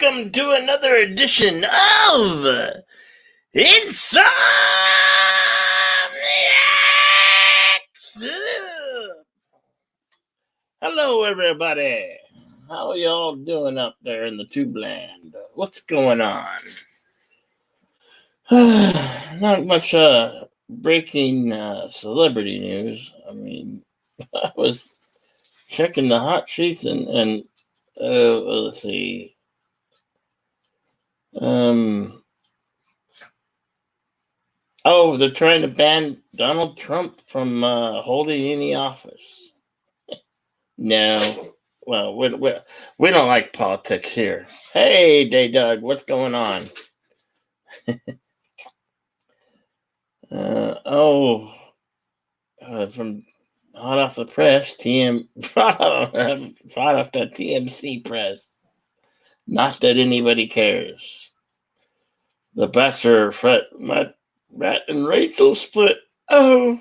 welcome to another edition of Insomniac Soup. Hello, everybody. How y'all doing up there in the tube land? What's going on? Not much breaking celebrity news. I mean, I was checking the hot sheets and let's see. They're trying to ban Donald Trump from holding any office. No. Well, we don't like politics here. Hey, Day Doug, what's going on? From hot off the press, hot off the TMC press. Not that anybody cares. The Bachelor, Matt and Rachel split. Oh,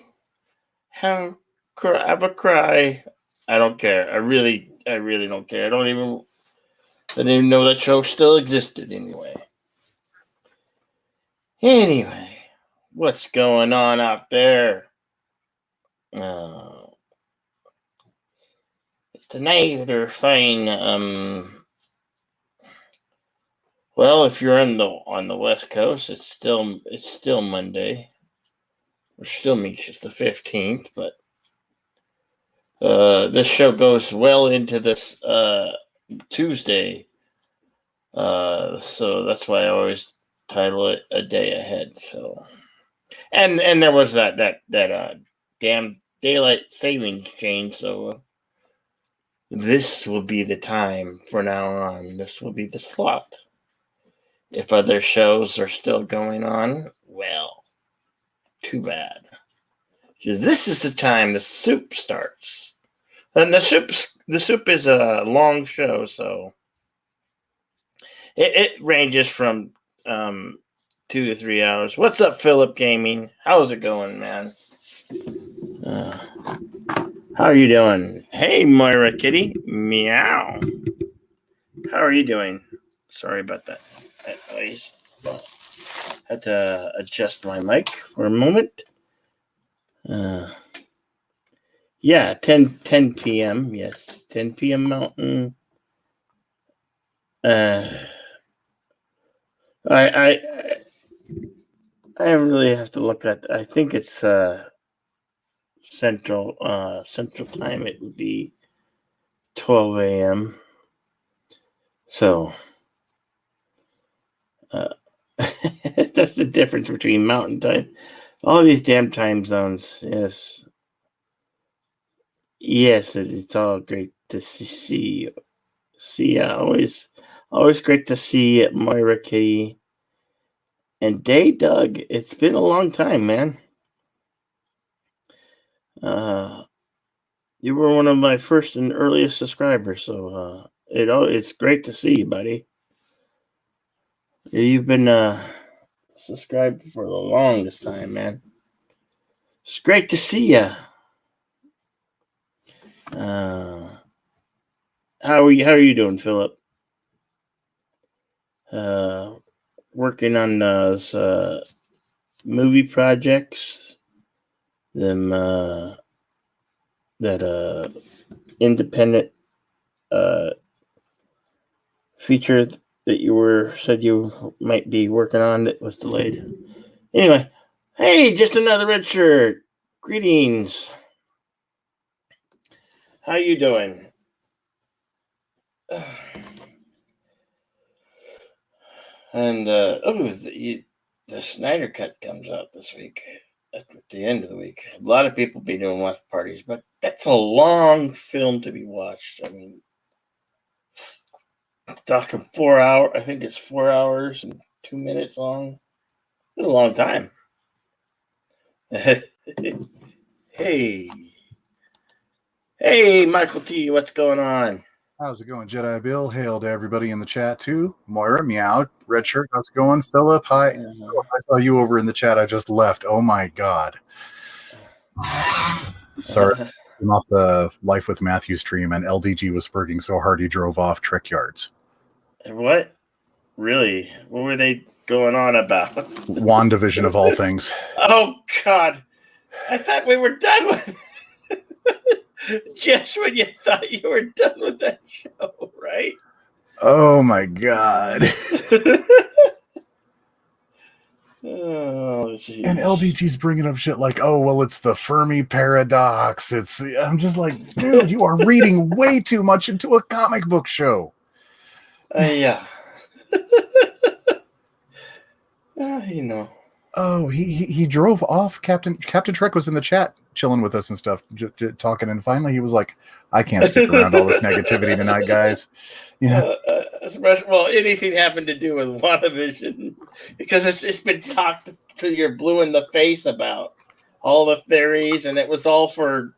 have a cry. I don't care. I really don't care. I don't even know that show still existed anyway. Anyway, what's going on out there? Tonight they're saying, well, if you're on the West Coast, it's still Monday, which still means it's the 15th, but this show goes well into this Tuesday, so that's why I always title it a day ahead. So, and there was that damn daylight savings change, so this will be the time from now on. This will be the slot. If other shows are still going on, well, too bad. This is the time the soup starts. And the soup is a long show, so it ranges from 2 to 3 hours. What's up, Philip Gaming? How's it going, man? How are you doing? Hey, Moira Kitty. Meow. How are you doing? Sorry about that. I had to adjust my mic for a moment. Yeah, 10 p.m. Yes, 10 p.m. Mountain. I really have to look at. I think it's Central Time. It would be 12 a.m. So that's the difference between Mountain Time. All these damn time zones. Yes, it's all great to see you. Always great to see Moira Kitty and Day Doug. It's been a long time, man. You were one of my first and earliest subscribers, so it's great to see you, buddy. You've been subscribed for the longest time, man. It's great to see you. How are you doing, Philip? Working on those movie projects, them that independent feature that you said you might be working on that was delayed. Anyway, hey, just another red shirt. Greetings. How you doing? And the Snyder Cut comes out this week at the end of the week. A lot of people be doing watch parties, but that's a long film to be watched. I mean, talking 4 hours. I think it's 4 hours and 2 minutes long. It's a long time. Hey, Michael T, what's going on? How's it going, Jedi Bill? Hail to everybody in the chat, too. Moira, meow. Red shirt, how's it going? Philip, hi. I saw you over in the chat. I just left. Oh, my God. Sorry. I'm off the Life with Matthew stream, and LDG was spurting so hard he drove off Trick Yards. What? Really? What were they going on about? WandaVision of all things. Oh, God. I thought we were done with just when you thought you were done with that show, right? Oh my God. Oh, geez. And LDT's bringing up shit like, oh, well, it's the Fermi paradox. I'm just like, dude, you are reading way too much into a comic book show. Yeah. You know. Oh, he drove off. Captain Trek was in the chat chilling with us and stuff, talking. And finally he was like, I can't stick around all this negativity tonight, guys. Yeah. Well, anything having to do with WandaVision, because it's been talked till you're blue in the face about all the theories, and it was all for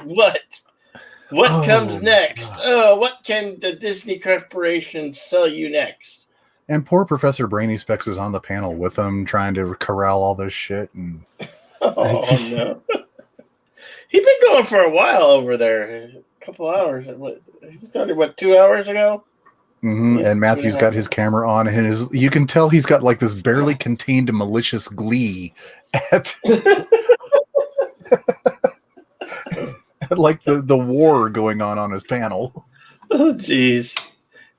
what? What comes next? What can the Disney Corporation sell you next? And poor Professor Brainy Specs is on the panel with them, trying to corral all this shit. And oh no, he's been going for a while over there. A couple hours. He started 2 hours ago. Mm-hmm. And Matthew's got his camera on, and you can tell he's got like this barely contained malicious glee at like the war going on his panel. Oh, jeez.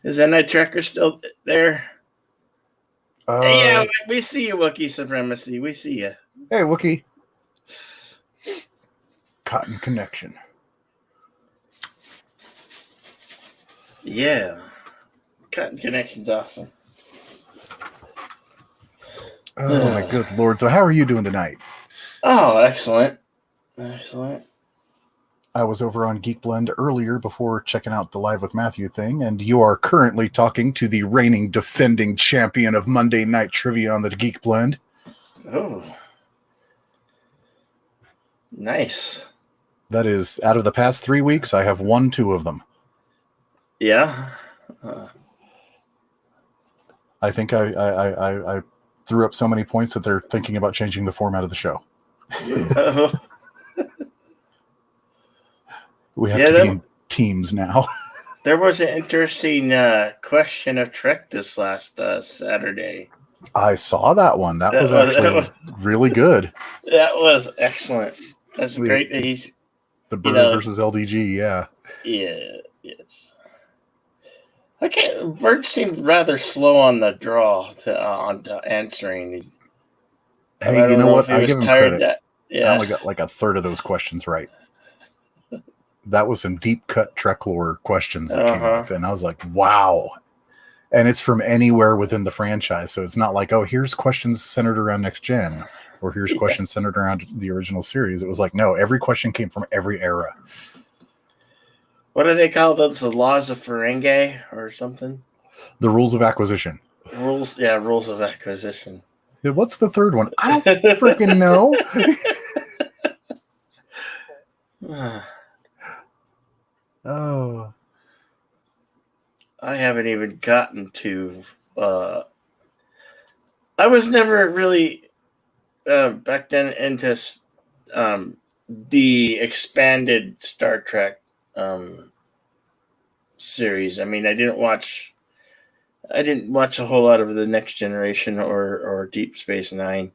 Is that Night Tracker still there? Yeah, we see you, Wookiee Supremacy. We see you. Hey, Wookiee. Cotton Connection. Yeah. Cotton Connection's awesome. Oh, my good Lord. So how are you doing tonight? Oh, excellent. Excellent. I was over on Geek Blend earlier before checking out the Live with Matthew thing, and you are currently talking to the reigning defending champion of Monday Night Trivia on the Geek Blend. Oh. Nice. That is, out of the past 3 weeks, I have won 2 of them. Yeah. I think I threw up so many points that they're thinking about changing the format of the show. We have to be in teams now. There was an interesting question of Trek this last Saturday. I saw that one. That was actually really good. That was excellent. That's great that he's... The Bird versus LDG, yeah. Yeah, yes. Bird seemed rather slow on the draw on answering. Hey, you know what? I give him credit. I only got like a third of those questions right. That was some deep cut Trek lore questions that came up, and I was like, wow. And it's from anywhere within the franchise, so it's not like, oh, here's questions centered around Next Gen, or here's questions centered around the original series. It was like, no, every question came from every era. What do they call those? The laws of Ferengi or something? The rules of acquisition. Rules of acquisition. What's the third one? I don't freaking know. Oh. I haven't even gotten to... I was never really back then into the expanded Star Trek series. I mean, I didn't watch a whole lot of the Next Generation or Deep Space Nine.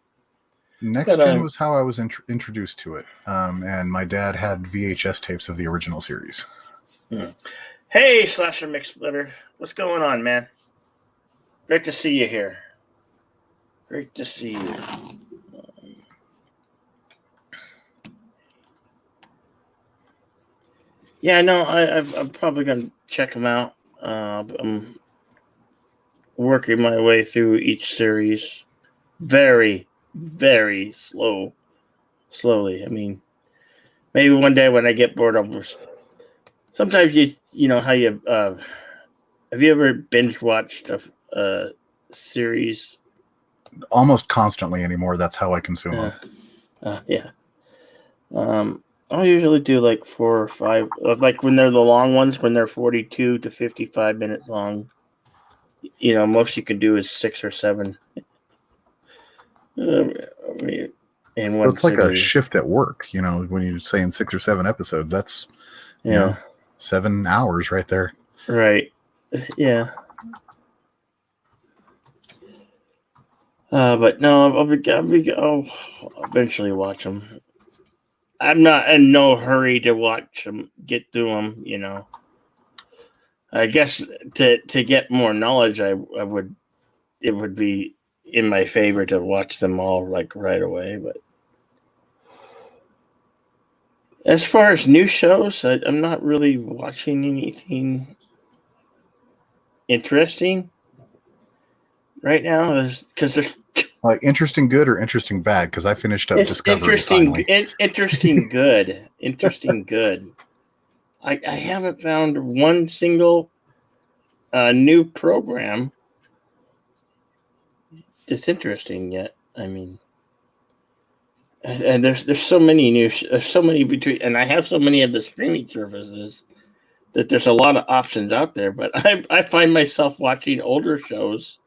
Next Gen was how I was introduced to it, and my dad had VHS tapes of the original series. Hey, Slasher McSplitter, what's going on, man? Great to see you here. Great to see you. Yeah, no, I'm probably gonna check them out. I'm working my way through each series, very, very slowly. I mean, maybe one day when I get bored, sometimes you know how you have you ever binge watched a series? Almost constantly anymore. That's how I consume them. Yeah. I'll usually do like 4 or 5, like when they're the long ones, when they're 42 to 55 minutes long. You know, most you can do is 6 or 7. In one it's like a shift at work, you know, when you're saying 6 or 7 episodes, that's, you know, 7 hours right there. Right. Yeah. But no, I'll eventually watch them. I'm not in no hurry to watch them, get through them. I guess to get more knowledge, I would it would be in my favor to watch them all like right away. But as far as new shows, I'm not really watching anything interesting right now. Because there's like interesting good or interesting bad? Because I finished up Discovery finally. Interesting good. Interesting good. I haven't found one single new program that's interesting yet. I mean, and there's so many there's so many between, and I have so many of the streaming services that there's a lot of options out there. But I find myself watching older shows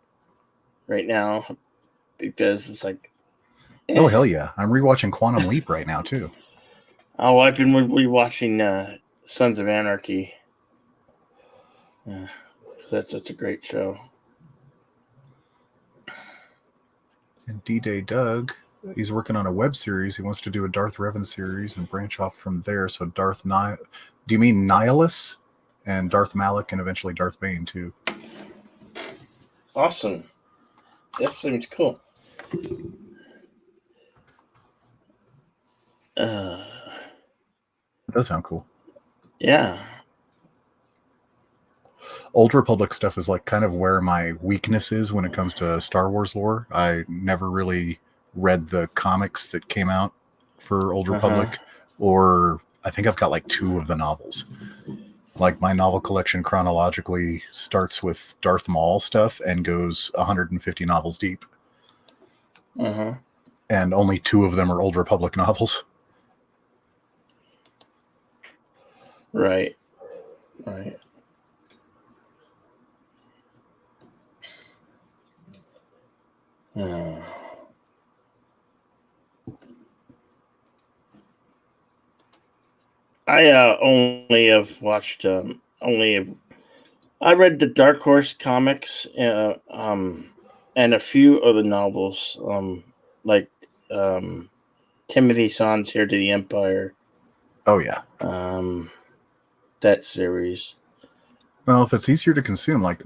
right now because it's like, oh hell yeah, I'm rewatching Quantum Leap right now too. Oh, I've been rewatching Sons of Anarchy. That's such a great show. And D-Day Doug, he's working on a web series. He wants to do a Darth Revan series and branch off from there. So do you mean Nihilus? And Darth Malak and eventually Darth Bane too. Awesome. That seems cool. It does sound cool. Yeah. Old Republic stuff is like kind of where my weakness is when it comes to Star Wars lore. I never really read the comics that came out for Old Republic, or I think I've got like 2 of the novels. Like my novel collection chronologically starts with Darth Maul stuff and goes 150 novels deep. And only 2 of them are Old Republic novels. Right. I only have watched I read the Dark Horse comics and a few of the novels like Timothy Zahn's Heir to the Empire. Oh yeah. That series. Well, if it's easier to consume, like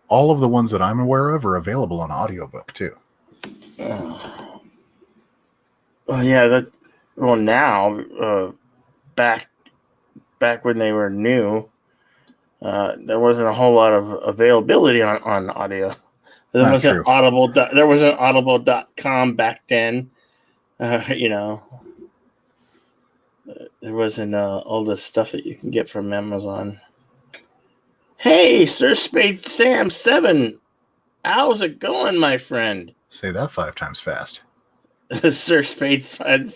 all of the ones that I'm aware of are available on audiobook too. Oh yeah, now back when they were new, there wasn't a whole lot of availability on audio. There wasn't Audible. There wasn't Audible.com back then. There wasn't all the stuff that you can get from Amazon. Hey, Sir Spade Sam 7. How's it going, my friend? Say that 5 times fast. Sir Spade 7.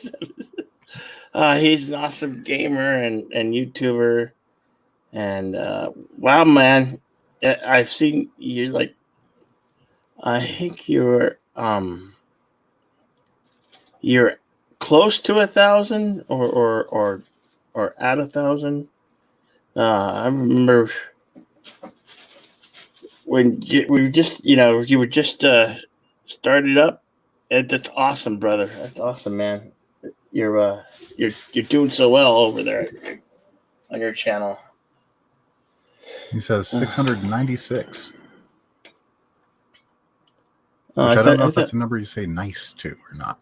He's an awesome gamer and YouTuber. And wow, man, I've seen you like. I think you're close to 1,000 or at 1,000. I remember when you were just started up. That's awesome, brother. That's awesome, man. You're doing so well over there on your channel. He says 696. Which I don't know if that's a number you say nice to or not.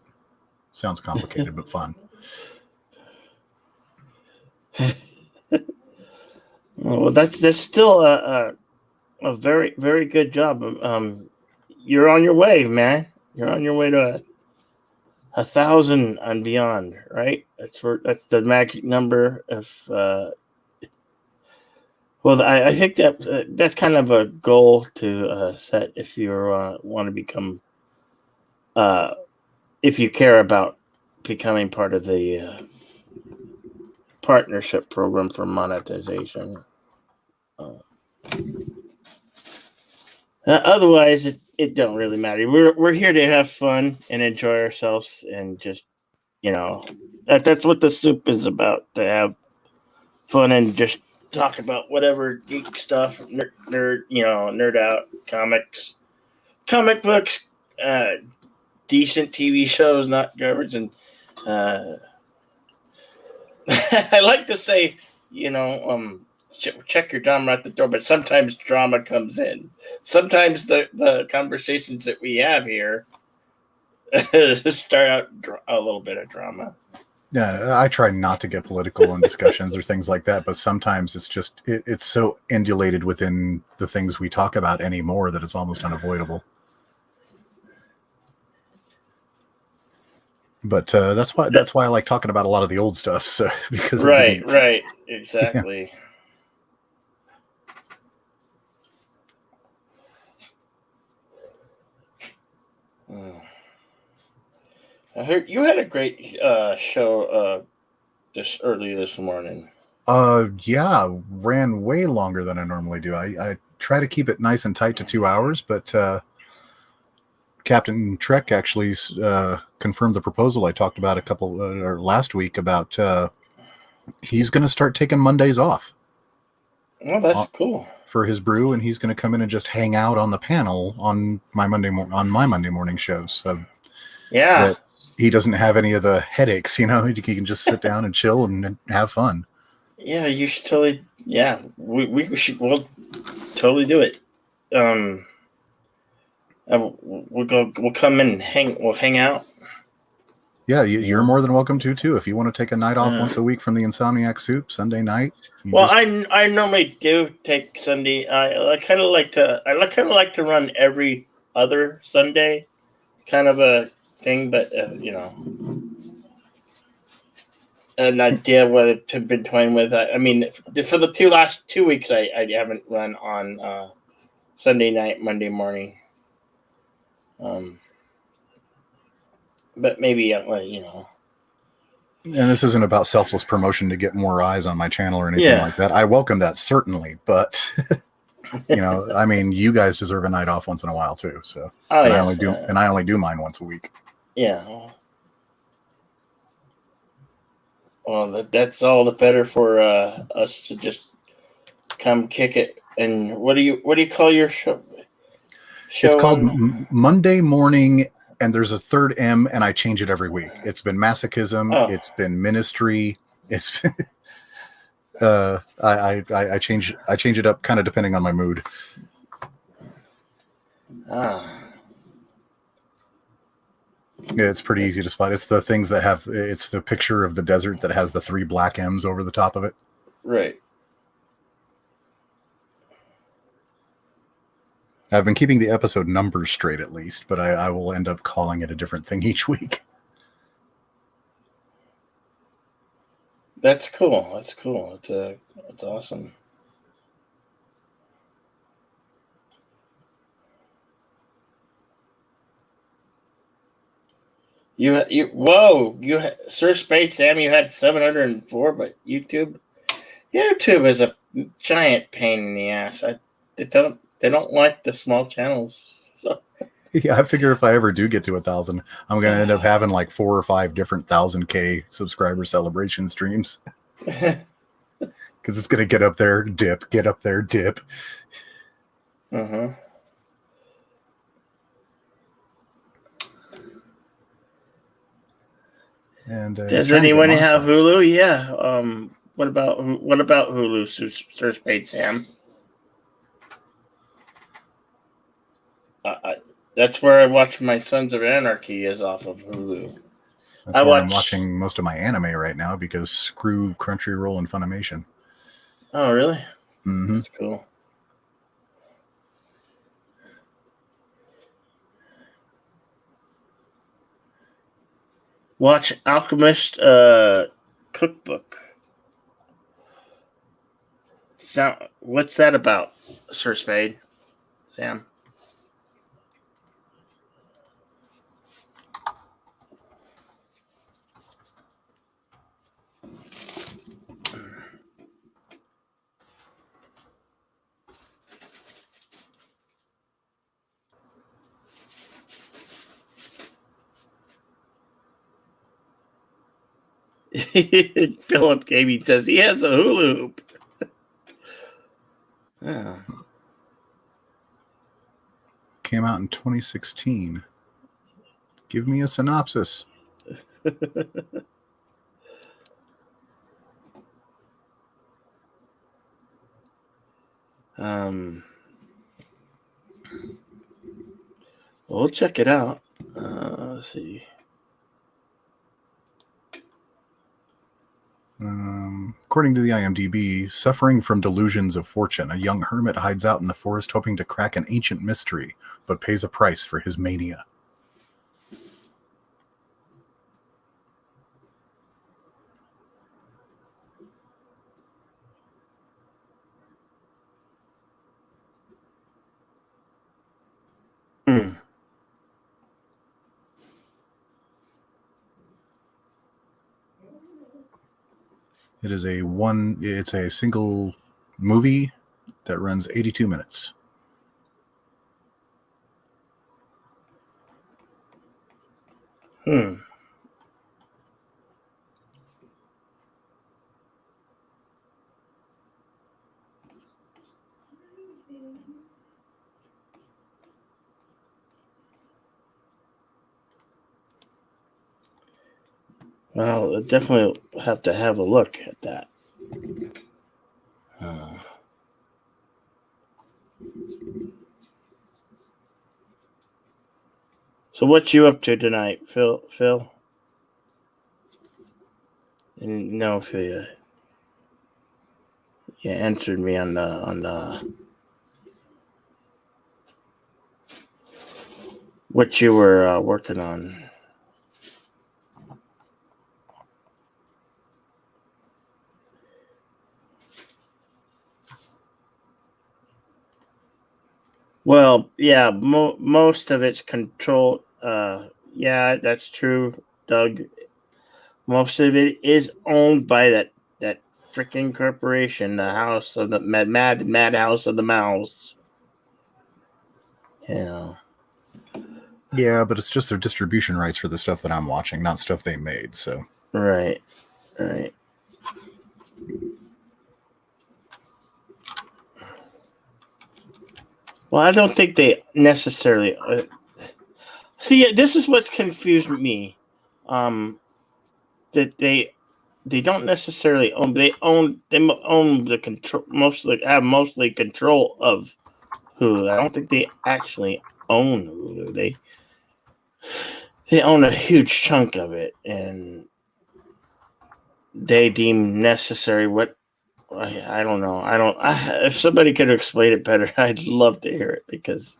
Sounds complicated, but fun. Well, that's still a very, very good job. You're on your way, man. You're on your way to 1,000 and beyond, right? That's the magic number of. Well, I think that's kind of a goal to set if you want to become, if you care about becoming part of the partnership program for monetization. Otherwise, it don't really matter. We're here to have fun and enjoy ourselves, and just that's what the soup is about, to have fun and just talk about whatever geek stuff, nerd out, comics, comic books, decent TV shows, not garbage. And I like to say, check your drama at the door, but sometimes drama comes in. Sometimes the conversations that we have here start out a little bit of drama. Yeah, I try not to get political in discussions or things like that, but sometimes it's just it's so indulated within the things we talk about anymore that it's almost unavoidable. But that's why I like talking about a lot of the old stuff. So because right, exactly. Yeah. I heard you had a great show just early this morning. Yeah, ran way longer than I normally do. I try to keep it nice and tight to 2 hours, but Captain Trek actually confirmed the proposal I talked about or last week about he's going to start taking Mondays off. Oh, that's cool. For his brew, and he's going to come in and just hang out on the panel on my Monday morning shows. So yeah, that he doesn't have any of the headaches. He can just sit down and chill and have fun. Yeah, you should totally. Yeah, we'll totally do it. We'll come in and we'll hang out. Yeah, you're more than welcome to too. If you want to take a night off once a week from the Insomniac Soup Sunday night. Well, I normally do take Sunday. I kind of like to run every other Sunday, kind of a thing. But an idea what I've been toying with. I mean, for the last 2 weeks, I haven't run on Sunday night, Monday morning. But maybe And this isn't about selfless promotion to get more eyes on my channel or anything like that. I welcome that certainly, but I mean, you guys deserve a night off once in a while too. So I only do mine once a week. Yeah. Well, that's all the better for us to just come kick it. And what do you call your show? It's called Monday Morning, and there's a third M, and I change it every week. It's been masochism. It's been ministry. It's I change it up kind of depending on my mood. Yeah, it's pretty easy to spot. It's the things that it's the picture of the desert that has the 3 black M's over the top of it. Right. I've been keeping the episode numbers straight at least, but I will end up calling it a different thing each week. That's cool. It's awesome. Sir Spade Sam, you had 704, but YouTube is a giant pain in the ass. They don't like the small channels. So. Yeah, I figure if I ever do get to 1,000, I'm going to end up having like 4 or 5 different 1,000K subscriber celebration streams. Because it's going to get up there, dip, get up there, dip. Uh-huh. And does anyone have Hulu? Yeah. What about Hulu, Sir Spade Sam? That's where I watch my Sons of Anarchy is off of Hulu. That's where I'm watching most of my anime right now because screw Crunchyroll and Funimation. Oh, really? Mm-hmm. That's cool. Watch Alchemist Cookbook. What's that about, Sir Spade? Sam? Philip Gaming says he has a hula hoop. Yeah. Came out in 2016. Give me a synopsis. We'll check it out. Let's see. According to the IMDb, suffering from delusions of fortune, a young hermit hides out in the forest hoping to crack an ancient mystery, but pays a price for his mania. It's a single movie that runs 82 minutes. Well, definitely have to have a look at that. So what you up to tonight, Phil? And no, Phil, you answered me on the what you were working on. Well, yeah, most of it's controlled. Yeah, that's true, Doug. Most of it is owned by that freaking corporation, the House of the Mad House of the Mouse. Yeah. Yeah, but it's just their distribution rights for the stuff that I'm watching, not stuff they made. So right. Well, I don't think they necessarily. See, this is what confused me. That they don't necessarily own. They own the control. Mostly control of Hulu. I don't think they actually own Hulu. They own a huge chunk of it, and they deem necessary what. I don't know. If somebody could explain it better, I'd love to hear it, because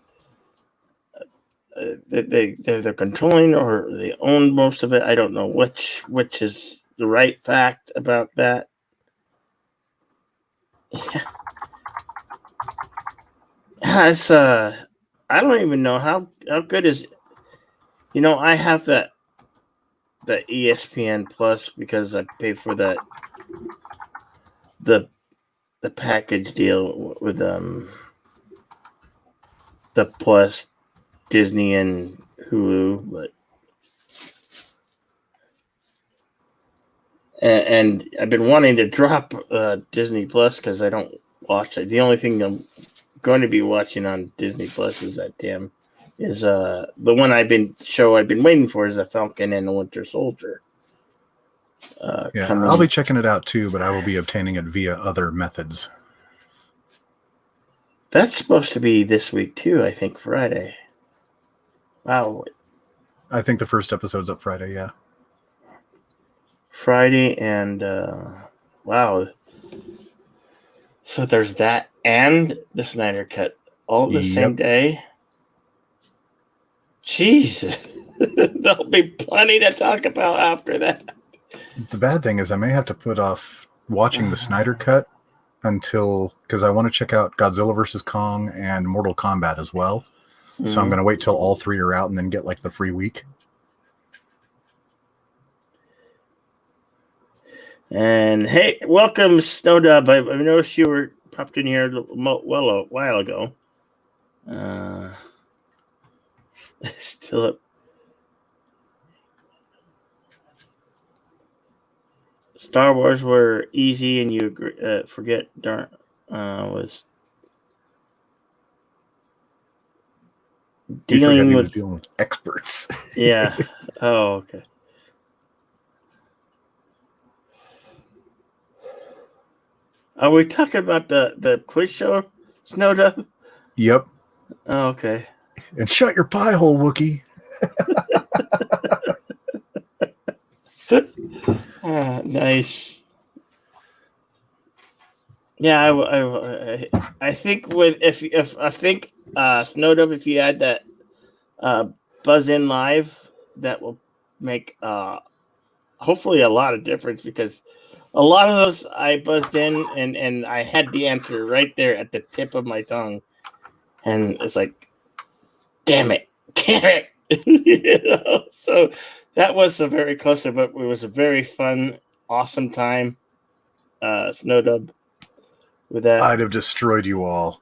they're controlling, or they own most of it. I don't know which is the right fact about that. It's I don't even know how good is. I have the ESPN Plus because I pay for the package deal with the Plus, Disney, and Hulu, but and I've been wanting to drop Disney Plus because I don't watch it. The only thing I'm going to be watching on Disney Plus is the one I've been waiting for, is the Falcon and the Winter Soldier. I'll be checking it out too, but I will be obtaining it via other methods. That's supposed to be this week too, I think, Friday. Wow. I think the first episode's up Friday, yeah. Friday, and wow. So there's that and the Snyder Cut all the same day. Jeez. There'll be plenty to talk about after that. The bad thing is I may have to put off watching the Snyder Cut because I want to check out Godzilla vs. Kong and Mortal Kombat as well. Mm-hmm. So I'm going to wait till all three are out and then get like the free week. And hey, welcome, Snowdub. I noticed you were popped in here a while ago. Still up. Star Wars were easy, and you forget was. dealing with experts. Yeah. Oh, okay. Are we talking about the quiz show, Snowdub? Yep. Oh, okay. And shut your pie hole, Wookie. Nice. Yeah, I think if I think Snowdub, if you add that buzz in live, that will make hopefully a lot of difference, because a lot of those I buzzed in and I had the answer right there at the tip of my tongue, and it's like, damn it. So that was a very close, but it was a very fun, awesome time. Snowdub, with that, I'd have destroyed you all.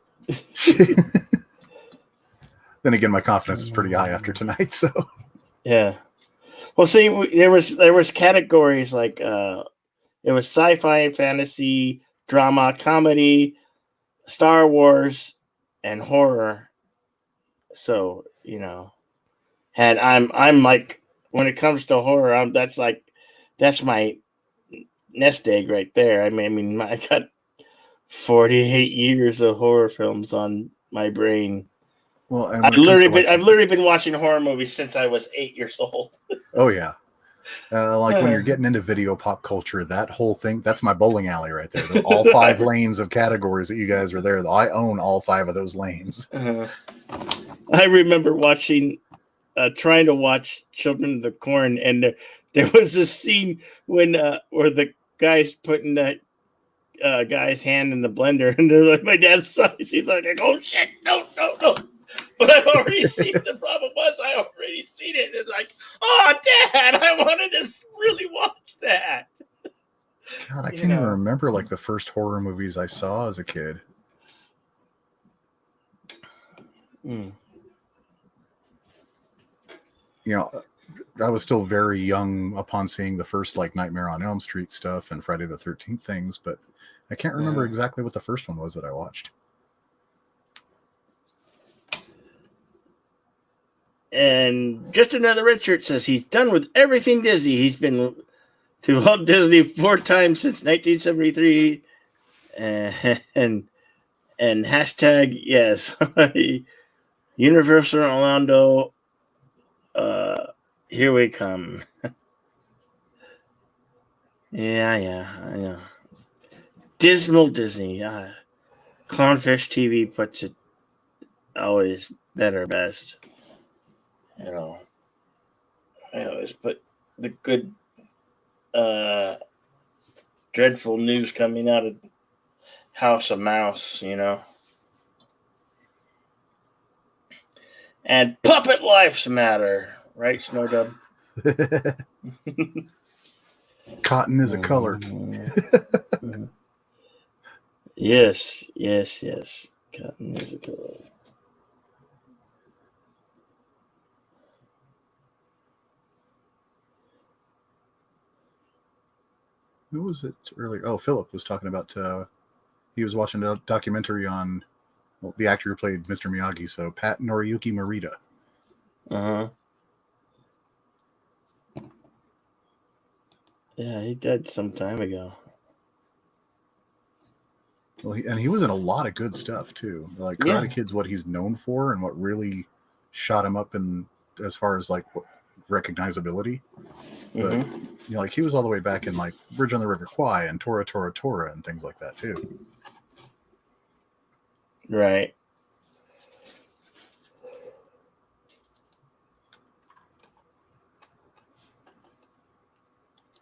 Then again, my confidence is pretty high after tonight. So yeah. Well, see, there was categories like it was sci-fi and fantasy, drama, comedy, Star Wars, and horror. So and I'm like, when it comes to horror, that's my nest egg right there. I mean, I got 48 years of horror films on my brain. Well, and I've literally been watching horror movies since I was 8 years old. Oh yeah. When you're getting into video pop culture, that whole thing, that's my bowling alley right there. All 5 lanes of categories that you guys are there. I own all 5 of those lanes. I remember trying to watch Children of the Corn, and there was a scene when where the guy's putting that guy's hand in the blender, and like, my dad's son, she's like, oh shit, no. But I've already seen the problem was I already seen it, and like, oh Dad, I wanted to really watch that. God, I can't even remember like the first horror movies I saw as a kid. I was still very young upon seeing the first like Nightmare on Elm Street stuff and Friday the 13th things, but I can't remember exactly what the first one was that I watched. And just another Richard says he's done with everything Disney. He's been to Walt Disney 4 times since 1973, and hashtag yes, Universal Orlando. Here we come. Yeah. Dismal Disney. Clownfish TV puts it always better best. I always put the good, dreadful news coming out of House of Mouse, And puppet lives matter, right, Snowdub? Cotton is a color. Yes. Cotton is a color. Who was it earlier? Oh, Philip was talking about, he was watching a documentary on the actor who played Mr. Miyagi, so Pat Noriyuki Morita. Yeah, he died some time ago. Well, he was in a lot of good stuff too. Like Karate Kid's what he's known for, and what really shot him up in as far as like recognizability. But like he was all the way back in like Bridge on the River Kwai and Tora Tora Tora and things like that too. Right.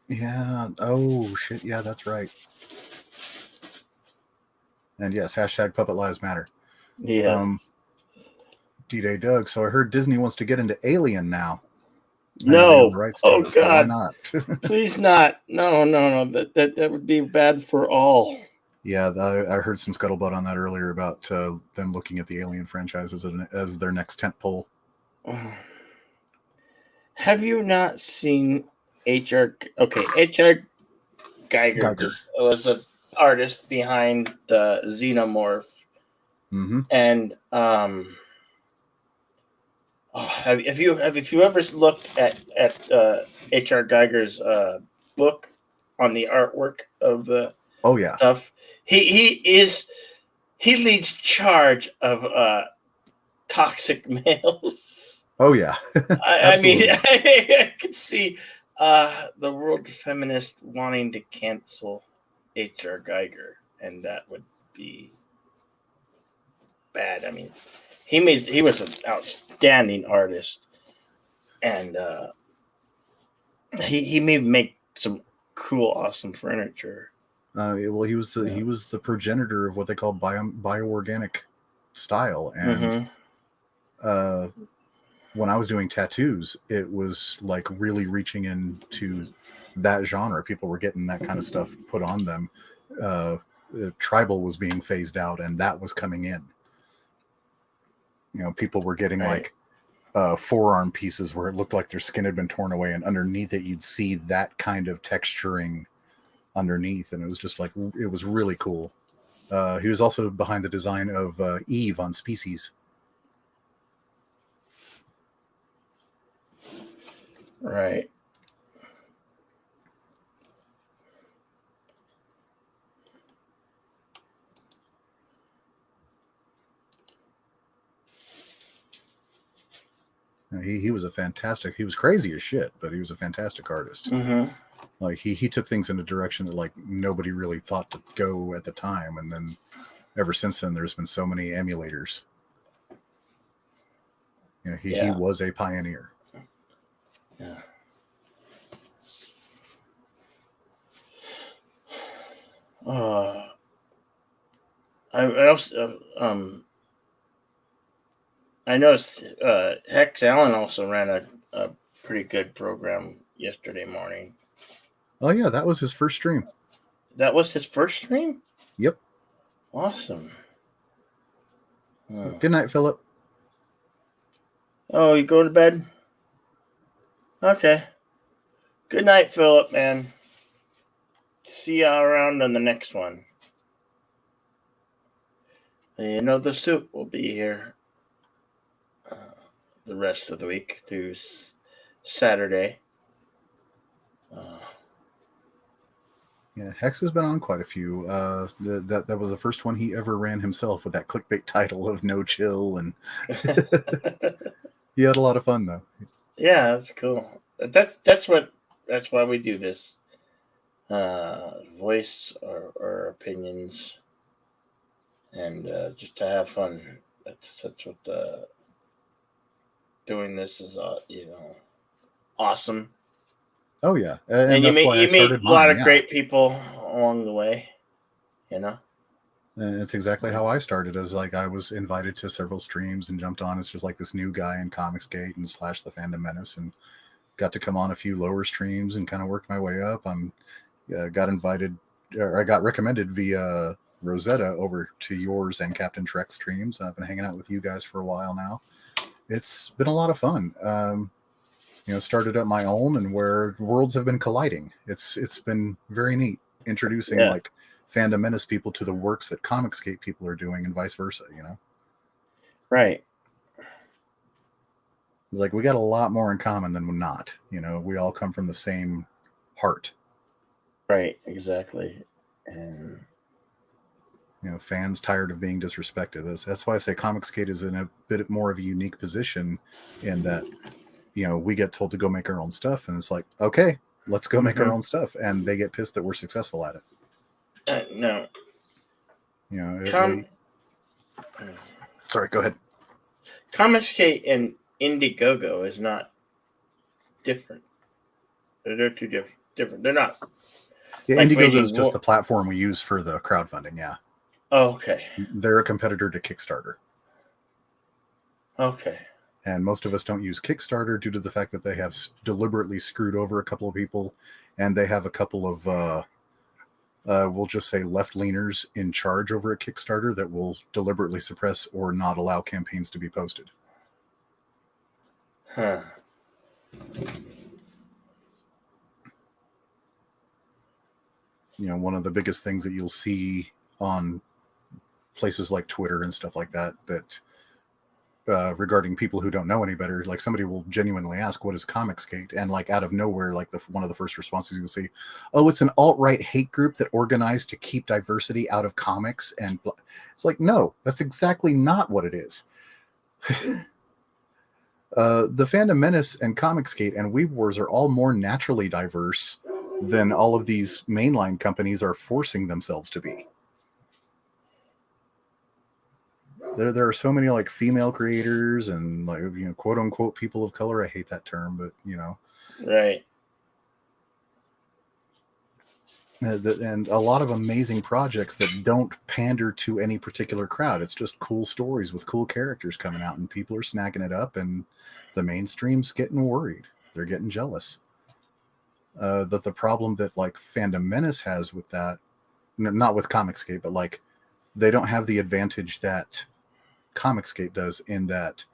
Yeah. Oh shit. Yeah, that's right. And yes, hashtag Puppet Lives Matter. Yeah. D-Day Doug. So I heard Disney wants to get into Alien now. No. Rights to it, God. So why not? Please not. No. That would be bad for all. Yeah, I heard some scuttlebutt on that earlier about them looking at the Alien franchise as their next tentpole. Have you not seen H.R. Geiger. Was an artist behind the Xenomorph. Mm-hmm. And Have you ever looked at H.R. Geiger's book on the artwork of the stuff? He leads charge of toxic males. Oh yeah. I mean, I could see the world feminist wanting to cancel H.R. Geiger, and that would be bad. I mean, he was an outstanding artist, and he may make some cool, awesome furniture. Well, he was the progenitor of what they call bioorganic style, and when I was doing tattoos, it was like really reaching into that genre. People were getting that kind of stuff put on them. Tribal was being phased out, and that was coming in. People were getting like forearm pieces where it looked like their skin had been torn away, and underneath it you'd see that kind of texturing underneath, and it was just like, it was really cool. He was also behind the design of Eve on Species. Right. He was he was crazy as shit, but he was a fantastic artist. Mm-hmm. Like he took things in a direction that like nobody really thought to go at the time, and then ever since then there's been so many emulators. He was a pioneer. Yeah. I noticed Hex Allen also ran a pretty good program yesterday morning. Oh yeah, that was his first stream. That was his first stream? Yep. Awesome. Good night, Philip. Oh, you go to bed? Okay. Good night, Philip, man. See you around on the next one. The soup will be here the rest of the week through Saturday. Yeah, Hex has been on quite a few. That was the first one he ever ran himself with that clickbait title of No Chill, and he had a lot of fun though. Yeah, that's cool. That's why we do this. Voice our opinions, and just to have fun. That's what doing this is. Awesome. Oh yeah, and you meet a lot of great people along the way. And it's exactly how I started. As like I was invited to several streams and jumped on as just like this new guy in Comicsgate and / the Fandom Menace, and got to come on a few lower streams and kind of worked my way up. Got invited, or I got recommended via Rosetta over to yours and Captain Trek streams. I've been hanging out with you guys for a while now. It's been a lot of fun. Started up my own, and where worlds have been colliding. It's been very neat introducing like Fandom Menace people to the works that Comicsgate people are doing, and vice versa. Right. It's like we got a lot more in common than we're not. We all come from the same heart. Right. Exactly. And fans tired of being disrespected. That's why I say Comicsgate is in a bit more of a unique position in that. We get told to go make our own stuff, and it's like, okay, let's go make our own stuff, and they get pissed that we're successful at it. No. Sorry, go ahead. Comicsgate and Indiegogo is not different. They're too different. They're not. Yeah, like Indiegogo is just the platform we use for the crowdfunding. Yeah. Oh, okay. They're a competitor to Kickstarter. Okay. And most of us don't use Kickstarter due to the fact that they have deliberately screwed over a couple of people, and they have a couple of, we'll just say, left-leaners in charge over at Kickstarter that will deliberately suppress or not allow campaigns to be posted. Huh. One of the biggest things that you'll see on places like Twitter and stuff like that regarding people who don't know any better. Like somebody will genuinely ask, "What is Comicsgate?" And like out of nowhere, like one of the first responses you'll see, "Oh, it's an alt-right hate group that organized to keep diversity out of comics." And it's like, no, that's exactly not what it is. The Fandom Menace and Comicsgate and Weeb Wars are all more naturally diverse than all of these mainline companies are forcing themselves to be. There are so many like female creators and like, you know, quote unquote people of color. I hate that term, but you know, right. And a lot of amazing projects that don't pander to any particular crowd. It's just cool stories with cool characters coming out, and people are snagging it up, and the mainstream's getting worried. They're getting jealous. That the problem that like Fandom Menace has with that, not with Comicsgate, but like they don't have the advantage that Comicsgate does, in that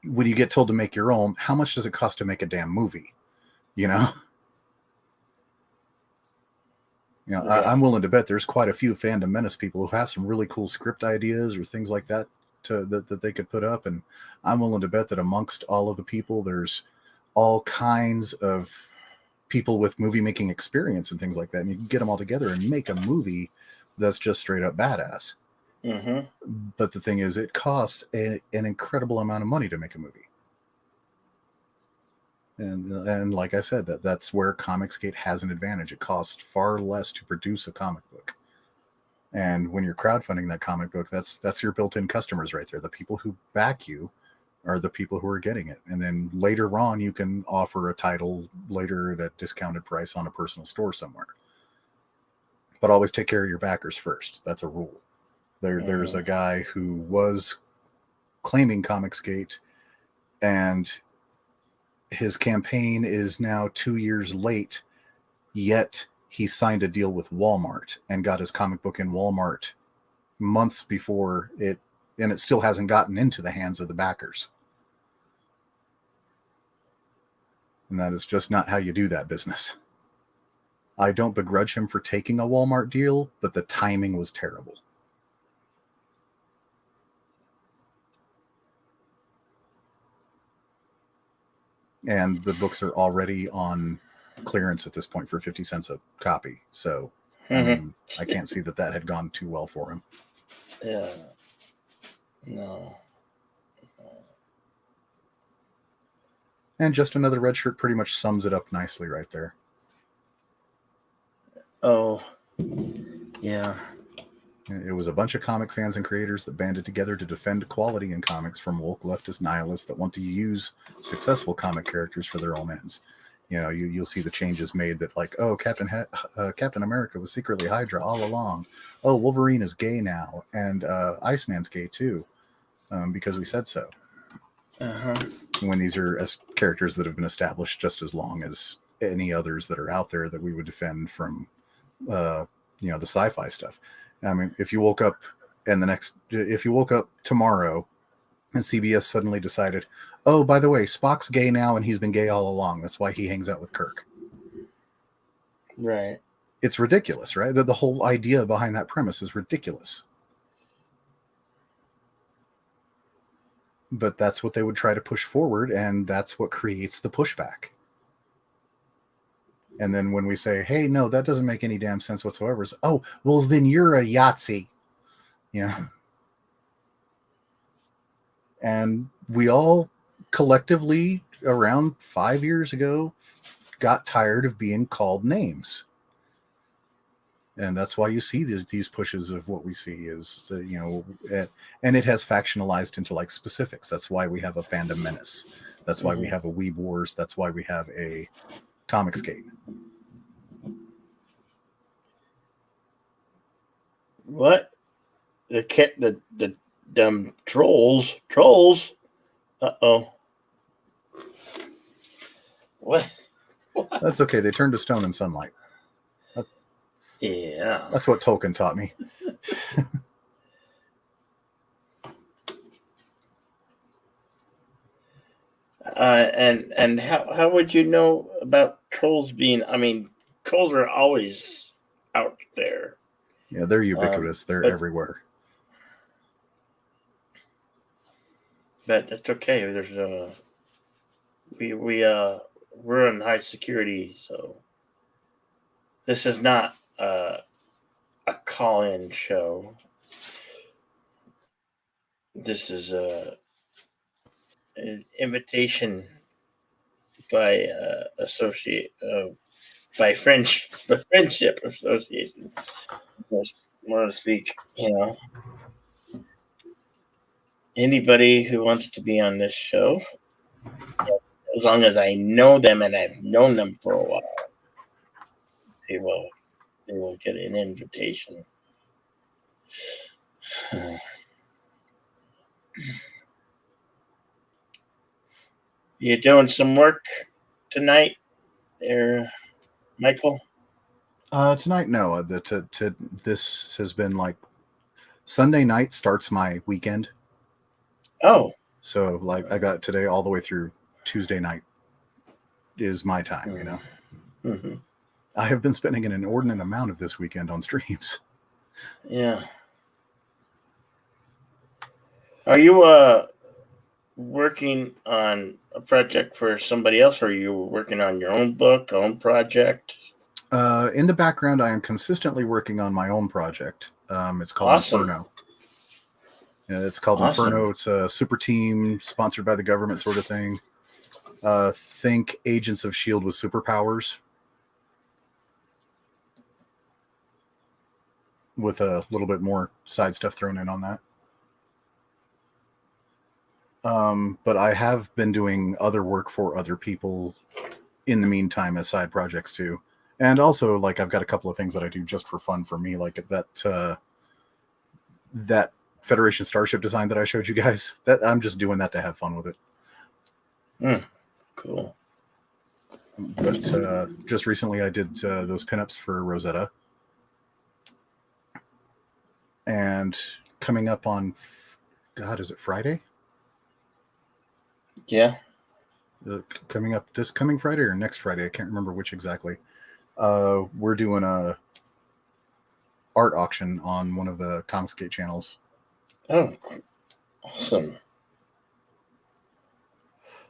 when you get told to make your own, how much does it cost to make a damn movie? You know? You know, I'm willing to bet there's quite a few Fandom Menace people who have some really cool script ideas or things like that that they could put up. And I'm willing to bet that amongst all of the people, there's all kinds of people with movie making experience and things like that. And you can get them all together and make a movie that's just straight up badass. Mm-hmm. But the thing is, it costs an incredible amount of money to make a movie. And like I said, that's where Comicsgate has an advantage. It costs far less to produce a comic book. And when you're crowdfunding that comic book, that's your built-in customers right there. The people who back you are the people who are getting it. And then later on, you can offer a title later at a discounted price on a personal store somewhere. But always take care of your backers first. That's a rule. There's a guy who was claiming Comicsgate, and his campaign is now 2 years late, yet he signed a deal with Walmart and got his comic book in Walmart months before it, and it still hasn't gotten into the hands of the backers. And that is just not how you do that business. I don't begrudge him for taking a Walmart deal, but the timing was terrible. And the books are already on clearance at this point for 50 cents a copy. So, I mean, I can't see that had gone too well for him. Yeah. No. And Just Another Red Shirt pretty much sums it up nicely right there. Oh, yeah. It was a bunch of comic fans and creators that banded together to defend quality in comics from woke leftist nihilists that want to use successful comic characters for their own ends. You know, you'll see the changes made that, like, oh, Captain America was secretly Hydra all along. Oh, Wolverine is gay now, and Iceman's gay too, because we said so. When these are characters that have been established just as long as any others that are out there that we would defend from, the sci-fi stuff. I mean, if you woke up tomorrow and CBS suddenly decided, oh, by the way, Spock's gay now and he's been gay all along. That's why he hangs out with Kirk. Right. It's ridiculous, right? The whole idea behind that premise is ridiculous. But that's what they would try to push forward, and that's what creates the pushback. And then when we say, hey, no, that doesn't make any damn sense whatsoever, it's, oh, well, then you're a Yahtzee. Yeah. And we all collectively, around 5 years ago, got tired of being called names. And that's why you see these pushes of what we see is, and it has factionalized into like specifics. That's why we have a Fandom Menace. That's why we have a Weeb Wars. That's why we have a Comicsgate. What? The dumb trolls. Uh-oh. What? That's okay. They turn to stone in sunlight. Yeah. That's what Tolkien taught me. And how would you know about trolls being? I mean, trolls are always out there. Yeah, they're ubiquitous. They're everywhere. but that's okay. There's we're in high security, so this is not a call-in show. This is an invitation by by friendship association, more to speak. Anybody who wants to be on this show, as long as I know them and I've known them for a while, they will get an invitation. You doing some work tonight, there, Michael? Tonight, no. This has been like Sunday night starts my weekend. Oh, so like I got today all the way through Tuesday night is my time. Mm-hmm. I have been spending an inordinate amount of this weekend on streams. Yeah. Are you working on a project for somebody else, or are you working on your own book, own project? In the background, I am consistently working on my own project. It's called Inferno. Yeah, it's called Inferno. It's a super team sponsored by the government sort of thing. Think Agents of S.H.I.E.L.D. with superpowers. With a little bit more side stuff thrown in on that. But I have been doing other work for other people in the meantime as side projects too. And also, like, I've got a couple of things that I do just for fun for me, like that Federation Starship design that I showed you guys. That I'm just doing that to have fun with it. Cool. But just recently I did those pinups for Rosetta. And coming up on, God, is it Friday? Yeah. Coming up this coming Friday or next Friday, I can't remember which exactly. We're doing a art auction on one of the Comicsgate channels. Oh, awesome.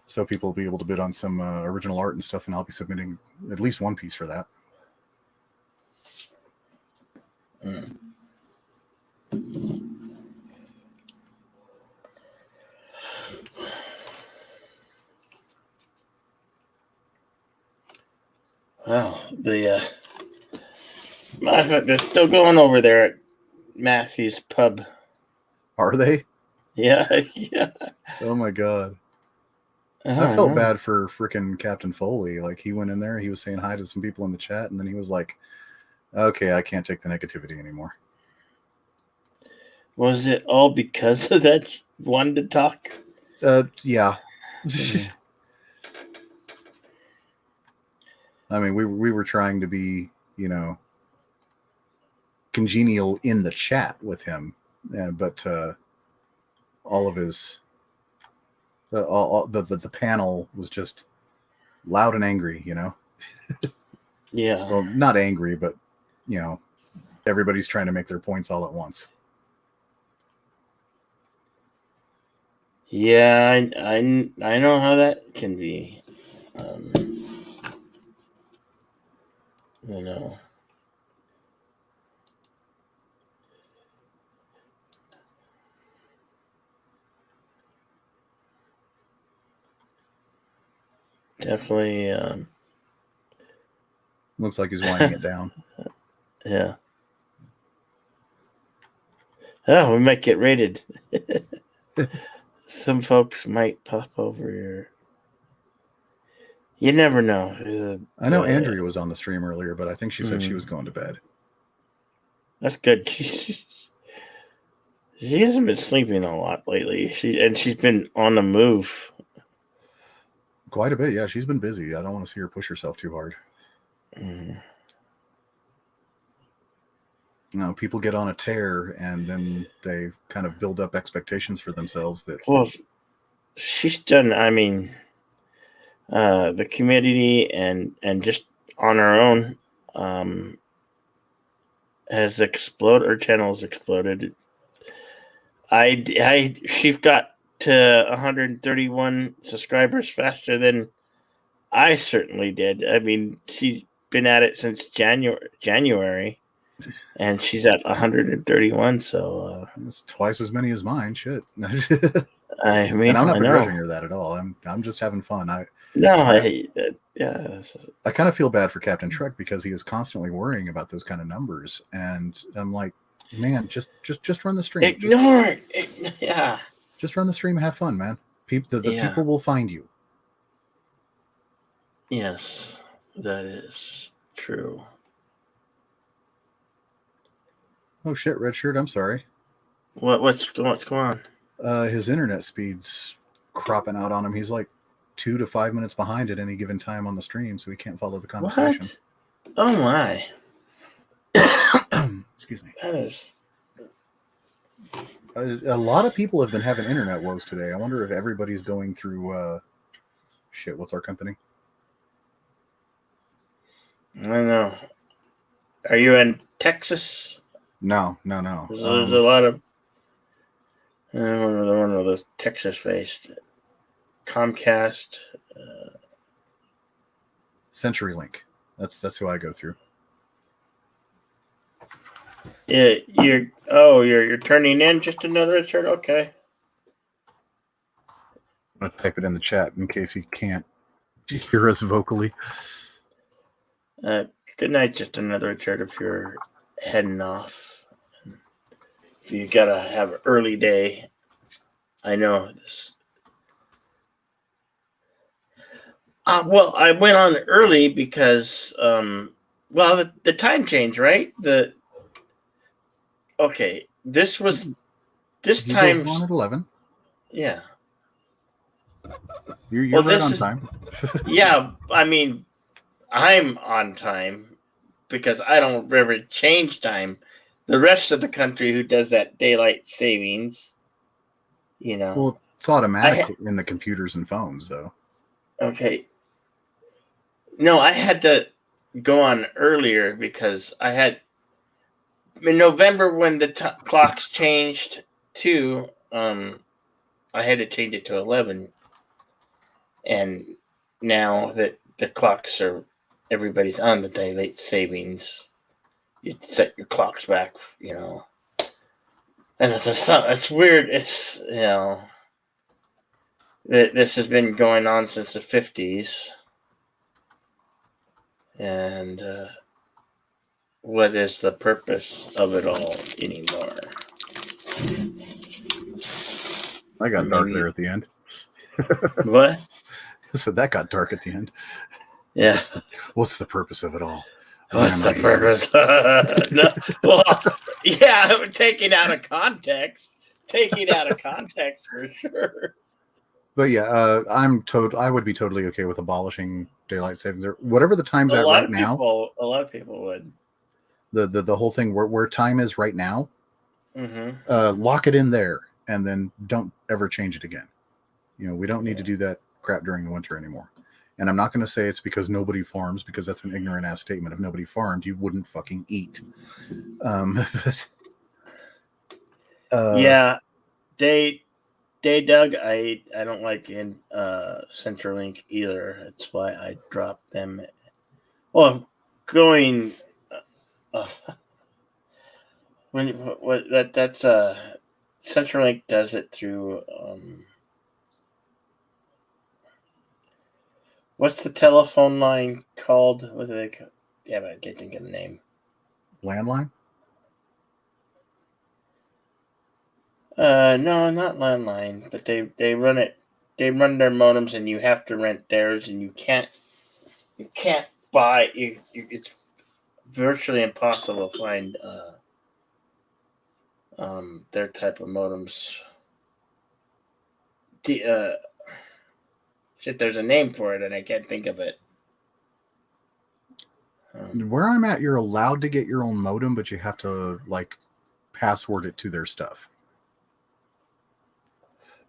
So people will be able to bid on some original art and stuff, and I'll be submitting at least one piece for that. Well, they're still going over there at Matthew's Pub. Are they? Yeah, yeah. Oh my God. I felt bad for freaking Captain Foley. Like, he went in there, he was saying hi to some people in the chat, and then he was like, okay, I can't take the negativity anymore. Was it all because of that one to talk? Yeah. I mean, we were trying to be, congenial in the chat with him, but all of his the panel was just loud and angry, Yeah. Well, not angry, but everybody's trying to make their points all at once. Yeah, I know how that can be. Definitely. Looks like he's winding it down. Yeah. Oh, we might get raided. Some folks might pop over here. You never know. I know Andrea was on the stream earlier, but I think she said she was going to bed. That's good. She hasn't been sleeping a lot lately. She's been on the move. Quite a bit, yeah. She's been busy. I don't want to see her push herself too hard. People get on a tear and then they kind of build up expectations for themselves that. Well, she's done. I mean, the community and just on her own has exploded. Her channel has exploded. She's got to 131 subscribers faster than I certainly did. I mean, she's been at it since January, and she's at 131. So it's twice as many as mine. Shit. I mean, and I'm not begrudging her that at all. I'm just having fun. I kind of feel bad for Captain Trek because he is constantly worrying about those kind of numbers, and I'm like, man, just run the stream. Ignore it. Yeah. Just run the stream and have fun, man. The people will find you. Yes, that is true. Oh shit, Red Shirt, I'm sorry. What's going on? His internet speed's cropping out on him. He's like 2 to 5 minutes behind at any given time on the stream, so he can't follow the conversation. What? Oh my. Excuse me. That is... A lot of people have been having internet woes today. I wonder if everybody's going through shit, what's our company? I don't know. Are you in Texas? No. There's a lot of one of those Texas-based Comcast, CenturyLink. That's who I go through. Yeah, you're turning in just another Richard. Okay. I'm gonna type it in the chat in case he can't hear us vocally. Good night, just another Richard. If you're heading off, if you gotta have an early day, I know this. Well, I went on early because, the time change, right? This time on at 11. Yeah. You're right on time. Yeah, I mean, I'm on time because I don't ever change time. The rest of the country who does that daylight savings, Well, it's automatic in the computers and phones, though. Okay. No, I had to go on earlier because I had in November when the clocks changed to I had to change it to 11, and now that the clocks are everybody's on the daylight savings, you set your clocks back, and it's weird. It's this has been going on since the 50s, and what is the purpose of it all anymore? I got dark there at the end. What? So that got dark at the end. Yeah. What's the purpose of it all? What's the purpose? No, well, yeah, taking out of context for sure. But yeah, I would be totally okay with abolishing daylight savings or whatever the time's at right now. A lot of people would. The whole thing where time is right now. Mm-hmm. Lock it in there and then don't ever change it again. We don't need to do that crap during the winter anymore. And I'm not going to say it's because nobody farms, because that's an ignorant ass statement. If nobody farmed, you wouldn't fucking eat. Yeah, Doug, I don't like in CenturyLink either. That's why I dropped them. Well, going that's CenturyLink does it through what's the telephone line called? What do they call? Damn it, I can't think of the name. Landline? No, not landline, but they run it. They run their modems, and you have to rent theirs, and you can't buy. It's virtually impossible to find their type of modems. There's a name for it, and I can't think of it. Where I'm at, you're allowed to get your own modem, but you have to password it to their stuff.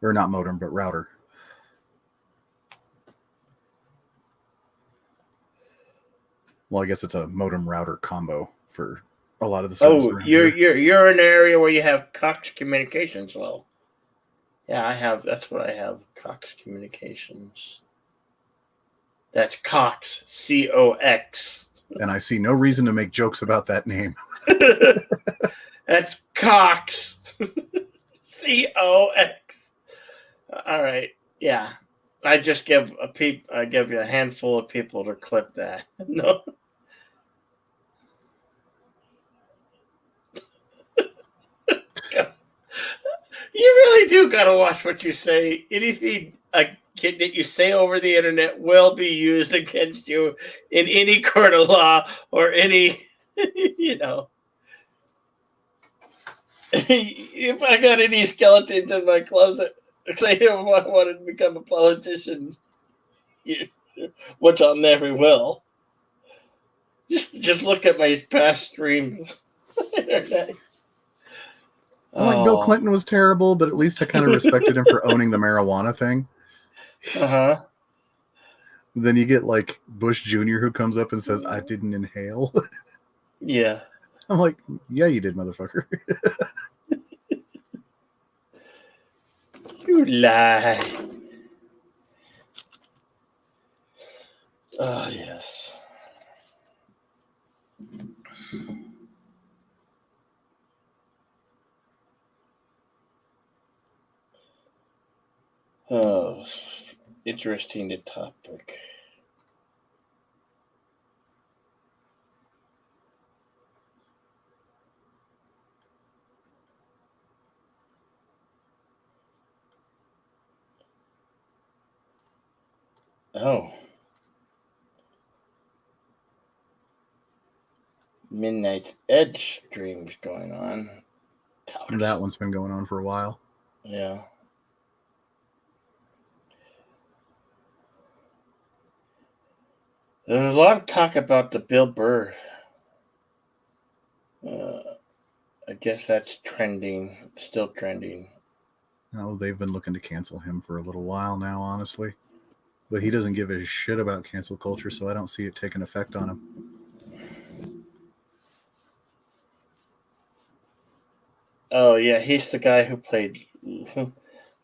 Or not modem, but router. Well, I guess it's a modem router combo for a lot of the services. Oh, you're in an area where you have Cox Communications, though. Yeah, I have. That's what I have. Cox Communications. That's Cox. COX. And I see no reason to make jokes about that name. That's Cox. COX. All right. Yeah. I just give you a handful of people to clip that. No. You really do gotta watch what you say. Anything that you say over the internet will be used against you in any court of law or any, you know. If I got any skeletons in my closet, say I wanted to become a politician, which I'll never will. Just look at my past streams. Like Bill Clinton was terrible, but at least I kind of respected him for owning the marijuana thing. Uh-huh. Then you get like Bush Jr. who comes up and says, "I didn't inhale." Yeah. I'm like, yeah, you did, motherfucker. You lie. Oh, yes. Oh, interesting topic. Oh. Midnight Edge streams going on. That one's been going on for a while. Yeah. There's a lot of talk about the Bill Burr. I guess that's trending, still trending. No, they've been looking to cancel him for a little while now, honestly. But he doesn't give a shit about cancel culture, so I don't see it taking effect on him. Oh, yeah, he's the guy who played... we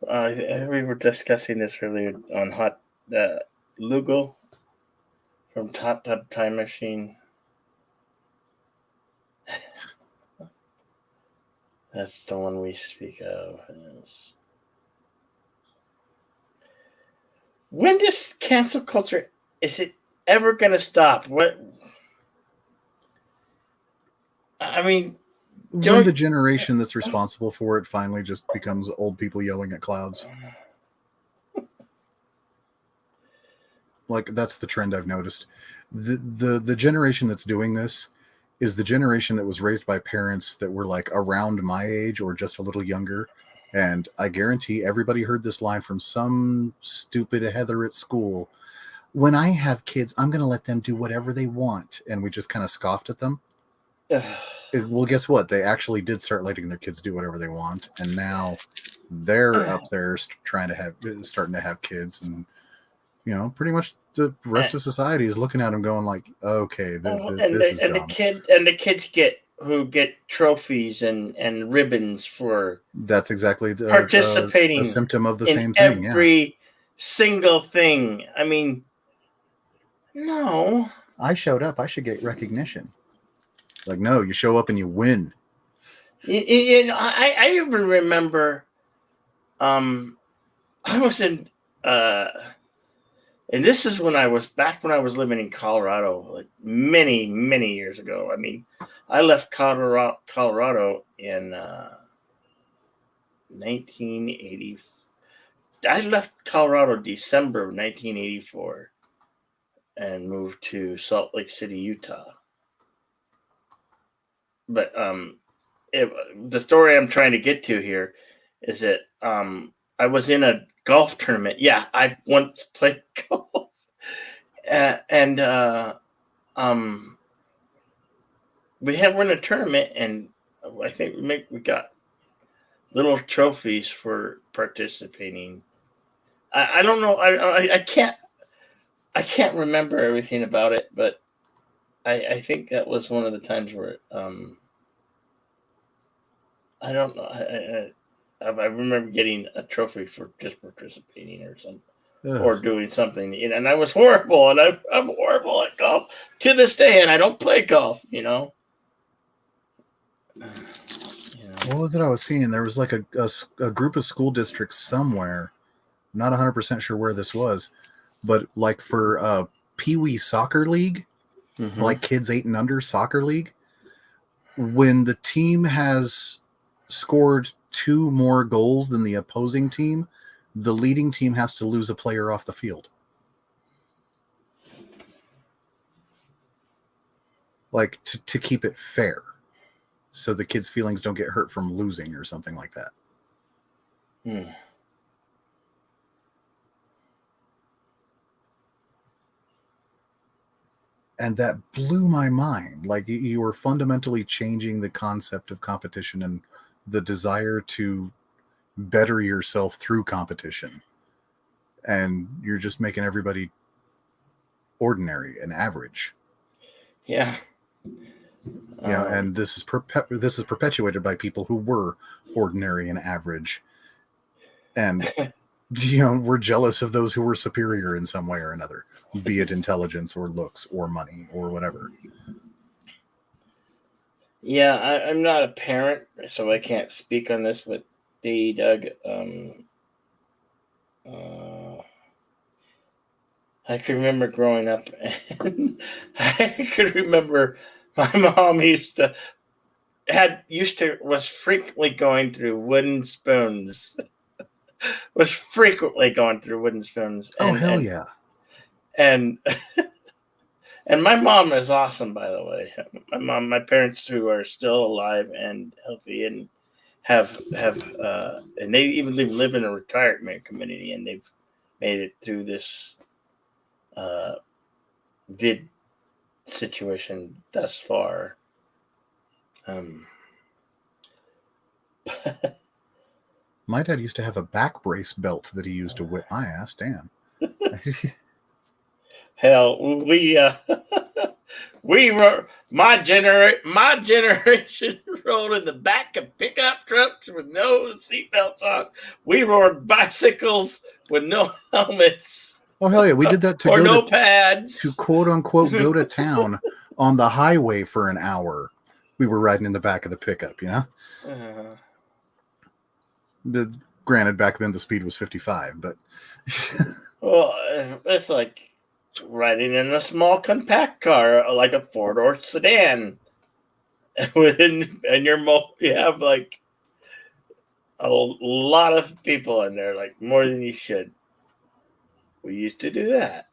were discussing this earlier on Lugo from Hot Tub Time Machine. That's the one we speak of. Yes. When does cancel culture, is it ever going to stop? What? I mean, when the generation that's responsible for it finally just becomes old people yelling at clouds. Like, that's the trend I've noticed. The generation that's doing this is the generation that was raised by parents that were like around my age or just a little younger. And I guarantee everybody heard this line from some stupid Heather at school. When I have kids, I'm going to let them do whatever they want. And we just kind of scoffed at them. Well, guess what? They actually did start letting their kids do whatever they want. And now they're up there starting to have kids. And, you know, pretty much the rest of society is looking at them going like, okay, this is dumb. The kids get trophies and ribbons for that's exactly participating a symptom of the in same thing. Every single thing. I mean, no. I showed up. I should get recognition. Like, no, you show up and you win. I even remember, I was in, and this is when I was living in Colorado, like many, many years ago. I mean, I left Colorado in 1980. I left Colorado December of 1984 and moved to Salt Lake City, Utah. But the story I'm trying to get to here is that I was in a golf tournament. Yeah, I once played golf, and we're in a tournament, and I think we got little trophies for participating. I don't know. I can't remember everything about it, but I think that was one of the times where I don't know. I remember getting a trophy for just participating or something. Or doing something, and I was horrible, and I'm horrible at golf to this day, and I don't play golf, What was it I was seeing? There was like a group of school districts somewhere, not 100% sure where this was, but like for Pee Wee Soccer League, like kids 8 and under soccer league, when the team has scored 2 more goals than the opposing team, the leading team has to lose a player off the field. Like to keep it fair, so the kids' feelings don't get hurt from losing or something like that. And that blew my mind. Like, you were fundamentally changing the concept of competition and the desire to better yourself through competition, and you're just making everybody ordinary and average. And this is perpetuated by people who were ordinary and average, and we're jealous of those who were superior in some way or another, be it intelligence or looks or money or whatever. I'm not a parent, so I can't speak on this, but Doug, I can remember growing up, and I could remember my mom was frequently going through wooden spoons. Oh, hell yeah. And my mom is awesome, by the way. My parents who are still alive and healthy and have and they even live in a retirement community, and they've made it through this vid situation thus far. My dad used to have a back brace belt that he used to whip my ass. Damn. Hell, my generation rode in the back of pickup trucks with no seatbelts on. We rode bicycles with no helmets. Oh, hell yeah. We did that or no pads. To quote unquote go to town on the highway for an hour. We were riding in the back of the pickup, Granted, back then the speed was 55, but well, it's like riding in a small compact car, like a 4-door sedan. You have like a lot of people in there, like more than you should. We used to do that,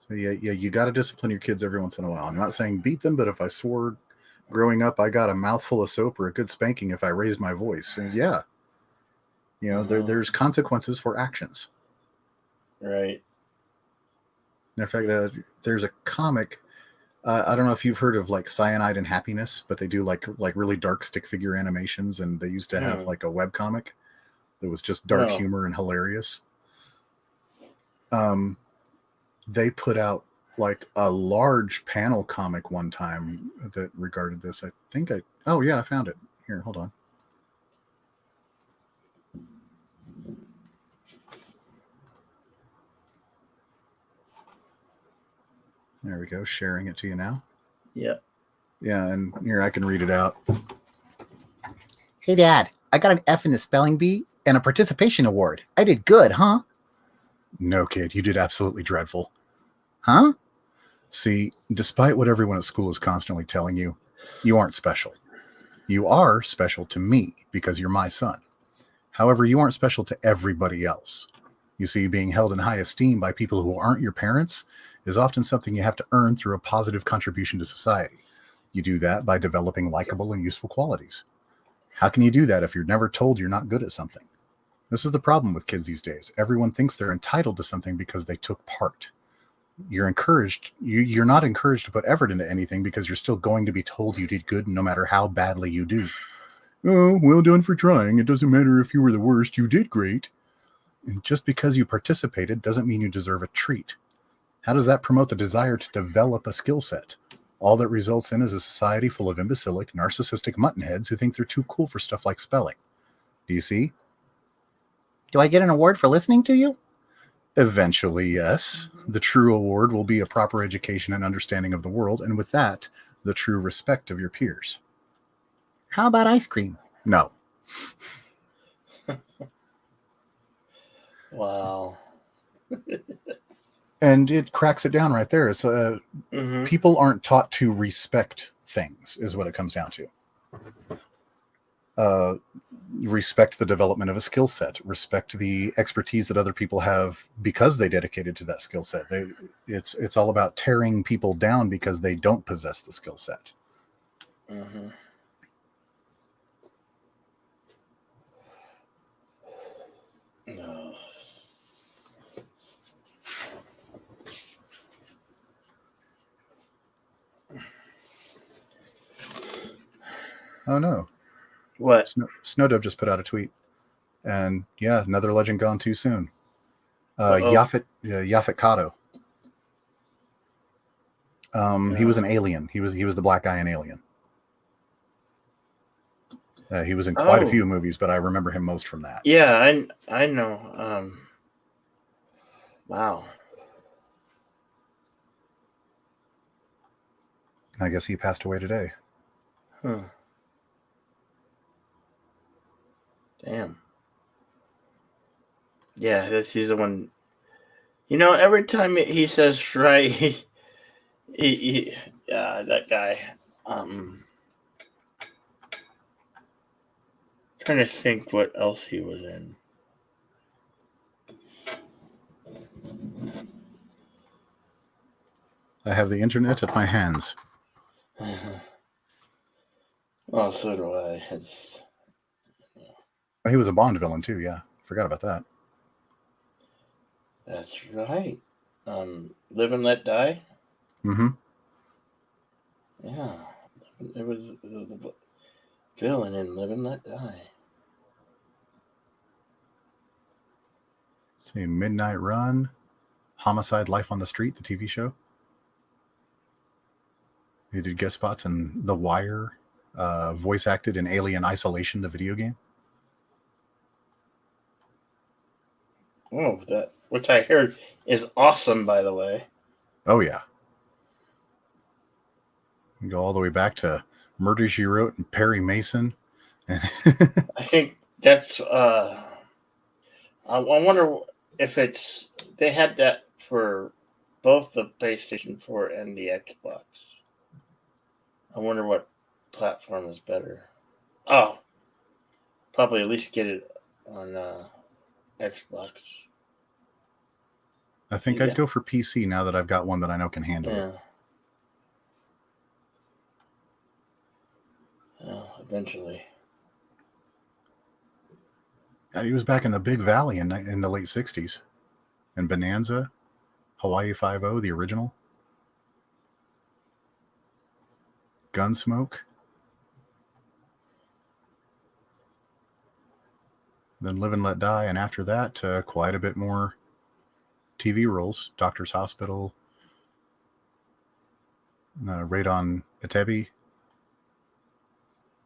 So yeah, you got to discipline your kids every once in a while. I'm not saying beat them, but if I swore growing up I got a mouthful of soap or a good spanking if I raised my voice, and there's consequences for actions. Right. In fact, there's a comic. I don't know if you've heard of like Cyanide and Happiness, but they do like really dark stick figure animations, and they used to have like a web comic that was just dark humor and hilarious. They put out like a large panel comic one time that regarded this. I found it. Here, hold on. There we go. Sharing it to you now. Yep. Yeah, and here I can read it out. Hey, Dad, I got an F in the spelling bee and a participation award. I did good, huh? No, kid, you did absolutely dreadful. Huh? See, despite what everyone at school is constantly telling you, you aren't special. You are special to me because you're my son. However, you aren't special to everybody else. You see, being held in high esteem by people who aren't your parents is often something you have to earn through a positive contribution to society. You do that by developing likable and useful qualities. How can you do that if you're never told you're not good at something? This is the problem with kids these days. Everyone thinks they're entitled to something because they took part. You're not encouraged to put effort into anything because you're still going to be told you did good no matter how badly you do. Oh, well done for trying. It doesn't matter if you were the worst. You did great. And just because you participated doesn't mean you deserve a treat. How does that promote the desire to develop a skill set? All that results in is a society full of imbecilic, narcissistic muttonheads who think they're too cool for stuff like spelling. Do you see? Do I get an award for listening to you? Eventually, yes. The true award will be a proper education and understanding of the world, and with that, the true respect of your peers. How about ice cream? No. Wow. And it cracks it down right there. It's, people aren't taught to respect things, is what it comes down to. Respect the development of a skill set. Respect the expertise that other people have because they dedicated to that skill set. It's all about tearing people down because they don't possess the skill set. Mm-hmm. No. Oh no. What? Snowdove just put out a tweet. And yeah, another legend gone too soon. Yaphet Kotto. He was an alien. He was the black guy in Alien. He was in quite a few movies, but I remember him most from that. Yeah, I know. Wow. I guess he passed away today. Huh. Damn. Yeah, he's the one. You know, every time he says right, that guy. Trying to think what else he was in. I have the internet at my hands. Oh, so do I. He was a Bond villain too. Yeah, forgot about that. That's right. Live and Let Die. Mm-hmm. Yeah, it was the villain in Live and Let Die. See, Midnight Run, Homicide: Life on the Street, the TV show. He did guest spots in The Wire, voice acted in Alien Isolation, the video game. Oh, that which I heard is awesome, by the way. Oh yeah. You go all the way back to Murder, She Wrote and Perry Mason. I think that's. I wonder if they had that for both the PlayStation 4 and the Xbox. I wonder what platform is better. Oh, probably at least get it on Xbox. I think I'd go for PC now that I've got one that I know can handle it. Well, eventually. And he was back in the Big Valley in the late 60s. And Bonanza, Hawaii Five-0, the original. Gunsmoke. Then Live and Let Die. And after that, quite a bit more TV roles. Doctor's Hospital. Raid on Entebbe.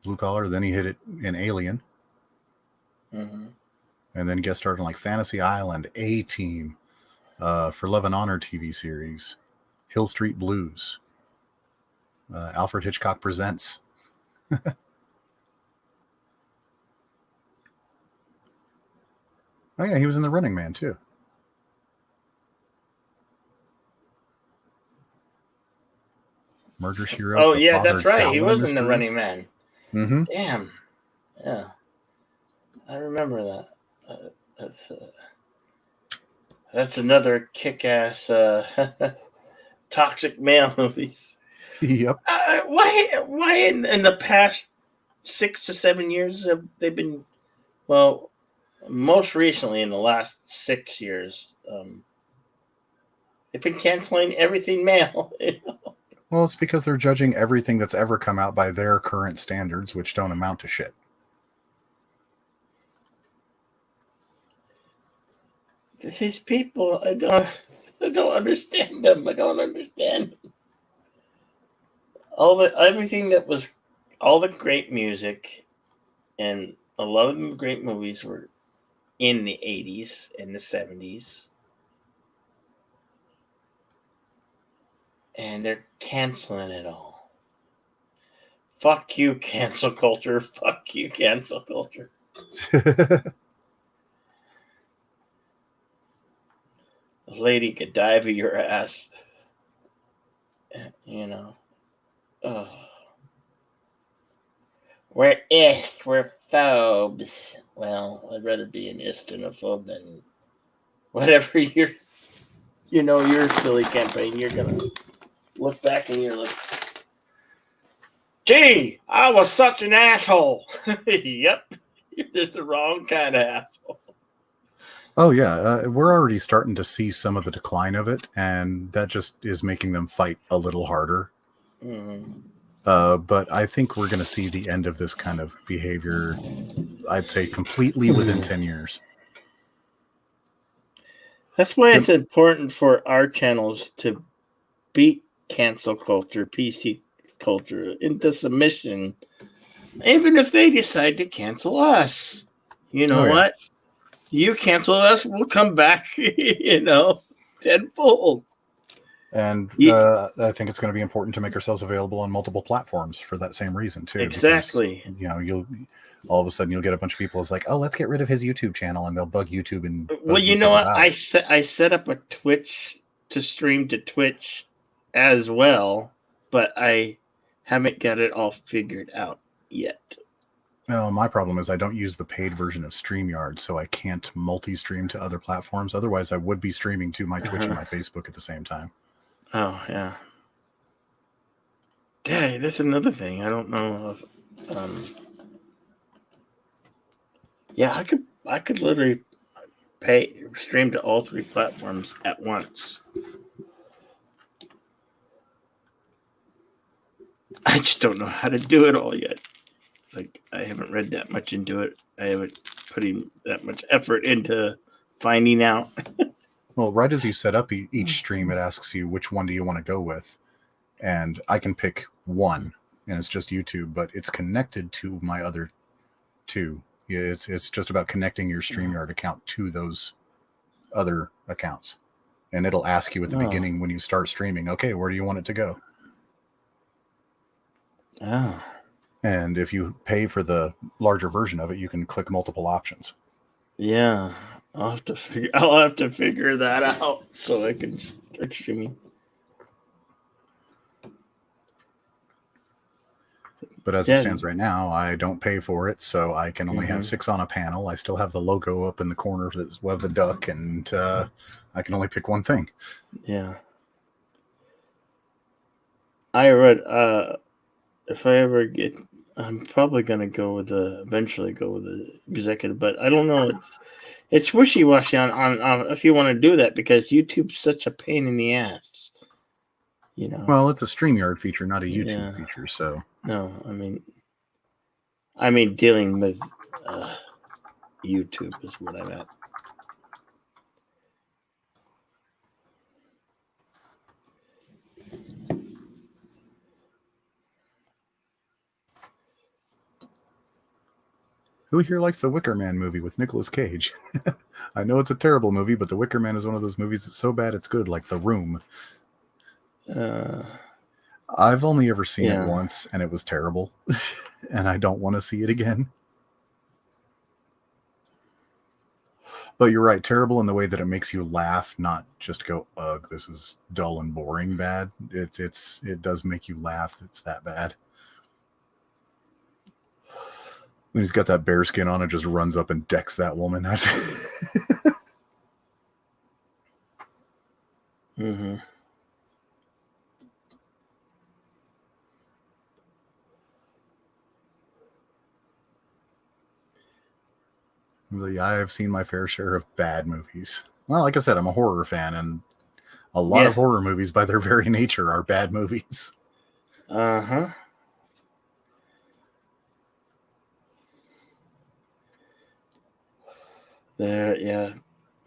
Blue Collar. Then he hit it in Alien. Mm-hmm. And then guest starred in like Fantasy Island, A-Team, For Love and Honor TV series, Hill Street Blues, Alfred Hitchcock Presents. Oh yeah, he was in The Running Man too. Murder, She Wrote. Oh yeah, that's right. He was in The Running Man. Mm-hmm. Damn. Yeah, I remember that. That's another kick-ass toxic male movies. Yep. Why in the past 6 to 7 years have they been? Well, most recently in the last 6 years, they've been canceling everything male. You know? Well, it's because they're judging everything that's ever come out by their current standards, which don't amount to shit. These people, I don't understand them. I don't understand them. everything that was, all the great music and a lot of the great movies were in the 80s and the 70s. And they're canceling it all. Fuck you, cancel culture. Fuck you, cancel culture. A lady could dive at your ass. You know. Ugh. We're ist, we're phobes. Well, I'd rather be an ist and a phobe than whatever your silly campaign. You're gonna look back and you're like, gee, I was such an asshole. Yep, you're just the wrong kind of asshole. Oh yeah, we're already starting to see some of the decline of it, and that just is making them fight a little harder. Mm-hmm. But I think we're going to see the end of this kind of behavior, I'd say, completely within 10 years. That's why it's important for our channels to beat cancel culture, PC culture into submission, even if they decide to cancel us. You know what? You cancel us, we'll come back, tenfold. And I think it's going to be important to make ourselves available on multiple platforms for that same reason too. Exactly. Because, you'll all of a sudden you'll get a bunch of people who's like, oh, let's get rid of his YouTube channel, and they'll bug YouTube and. Well, you know what? I set up a Twitch to stream to Twitch as well, but I haven't got it all figured out yet. No, my problem is I don't use the paid version of StreamYard, so I can't multi-stream to other platforms. Otherwise, I would be streaming to my Twitch and my Facebook at the same time. Oh, yeah. Yeah, that's another thing. I don't know if... yeah, I could literally stream to all three platforms at once. I just don't know how to do it all yet. Like, I haven't read that much into it. I haven't put that much effort into finding out. Well, right as you set up each stream, it asks you which one do you want to go with, and I can pick one, and it's just YouTube, but it's connected to my other two. It's just about connecting your StreamYard account to those other accounts, and it'll ask you at the beginning when you start streaming, okay, where do you want it to go? Oh. And if you pay for the larger version of it, you can click multiple options. Yeah, I'll have to figure that out so I can start streaming. But as it stands right now, I don't pay for it, so I can only have 6 on a panel. I still have the logo up in the corner of the duck, and I can only pick one thing. Yeah. I read, if I ever get, I'm probably going to eventually go with the executive, but I don't know. It's wishy-washy on if you want to do that, because YouTube's such a pain in the ass. Well, it's a StreamYard feature, not a YouTube feature, so. No, I mean dealing with YouTube is what I'm at. Who here likes the Wicker Man movie with Nicolas Cage? I know it's a terrible movie, but the Wicker Man is one of those movies that's so bad it's good, like The Room. I've only ever seen it once, and it was terrible, and I don't want to see it again. But you're right, terrible in the way that it makes you laugh, not just go, ugh, this is dull and boring bad. It does make you laugh. It's that bad. When he's got that bear skin on, it just runs up and decks that woman. Mm-hmm. I have seen my fair share of bad movies. Well, like I said, I'm a horror fan, and a lot of horror movies, by their very nature, are bad movies. Uh-huh.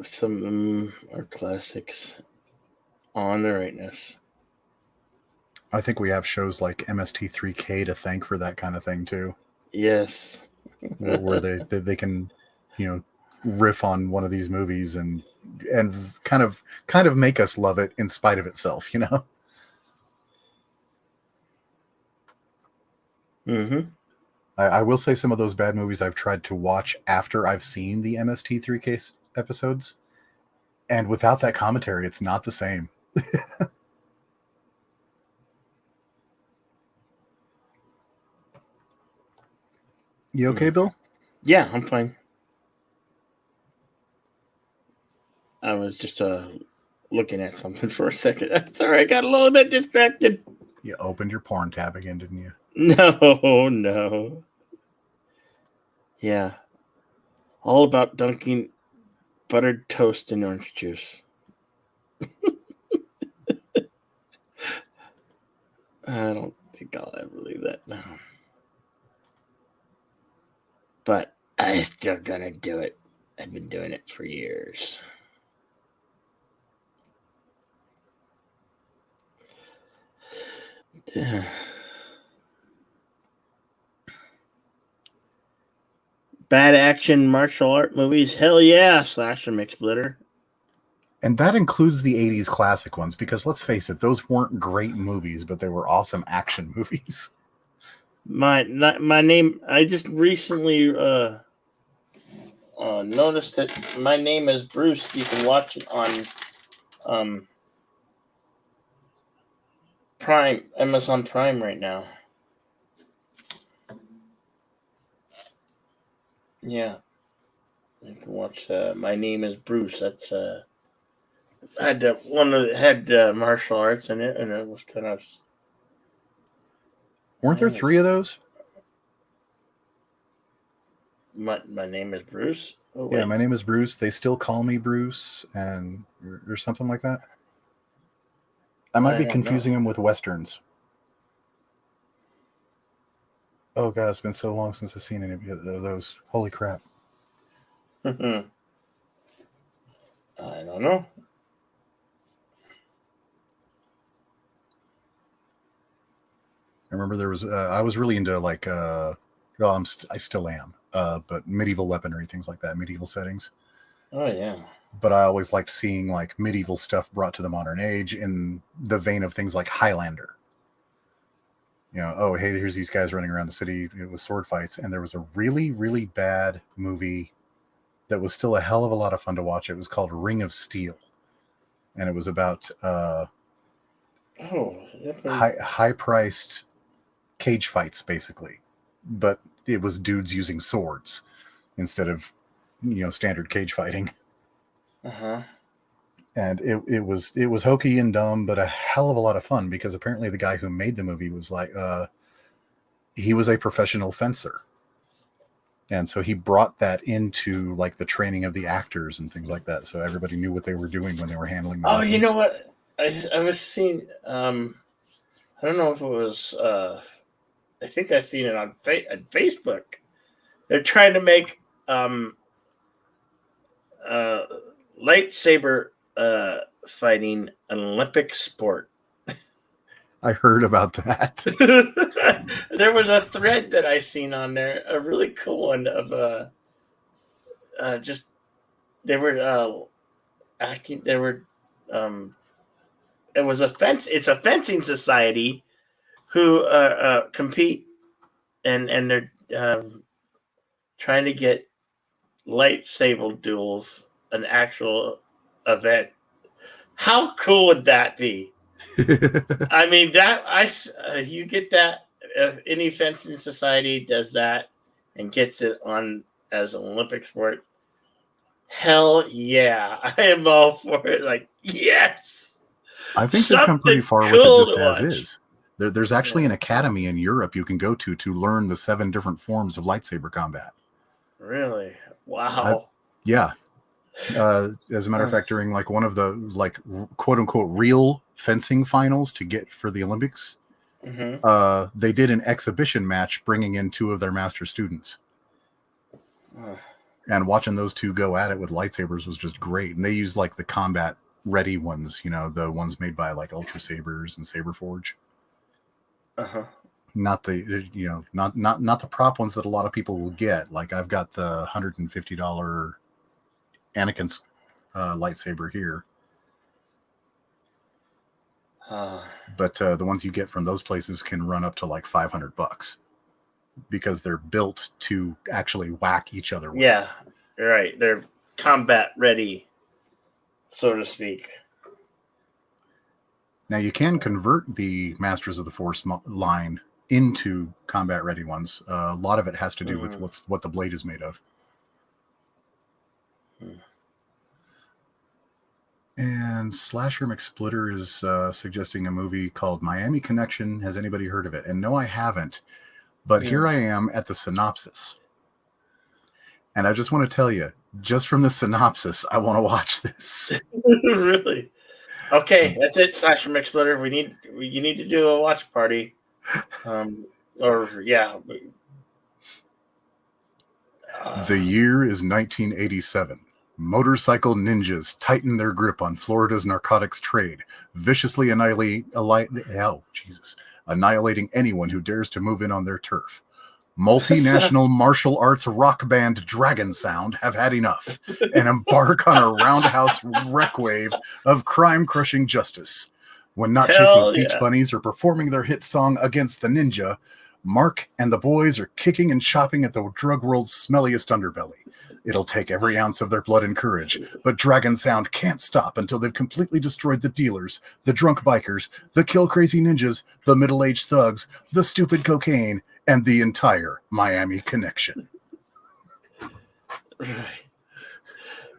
Some of them are classics on the rightness. I think we have shows like MST3K to thank for that kind of thing too. Yes. where they can, riff on one of these movies and kind of make us love it in spite of itself, Mm-hmm. I will say some of those bad movies I've tried to watch after I've seen the MST3K episodes, and without that commentary, it's not the same. You okay, Bill? Yeah, I'm fine. I was just looking at something for a second. Sorry, I got a little bit distracted. You opened your porn tab again, didn't you? No. Yeah. All about dunking buttered toast in orange juice. I don't think I'll ever leave that now. But I'm still gonna do it. I've been doing it for years. Bad action martial art movies? Hell yeah, Slasher McSplitter. And that includes the 80s classic ones, because let's face it, those weren't great movies, but they were awesome action movies. My name, I just recently noticed that My Name is Bruce. You can watch it on Prime, Amazon Prime right now. Yeah. You can watch My Name is Bruce. That's had one that had martial arts in it, and it was kind of. Weren't there 3 of those? My Name is Bruce. Oh, yeah, My Name is Bruce. They Still Call Me Bruce, and or something like that. I might be confusing them with westerns. Oh god, it's been so long since I've seen any of those. Holy crap! I don't know. I remember there was I was really into like I still am, but medieval weaponry, things like that, medieval settings. Oh yeah. But I always liked seeing like medieval stuff brought to the modern age in the vein of things like Highlander. Oh hey, here's these guys running around the city with sword fights, and there was a really, really bad movie that was still a hell of a lot of fun to watch. It was called Ring of Steel, and it was about high-priced cage fights, basically, but it was dudes using swords instead of standard cage fighting. And it was hokey and dumb, but a hell of a lot of fun, because apparently the guy who made the movie was like he was a professional fencer, and so he brought that into like the training of the actors and things like that, so everybody knew what they were doing when they were handling the weapons. You know what, I was seeing I don't know if it was I think I seen it on Facebook. They're trying to make lightsaber fighting an Olympic sport. I heard about that. There was a thread that I seen on there, a really cool one of just they were acting. They were it was it's a fencing society who compete, and they're trying to get lightsaber duels an actual event. How cool would that be? I mean, you get that, if any fencing society does that and gets it on as an Olympic sport, hell yeah, I am all for it. Like, yes, I think they've come pretty far with it just as is. There's actually an academy in Europe you can go to learn the 7 different forms of lightsaber combat. Really? Wow. Yeah. As a matter of fact, during like one of the like quote unquote real fencing finals to get for the Olympics, they did an exhibition match bringing in 2 of their master students. And watching those 2 go at it with lightsabers was just great. And they used like the combat ready ones, the ones made by like Ultra Sabers and Saberforge. Not the not the prop ones that a lot of people will get. Like I've got the $150 Anakin's lightsaber here. But the ones you get from those places can run up to like $500 because they're built to actually whack each other with. Yeah, right. They're combat ready, so to speak. Now you can convert the Masters of the Force line into combat ready ones. A lot of it has to do with what the blade is made of. And Slasher McSplitter is suggesting a movie called Miami Connection. Has anybody heard of it? And no, I haven't. But here I am at the synopsis. And I just want to tell you, just from the synopsis, I want to watch this. Really? Okay, that's it, Slasher McSplitter. You need to do a watch party. The year is 1987. Motorcycle ninjas tighten their grip on Florida's narcotics trade, viciously annihilating anyone who dares to move in on their turf. Multinational martial arts rock band Dragon Sound have had enough and embark on a roundhouse wreck wave of crime-crushing justice. When not chasing beach bunnies or performing their hit song Against the Ninja, Mark and the boys are kicking and chopping at the drug world's smelliest underbelly. It'll take every ounce of their blood and courage, but Dragon Sound can't stop until they've completely destroyed the dealers, the drunk bikers, the kill-crazy ninjas, the middle-aged thugs, the stupid cocaine, and the entire Miami Connection.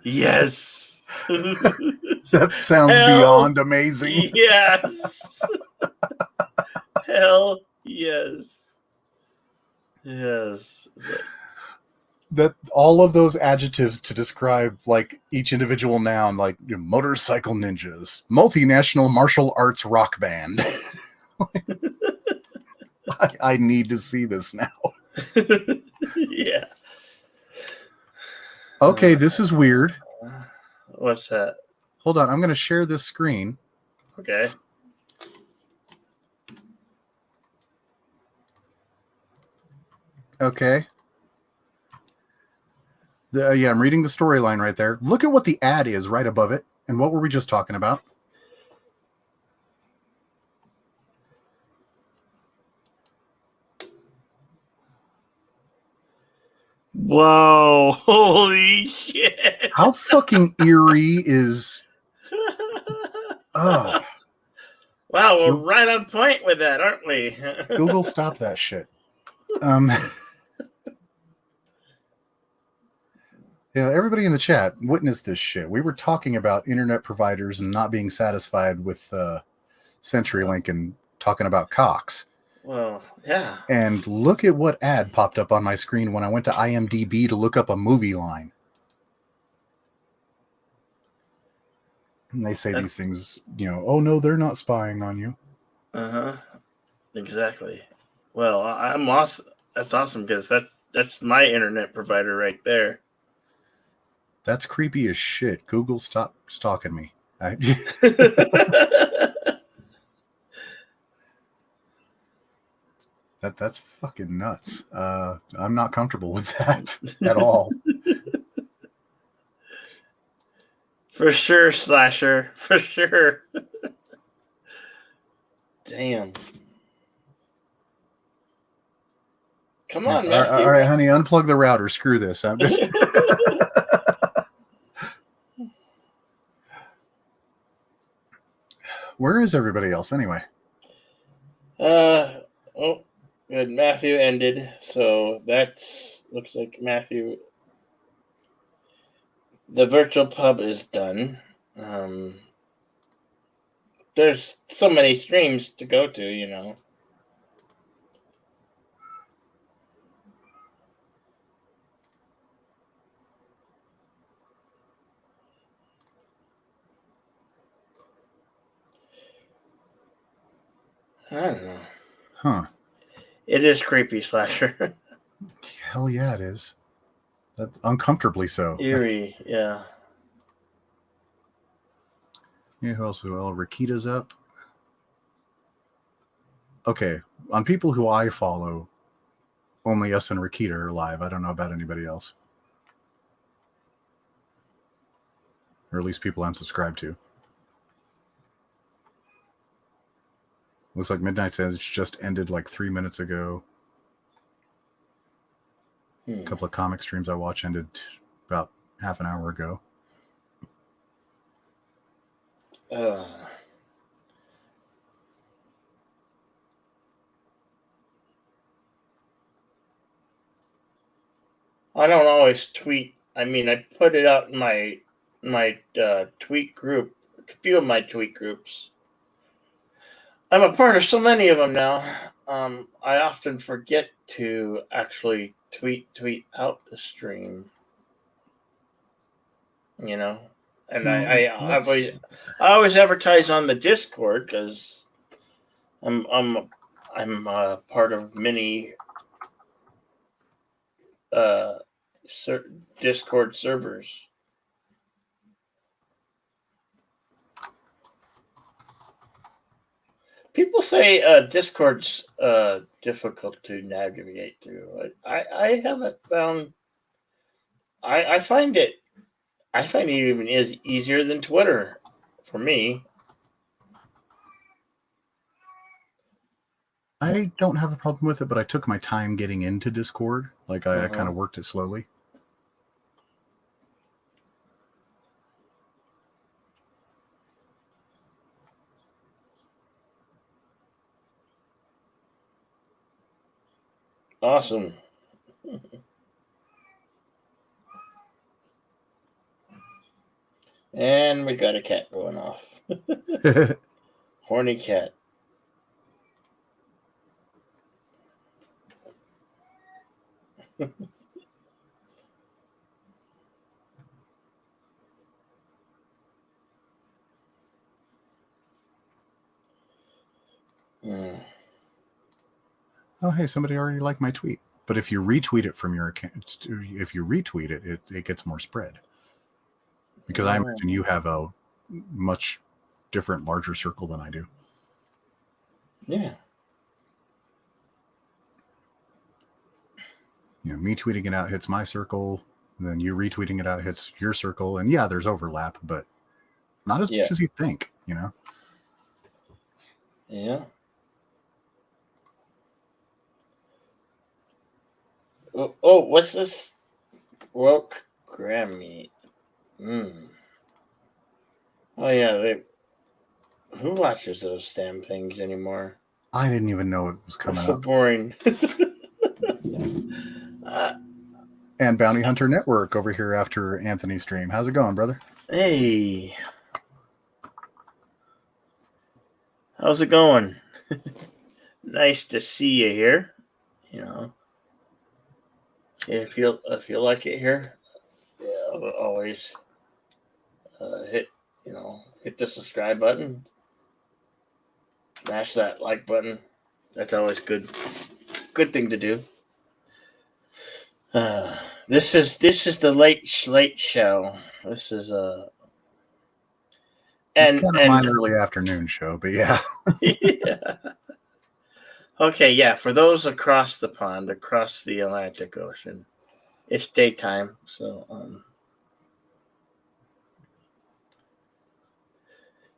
Yes. That sounds beyond amazing. Yes. Hell yes. Yes. That all of those adjectives to describe like each individual noun, like motorcycle ninjas, multinational martial arts rock band. I need to see this now. Yeah. Okay, this is weird. What's that? Hold on, I'm going to share this screen. Okay. Okay. I'm reading the storyline right there. Look at what the ad is right above it. And what were we just talking about? Whoa. Holy shit. How fucking eerie is... Oh. Wow, we're right on point with that, aren't we? Google, stop that shit. Everybody in the chat witnessed this shit. We were talking about internet providers and not being satisfied with CenturyLink and talking about Cox. Well, yeah. And look at what ad popped up on my screen when I went to IMDb to look up a movie line. And they say these things, oh no, they're not spying on you. Exactly. Well, I'm awesome. That's awesome because that's my internet provider right there. That's creepy as shit. Google, stop stalking me. That's fucking nuts. I'm not comfortable with that at all. For sure, Slasher. For sure. Damn. Come on, Matthew. All right, honey, unplug the router. Screw this. Where is everybody else anyway? Good. Matthew ended, so looks like Matthew. The virtual pub is done. There's so many streams to go to, I don't know. Huh. It is creepy, Slasher. Hell yeah, it is. Uncomfortably so. Eerie, yeah. Yeah, who else? Well, Rakita's up. Okay, on people who I follow, only us and Rakita are live. I don't know about anybody else. Or at least people I'm subscribed to. Looks like Midnight says it's just ended like 3 minutes ago. A couple of comic streams I watch ended about half an hour ago. I don't always tweet. I mean, I put it out in my tweet group, a few of my tweet groups. I'm a part of so many of them now. I often forget to actually tweet out the stream. You know, and I always advertise on the Discord because I'm part of many Discord servers. People say Discord's difficult to navigate through. I haven't found. I find it even is easier than Twitter for me. I don't have a problem with it, but I took my time getting into Discord. Like I kind of worked it slowly. Awesome. And we got a cat going off. Horny cat. Oh, hey, somebody already liked my tweet. But if you retweet it from your account, it gets more spread. Because I imagine you have a much different, larger circle than I do. Yeah. You know, me tweeting it out hits my circle, and then you retweeting it out hits your circle. And yeah, there's overlap, but not as much as you think, you know? Yeah. Oh, what's this? Woke Grammy. Oh yeah, who watches those damn things anymore? I didn't even know it was coming so up. Boring. And Bounty Hunter Network over here after Anthony's stream. How's it going, brother? Hey. How's it going? Nice to see you here. You know, if you like it here, yeah, always hit the subscribe button, smash that like button. That's always good thing to do. This is the Late Slate Show. This is and my early afternoon show, but yeah. Yeah. Okay, yeah. For those across the pond, across the Atlantic Ocean, it's daytime. So,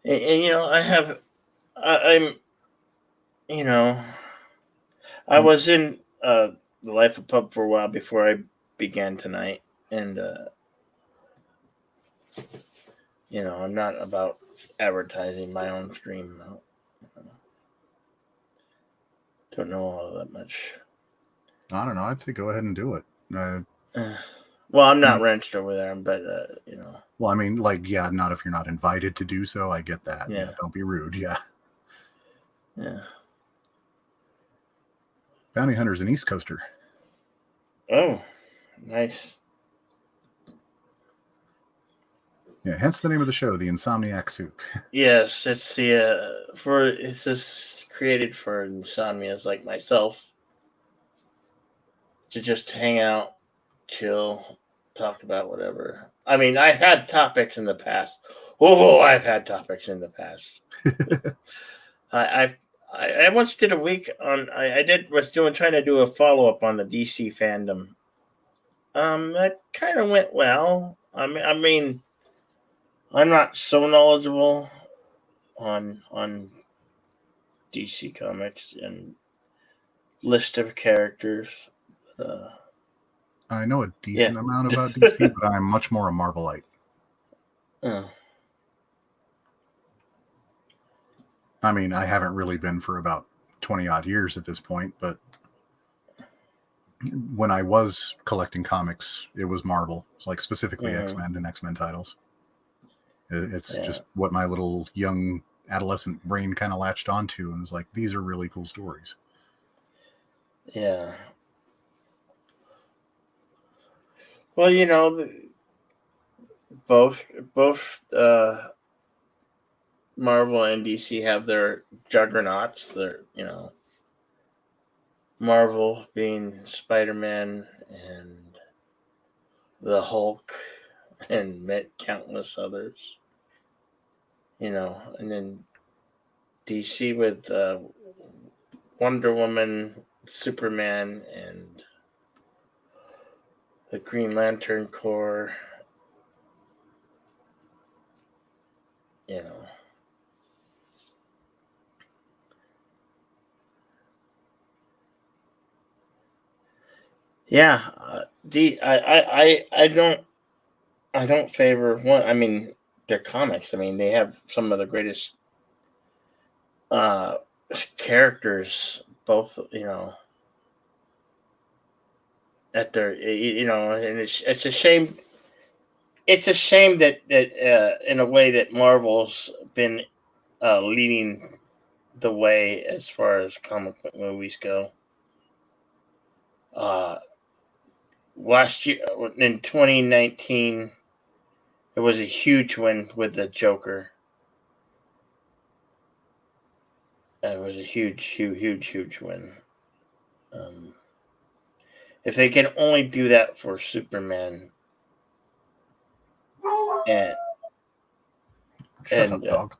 and you know, I'm, you know, I was in the Life of Pub for a while before I began tonight, and you know, I'm not about advertising my own stream. Don't know all that much. I don't know. I'd say go ahead and do it. Well, I'm not wrenched over there, but you know. Well, I mean, like, yeah, not if you're not invited to do so. I get that. Yeah. Don't be rude. Yeah. Yeah. Bounty Hunter's an East Coaster. Oh, nice. Yeah, hence the name of the show, the Insomniac Soup. Yes, it's it's just created for insomnias like myself to just hang out, chill, talk about whatever. I mean, I've had topics in the past. Oh, I've had topics in the past. I once did a week on. Trying to do a follow up on the DC fandom. That kind of went well. I mean, I'm not so knowledgeable on DC Comics and list of characters. I know a decent amount about DC, but I'm much more a Marvelite. I mean, I haven't really been for about 20 odd years at this point, but when I was collecting comics, it was Marvel, like specifically X-Men and X-Men titles. It's just what my little young adolescent brain kind of latched onto and was like, these are really cool stories. Yeah. Well, you know, both Marvel and DC have their juggernauts. Their, you know, Marvel being Spider-Man and the Hulk and countless others. You know, and then DC with Wonder Woman, Superman, and the Green Lantern Corps. You know. Yeah, I don't favor one. I mean, they're comics. I mean, they have some of the greatest characters. Both, you know, at their, you know, and it's a shame. It's a shame that in a way that Marvel's been leading the way as far as comic book movies go. Last year in 2019, it was a huge win with the Joker. It was a huge win. If they can only do that for Superman and Shut up, dog.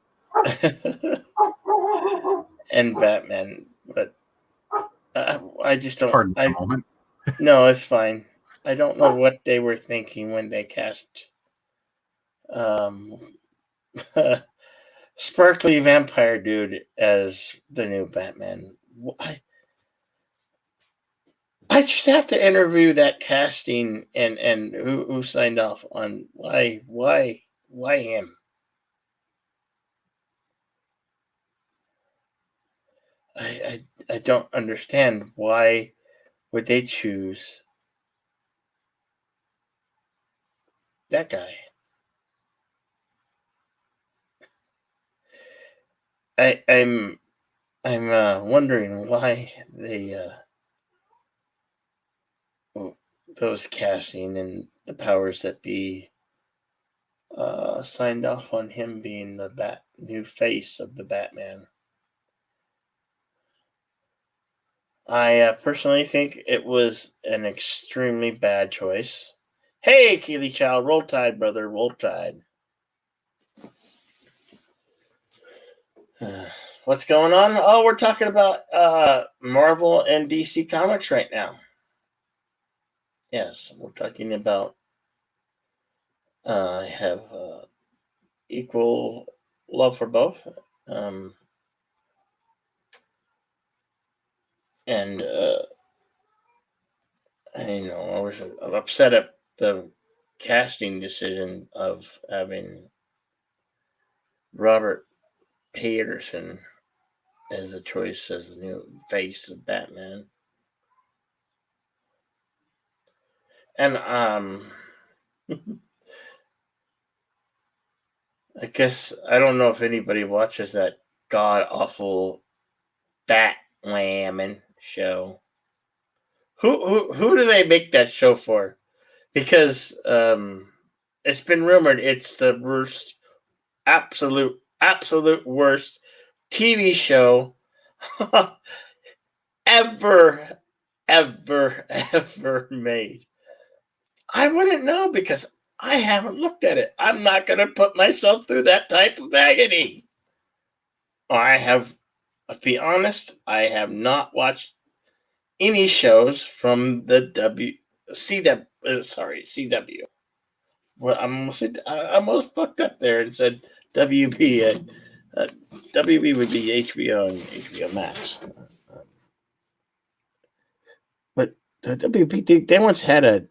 and Batman, but I just don't. Pardon me a moment. No, it's fine. I don't know what they were thinking when they cast sparkly vampire dude as the new Batman. I just have to interview that casting and who signed off on why him. I don't understand why would they choose that guy. I'm wondering why they those casting and the powers that be signed off on him being the new face of the Batman. I personally think it was an extremely bad choice. Hey, Keely Child, roll tide, brother, roll tide. What's going on? Oh, we're talking about Marvel and DC Comics right now. Yes, we're talking about I have equal love for both. And I was upset at the casting decision of having Robert Pattinson as a choice as the new face of Batman. And I guess I don't know if anybody watches that god awful Batwoman show. Who do they make that show for? Because it's been rumored it's the worst, absolute worst TV show ever made. I wouldn't know because I haven't looked at it. I'm not going to put myself through that type of agony. I have I'll be honest, I have not watched any shows from the CW. Well, I almost fucked up there and said WB. WB would be HBO and HBO Max. But the WB, they once had a.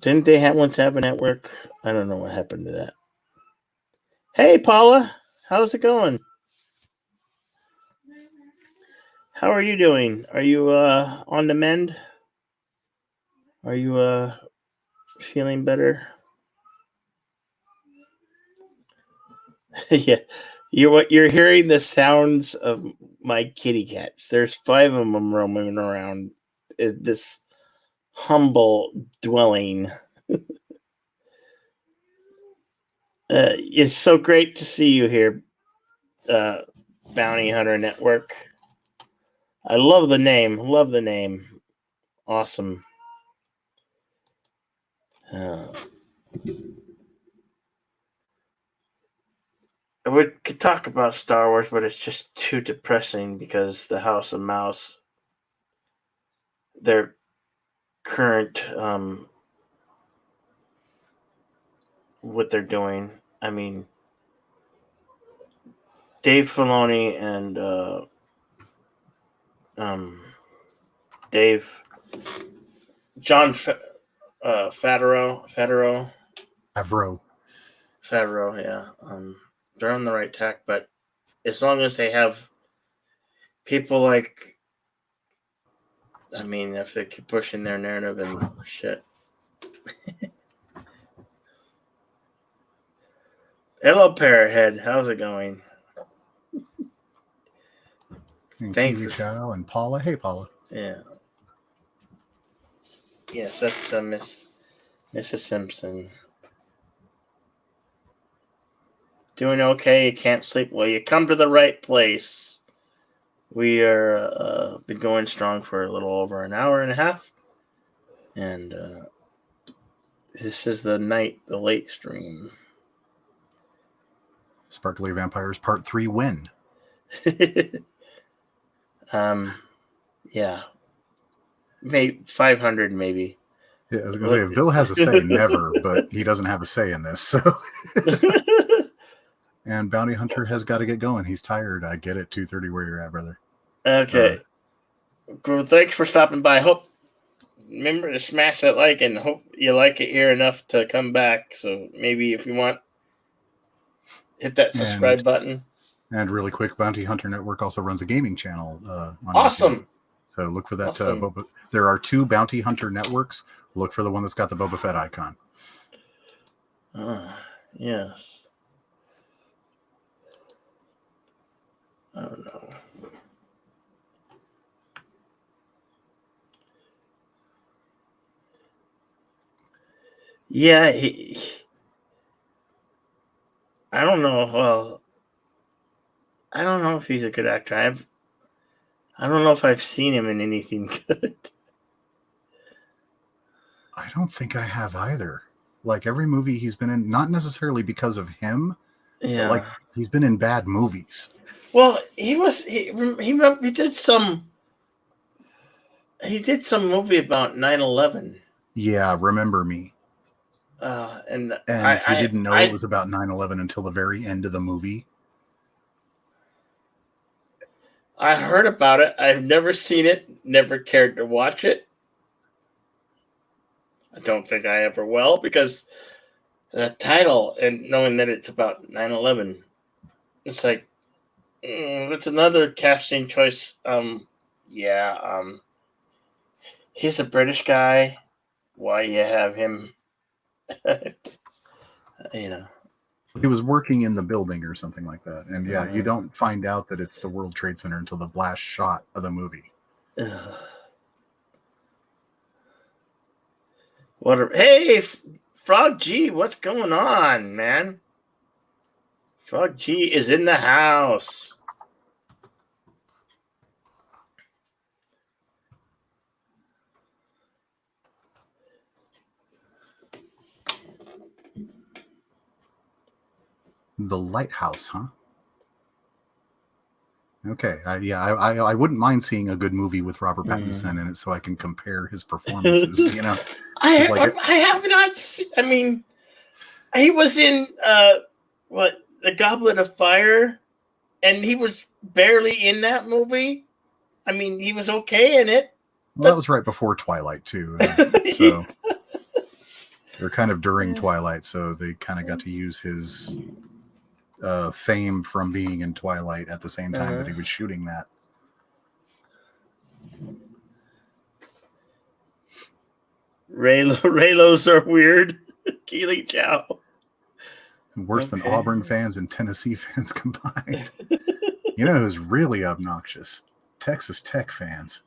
Didn't they once have a network? I don't know what happened to that. Hey, Paula, how's it going? How are you doing? Are you on the mend? Are you feeling better? Yeah, you're hearing the sounds of my kitty cats. There's 5 of them roaming around this humble dwelling. It's so great to see you here, Bounty Hunter Network. I love the name. Love the name. Awesome. We could talk about Star Wars, but it's just too depressing because the House of Mouse, their current, what they're doing. I mean, Dave Filoni and John Favreau, yeah. They're on the right track, but as long as they have people like, I mean, if they keep pushing their narrative and shit. Hello, Parrothead. How's it going? And Kiwi Chow and Paula. Hey, Paula. Yeah. Yes, that's Mrs. Simpson. Doing okay. You can't sleep. Well, you come to the right place. We are been going strong for a little over an hour and a half, and this is the late stream. Sparkly Vampires Part 3 win. Yeah. Maybe 500, maybe. Yeah, I was going to say, if Bill has a say, never, but he doesn't have a say in this, so. And Bounty Hunter has got to get going. He's tired. I get it. 2:30 where you're at, brother. Okay. Well, thanks for stopping by. Remember to smash that like and hope you like it here enough to come back. So maybe if you want, hit that subscribe button. And really quick, Bounty Hunter Network also runs a gaming channel. On awesome. YouTube. So look for that. Awesome. There are 2 Bounty Hunter Networks. Look for the one that's got the Boba Fett icon. Yes. I don't know. Yeah, I don't know. Well, I don't know if he's a good actor. I don't know if I've seen him in anything good. I don't think I have either. Like every movie he's been in, not necessarily because of him, but like he's been in bad movies. Well, he did some movie about 9/11. Yeah, Remember Me. And he didn't know it was about 9/11 until the very end of the movie. I heard about it. I've never seen it, never cared to watch it. I don't think I ever will because the title and knowing that it's about 9/11, it's like, it's another casting choice. He's a British guy. Why you have him? You know. He was working in the building or something like that. And yeah, you don't find out that it's the World Trade Center until the last shot of the movie. Hey, Frog G, what's going on, man? Frog G is in the house. The Lighthouse, huh? Okay, I wouldn't mind seeing a good movie with Robert Pattinson in it, so I can compare his performances. You know, I have not seen. I mean, he was in The Goblet of Fire, and he was barely in that movie. I mean, he was okay in it. Well, that was right before Twilight too, so they're kind of during Twilight, so they kind of got to use his fame from being in Twilight at the same time that he was shooting that. Raylos are weird. Keely Chow. Worse than Auburn fans and Tennessee fans combined. You know who's really obnoxious? Texas Tech fans.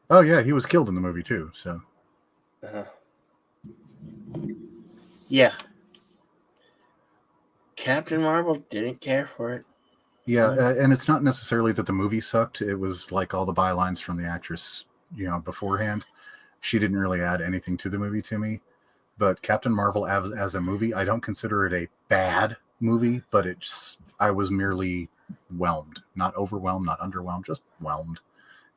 Oh yeah, he was killed in the movie too. So. Yeah. Captain Marvel didn't care for it. Yeah, and it's not necessarily that the movie sucked. It was like all the bylines from the actress, you know, beforehand. She didn't really add anything to the movie to me. But Captain Marvel as a movie, I don't consider it a bad movie, but I was merely whelmed. Not overwhelmed, not underwhelmed, just whelmed.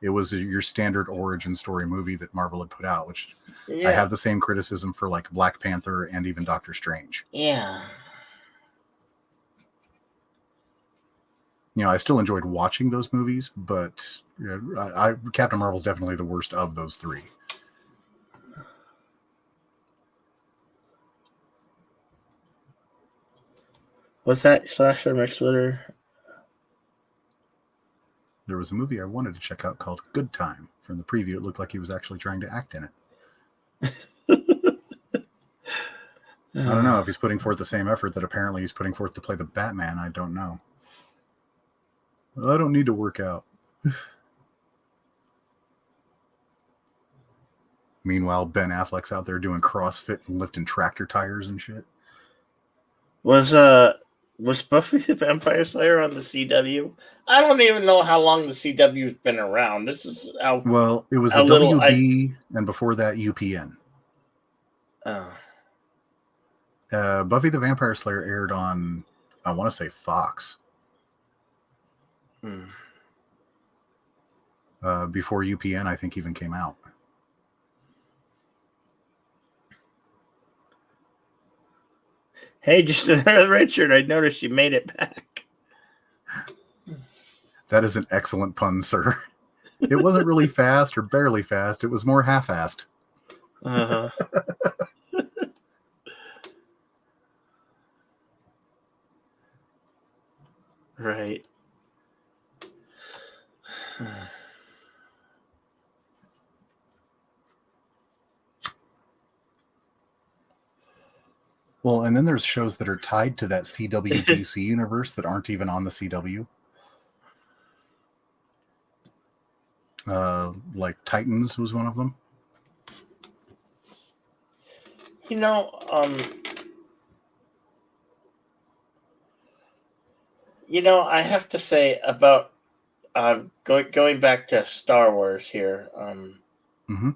It was your standard origin story movie that Marvel had put out, which I have the same criticism for like Black Panther and even Doctor Strange. Yeah. You know, I still enjoyed watching those movies, but Captain Marvel's definitely the worst of those three. What's that slasher mixed with her? There was a movie I wanted to check out called Good Time. From the preview, it looked like he was actually trying to act in it. I don't know if he's putting forth the same effort that apparently he's putting forth to play the Batman. I don't know. I don't need to work out. Meanwhile, Ben Affleck's out there doing CrossFit and lifting tractor tires and shit. Was Buffy the Vampire Slayer on the CW? I don't even know how long the CW's been around. This is how well, it was the WB and before that UPN. Buffy the Vampire Slayer aired on, I want to say, Fox. Before UPN, I think, even came out. Hey, just another Richard. I noticed you made it back. That is an excellent pun, sir. It wasn't really fast or barely fast. It was more half-assed. Right. Well, and then there's shows that are tied to that CW-DC universe that aren't even on the CW. Like Titans was one of them. You know, I have to say about going back to Star Wars here. The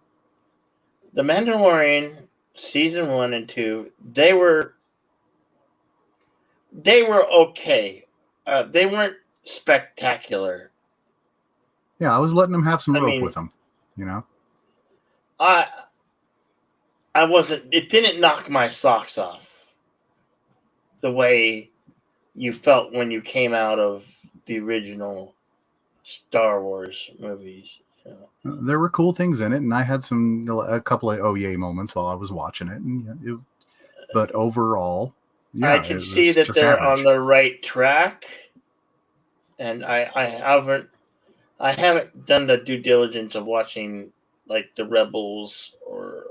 Mandalorian season 1 and 2, they were okay. They weren't spectacular. Yeah, I was letting them have some rope with them. You know, I wasn't. It didn't knock my socks off the way you felt when you came out of the original Star Wars movies. There were cool things in it, and I had a couple of oh yay moments while I was watching it. And but overall, yeah, I can see that they're average. On the right track, and I haven't done the due diligence of watching like the Rebels or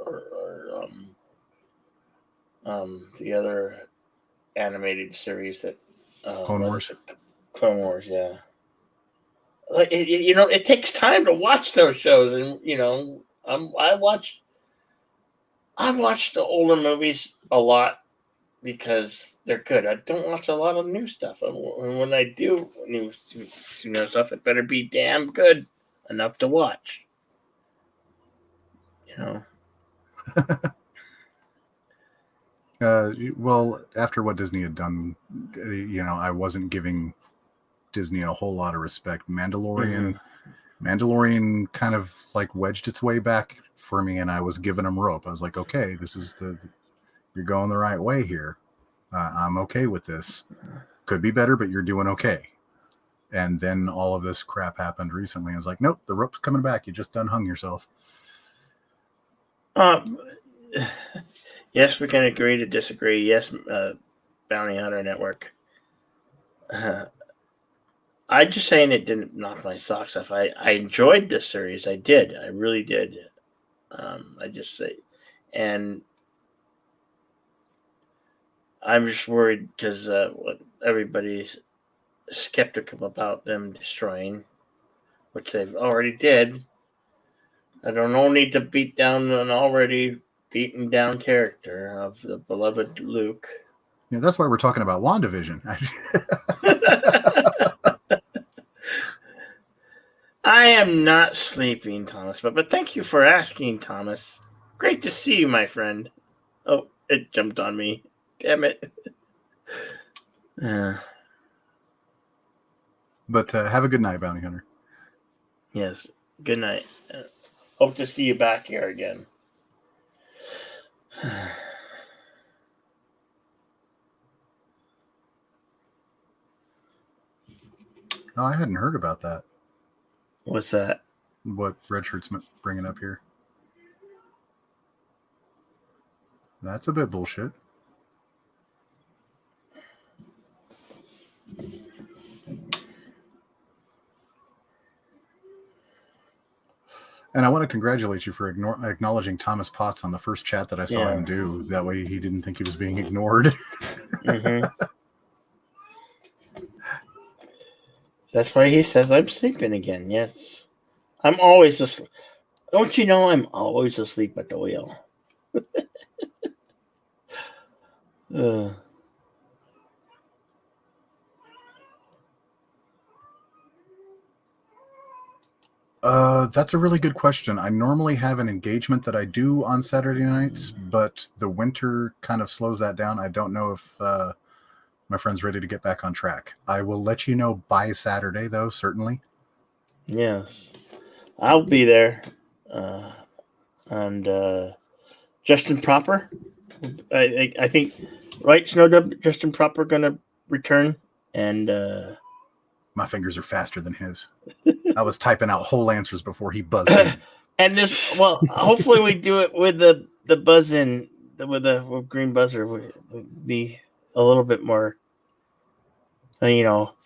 the other animated series that Clone Wars. Clone Wars, yeah. Like it takes time to watch those shows, and I watch the older movies a lot because they're good. I don't watch a lot of new stuff, and when I do new stuff, it better be damn good enough to watch. Well, after what Disney had done, I wasn't giving Disney a whole lot of respect. Mandalorian kind of like wedged its way back for me, and I was giving them rope. I was like, okay, this is you're going the right way here. I'm okay with this. Could be better, but you're doing okay. And then all of this crap happened recently. I was like, nope, the rope's coming back. You just done hung yourself. Yes, we can agree to disagree. Yes, Bounty Hunter Network. I'm just saying it didn't knock my socks off. I enjoyed this series. I did. I really did. I just say, and I'm just worried because everybody's skeptical about them destroying, which they've already did. I don't need to beat down an already beaten down character of the beloved Luke. Yeah, that's why we're talking about WandaVision. I am not sleeping, Thomas, but thank you for asking, Thomas. Great to see you, my friend. Oh, it jumped on me. Damn it. But have a good night, Bounty Hunter. Yes, good night. Hope to see you back here again. Oh, I hadn't heard about that. What's that? What Red Shirt's bringing up here. That's a bit bullshit. And I want to congratulate you for acknowledging Thomas Potts on the first chat that I saw him do. That way he didn't think he was being ignored. That's why he says I'm sleeping again. Yes. I'm always asleep. Don't you know I'm always asleep at the wheel? That's a really good question. I normally have an engagement that I do on Saturday nights, but the winter kind of slows that down. I don't know if my friend's ready to get back on track. I will let you know by Saturday, though, certainly. Yes. I'll be there. And Justin Proper, I think, right, Snowdub, Justin Proper going to return. And my fingers are faster than his. I was typing out whole answers before he buzzed in. And this, well, hopefully we do it with the buzz in, with the green buzzer would be a little bit more,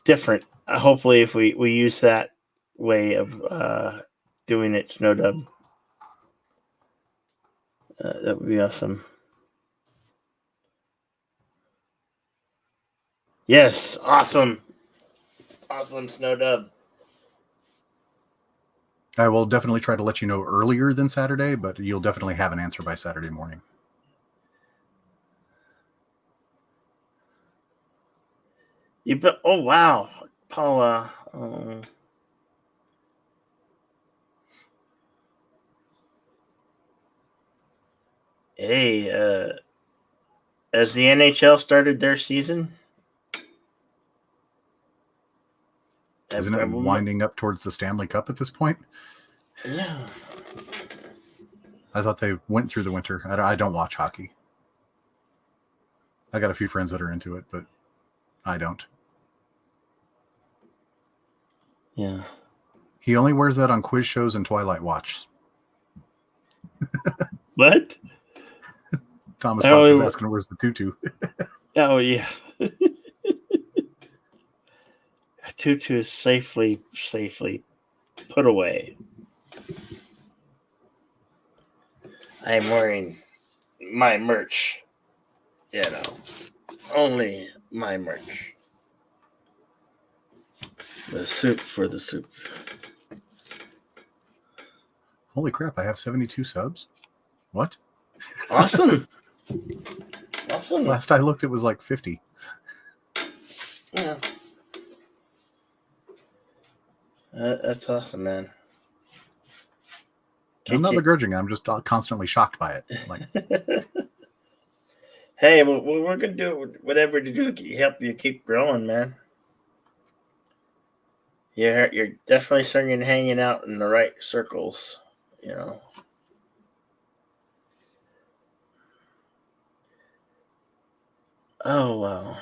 different. Hopefully if we use that way of doing it, Snowdub, that would be awesome. Yes, awesome. Awesome, Snowdub. I will definitely try to let you know earlier than Saturday, but you'll definitely have an answer by Saturday morning. Oh, wow. Paula. Hey, has the NHL started their season? Isn't it winding up towards the Stanley Cup at this point? Yeah. I thought they went through the winter. I don't watch hockey. I got a few friends that are into it, but I don't. Yeah. He only wears that on quiz shows and Twilight Watch. What? Thomas Potts is asking where's the tutu. Oh, yeah. Tutu is safely put away. I am wearing my merch. Only my merch. The soup for the soup. Holy crap, I have 72 subs? What? Awesome. Awesome. Last I looked, it was like 50. Yeah. That's awesome, man. I'm not begrudging. I'm just constantly shocked by it. Like, hey, well, we're gonna do whatever to do to help you keep growing, man. You're definitely starting hanging out in the right circles, you know. Oh wow.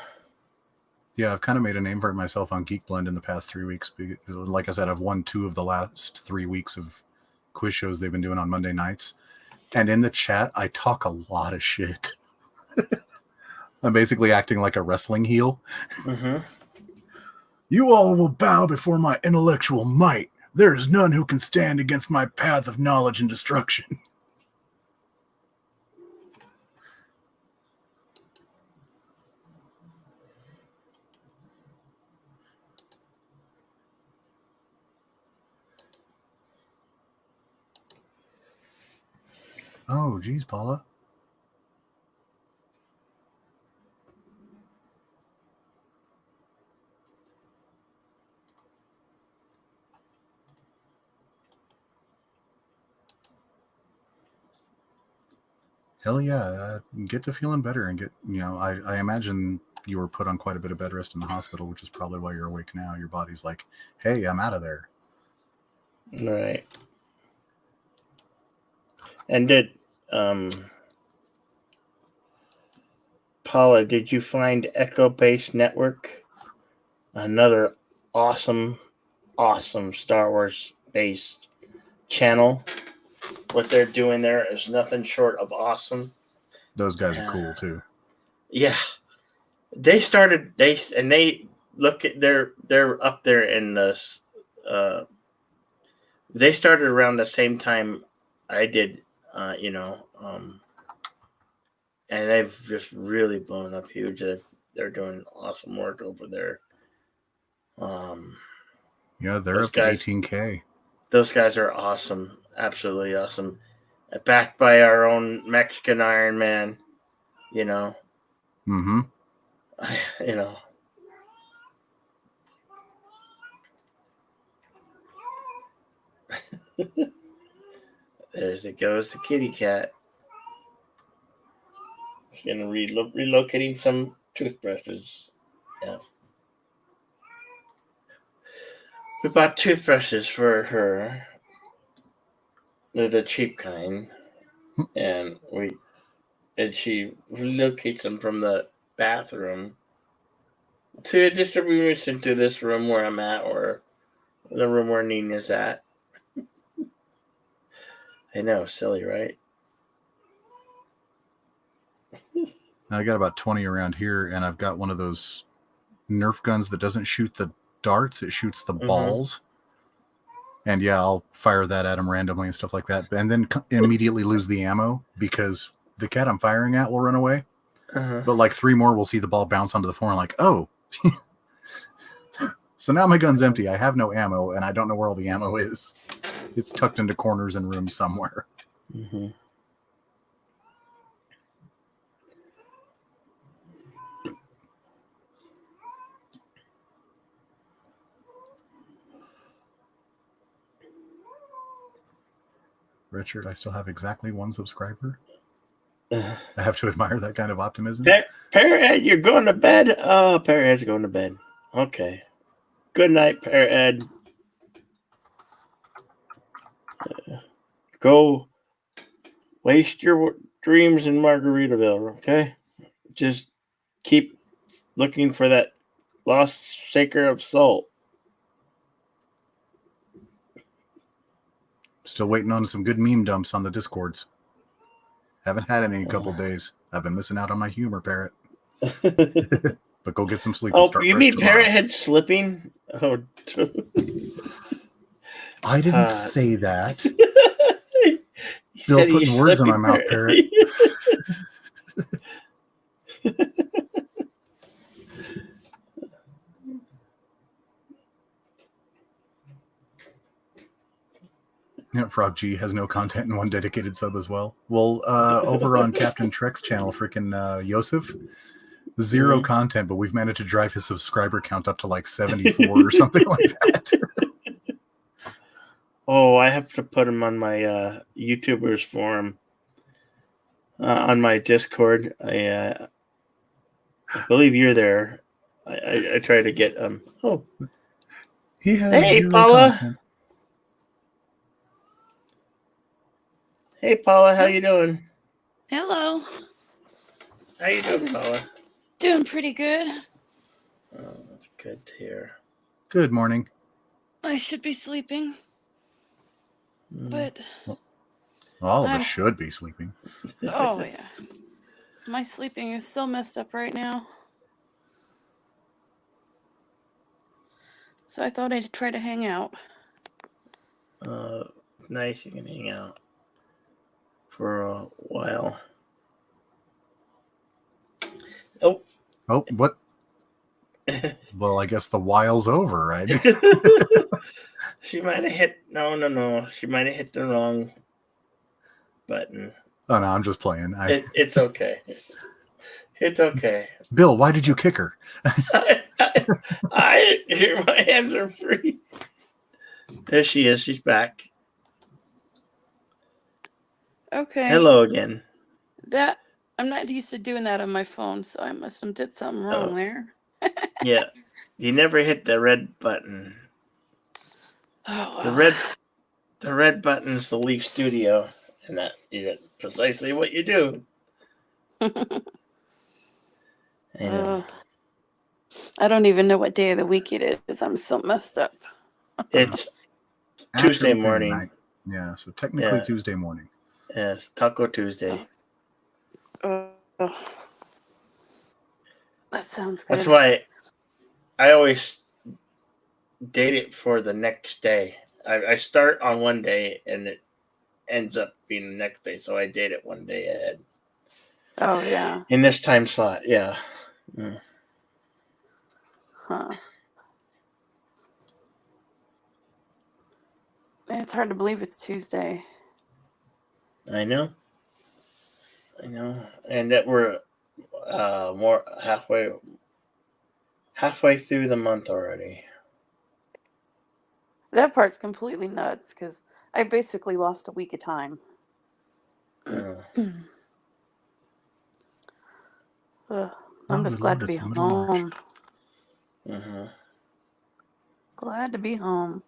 Yeah, I've kind of made a name for myself on Geek Blend in the past 3 weeks. Because, like I said, I've won 2 of the last 3 weeks of quiz shows they've been doing on Monday nights. And in the chat, I talk a lot of shit. I'm basically acting like a wrestling heel. Mm-hmm. You all will bow before my intellectual might. There is none who can stand against my path of knowledge and destruction. Oh, geez, Paula. Hell yeah, get to feeling better and get, I imagine you were put on quite a bit of bed rest in the hospital, which is probably why you're awake now. Your body's like, hey, I'm out of there. Right. And did, Paula, did you find Echo Base Network? Another awesome Star Wars based channel. What they're doing there is nothing short of awesome. Those guys are cool too. Yeah, they look at they're up there in the. They started around the same time I did, and they've just really blown up huge. They're doing awesome work over there. Yeah, they're up to 18K. Those guys are awesome. Absolutely awesome. Backed by our own Mexican Iron Man, you know. Mm-hmm. You know. There's it goes the kitty cat. It's gonna relocating some toothbrushes. Yeah. We bought toothbrushes for her. They're the cheap kind. And she relocates them from the bathroom to a distribution to this room where I'm at, or the room where Nina's at. I know, silly, right? I got about 20 around here, and I've got one of those Nerf guns that doesn't shoot the darts, it shoots the balls. And yeah, I'll fire that at them randomly and stuff like that, and then immediately lose the ammo because the cat I'm firing at will run away. But like 3 more will see the ball bounce onto the floor and like, oh. So now my gun's empty. I have no ammo, and I don't know where all the ammo is. It's tucked into corners and rooms somewhere. Mm-hmm. Richard, I still have exactly 1 subscriber. I have to admire that kind of optimism. Parrot, you're going to bed? Oh, Parrot's going to bed. Okay. Good night, Parrot. Go waste your dreams in Margaritaville, okay? Just keep looking for that lost shaker of salt. Still waiting on some good meme dumps on the Discords. Haven't had any in a couple days. I've been missing out on my humor, Parrot. But go get some sleep. Oh, you mean Parrot Head slipping? Oh, I didn't say that. Bill putting words in my mouth, Parrot. Yeah, Frog G has no content and 1 dedicated sub as well. Well, over on Captain Trek's channel, freaking Yosef, 0 content, but we've managed to drive his subscriber count up to like 74 or something like that. Oh, I have to put them on my YouTubers forum. On my Discord. I believe you're there. I try to get Oh, He has hey, zero Paula. content. Hey, Paula, how you doing? Hello. How you doing, Paula? Doing pretty good. Oh, that's good to hear. Good morning. I should be sleeping, but Well, all of us should be sleeping. Oh yeah, my sleeping is so messed up right now. So I thought I'd try to hang out. Nice. You can hang out for a while. Oh, what? Well, I guess the while's over, right? She might have hit. No. She might have hit the wrong button. Oh no, I'm just playing. It's okay. It's okay. Bill, why did you kick her? My hands are free. There she is. She's back. Okay. Hello again. That I'm not used to doing that on my phone, so I must have did something wrong there. Yeah, you never hit the red button. Oh, well. The red button is the Leaf Studio, and that is precisely what you do. I know. I don't even know what day of the week it is. I'm so messed up. It's Tuesday morning. Night. Yeah, so technically Tuesday morning. Yes, Taco Tuesday. That sounds good. That's why I always date it for the next day. I start on one day and it ends up being the next day, so I date it one day ahead. Oh yeah. In this time slot, yeah. Huh. It's hard to believe it's Tuesday. I know, and that we're more halfway through the month already. That part's completely nuts because I basically lost a week of time. I'm just glad to be home. Glad to be home.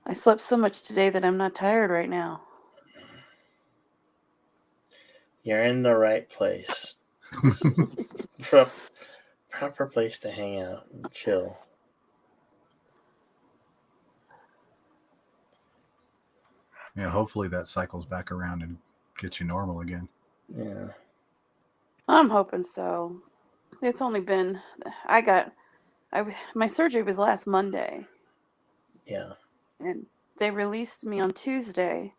I slept so much today that I'm not tired right now. You're in the right place. Proper place to hang out and chill. Yeah, hopefully that cycles back around and gets you normal again. Yeah. I'm hoping so. It's only been, my surgery was last Monday. Yeah. And they released me on Tuesday,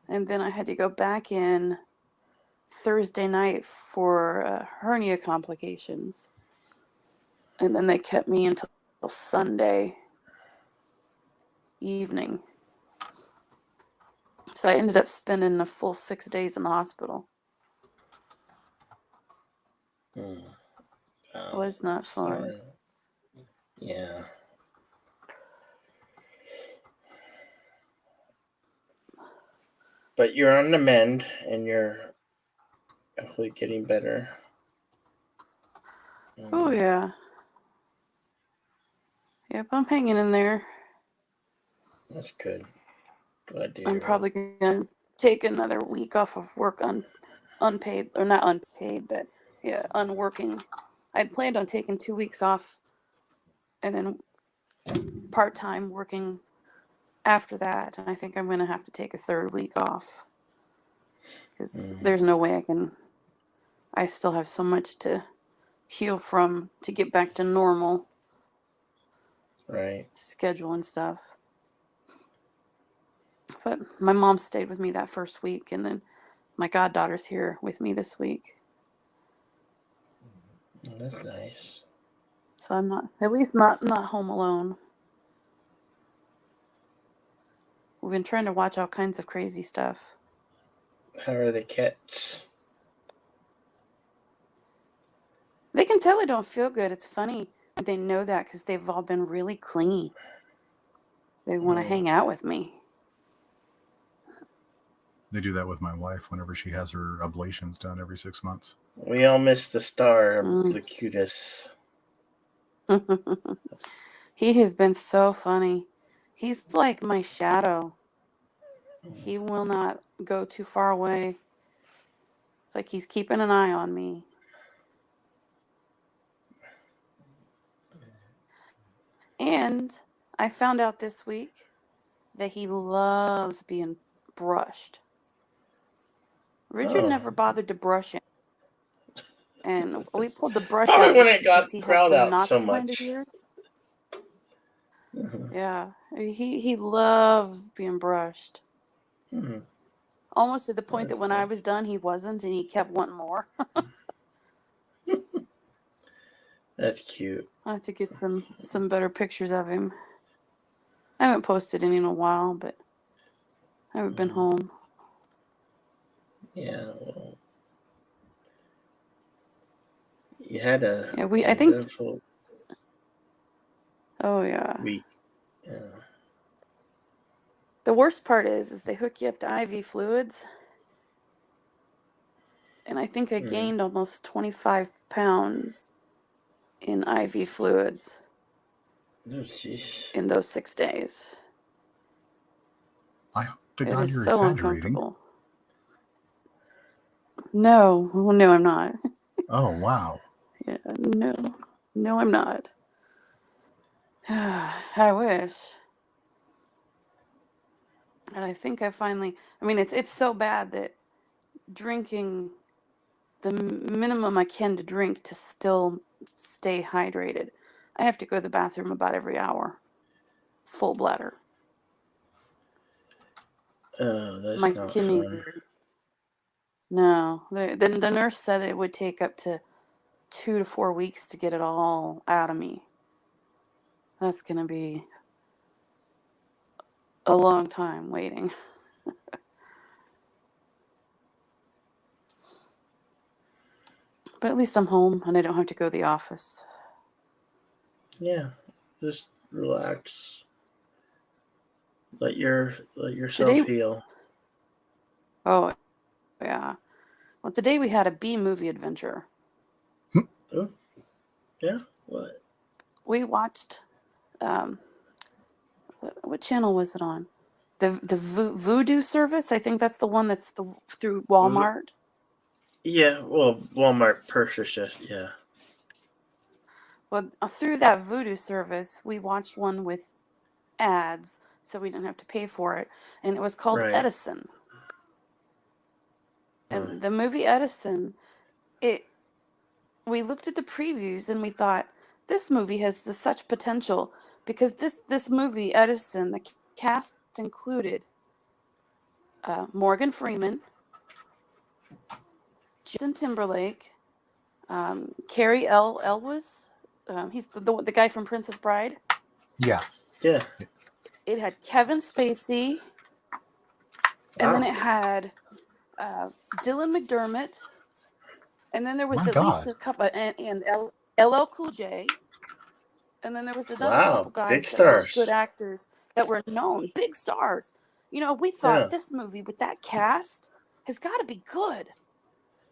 and then I had to go back in Thursday night for hernia complications. And then they kept me until Sunday evening. So I ended up spending a full 6 days in the hospital. It was not fun. Sorry. Yeah. But you're on the mend, and you're hopefully getting better. Oh, yeah. Yep, I'm hanging in there. That's good. Glad to hear I'm probably going to take another week off of work unpaid, or not unpaid, but yeah, unworking. I'd planned on taking 2 weeks off and then part-time working after that. And I think I'm going to have to take a third week off because there's no way I still have so much to heal from to get back to normal. Right. Schedule and stuff. But my mom stayed with me that first week, and then my goddaughter's here with me this week. That's nice. So I'm at least not home alone. We've been trying to watch all kinds of crazy stuff. How are the cats? They can tell I don't feel good. It's funny. They know that because they've all been really clingy. They want to hang out with me. They do that with my wife whenever she has her ablations done every 6 months. We all miss the star, the cutest. He has been so funny. He's like my shadow. He will not go too far away. It's like he's keeping an eye on me. And I found out this week that he loves being brushed. Richard never bothered to brush him. And we pulled the brush out when it got because he had crowd some out knots so behind his much. ears. Yeah, he loved being brushed. Almost to the point that when I was done, he wasn't, and he kept wanting more. That's cute. I have to get some better pictures of him. I haven't posted any in a while, but I haven't been home. Yeah, well, you had a I think. eventful Oh yeah. week. Yeah. The worst part is they hook you up to IV fluids, and I think I gained almost 25 pounds in IV fluids in those 6 days. I hope to It God is you're so exaggerating. uncomfortable. No, I'm not. Oh, wow. Yeah, no, I'm not. I wish. And I think I finally, it's so bad that drinking the minimum I can to drink to still stay hydrated. I have to go to the bathroom about every hour. Full bladder. Oh, that's My not kidneys fun. are... No. The nurse said it would take up to 2 to 4 weeks to get it all out of me. That's going to be a long time waiting. But at least I'm home and I don't have to go to the office. Yeah, just relax. Let yourself heal. Oh, yeah. Well, today we had a B-movie adventure. Oh, yeah? What? We watched... what channel was it on? The Voodoo service? I think that's the one that's through Walmart. Yeah, well, Walmart purchased it, yeah. Well, through that Voodoo service, we watched one with ads, so we didn't have to pay for it, and it was called Edison. And the movie Edison, we looked at the previews and we thought, this movie has such potential, because this movie, Edison, the cast included Morgan Freeman, Justin Timberlake, Cary Elwes. He's the guy from Princess Bride. Yeah. Yeah. It had Kevin Spacey, and then it had Dylan McDermott, and then there was least a couple, and LL Cool J, and then there was another couple guys that were good actors that were known, big stars. We thought this movie with that cast has got to be good,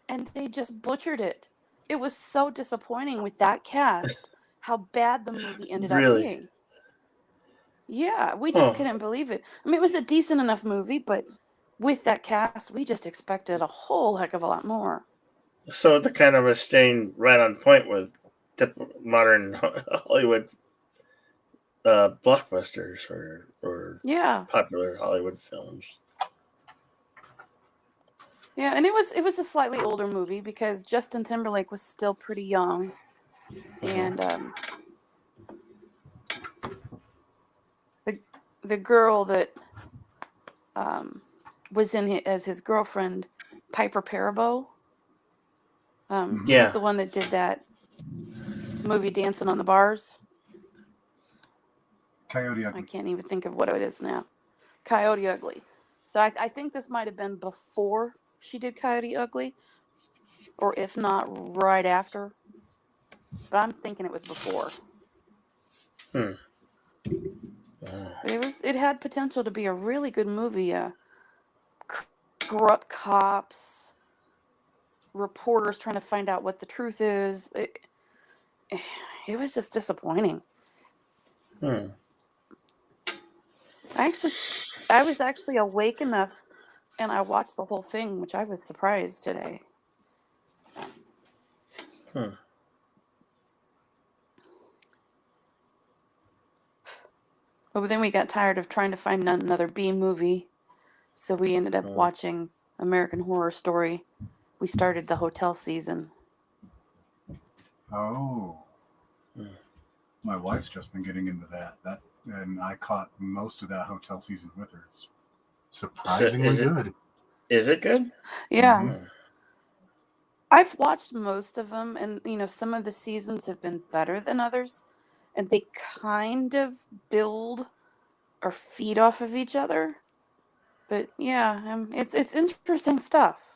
and they just butchered it. It was so disappointing with that cast, how bad the movie ended up being. Yeah, we just couldn't believe it. It was a decent enough movie, but with that cast, we just expected a whole heck of a lot more. So they're kind of staying right on point with modern Hollywood blockbusters or popular Hollywood films. Yeah, and it was a slightly older movie because Justin Timberlake was still pretty young, and the girl that was in as his girlfriend, Piper Perabo. She's the one that did that movie Dancing on the Bars. Coyote Ugly. I can't even think of what it is now. Coyote Ugly. So I think this might have been before she did Coyote Ugly, or if not, right after. But I'm thinking it was before. It had potential to be a really good movie. Corrupt cops, reporters trying to find out what the truth is. It was just disappointing. I was actually awake enough, and I watched the whole thing, which I was surprised today. But then we got tired of trying to find another B movie, so we ended up watching American Horror Story. We started the hotel season. Oh. My wife's just been getting into that. And I caught most of that hotel season with her. It's surprisingly good. Is it good? Yeah. Mm-hmm. I've watched most of them, and some of the seasons have been better than others, and they kind of build or feed off of each other. But yeah, it's interesting stuff.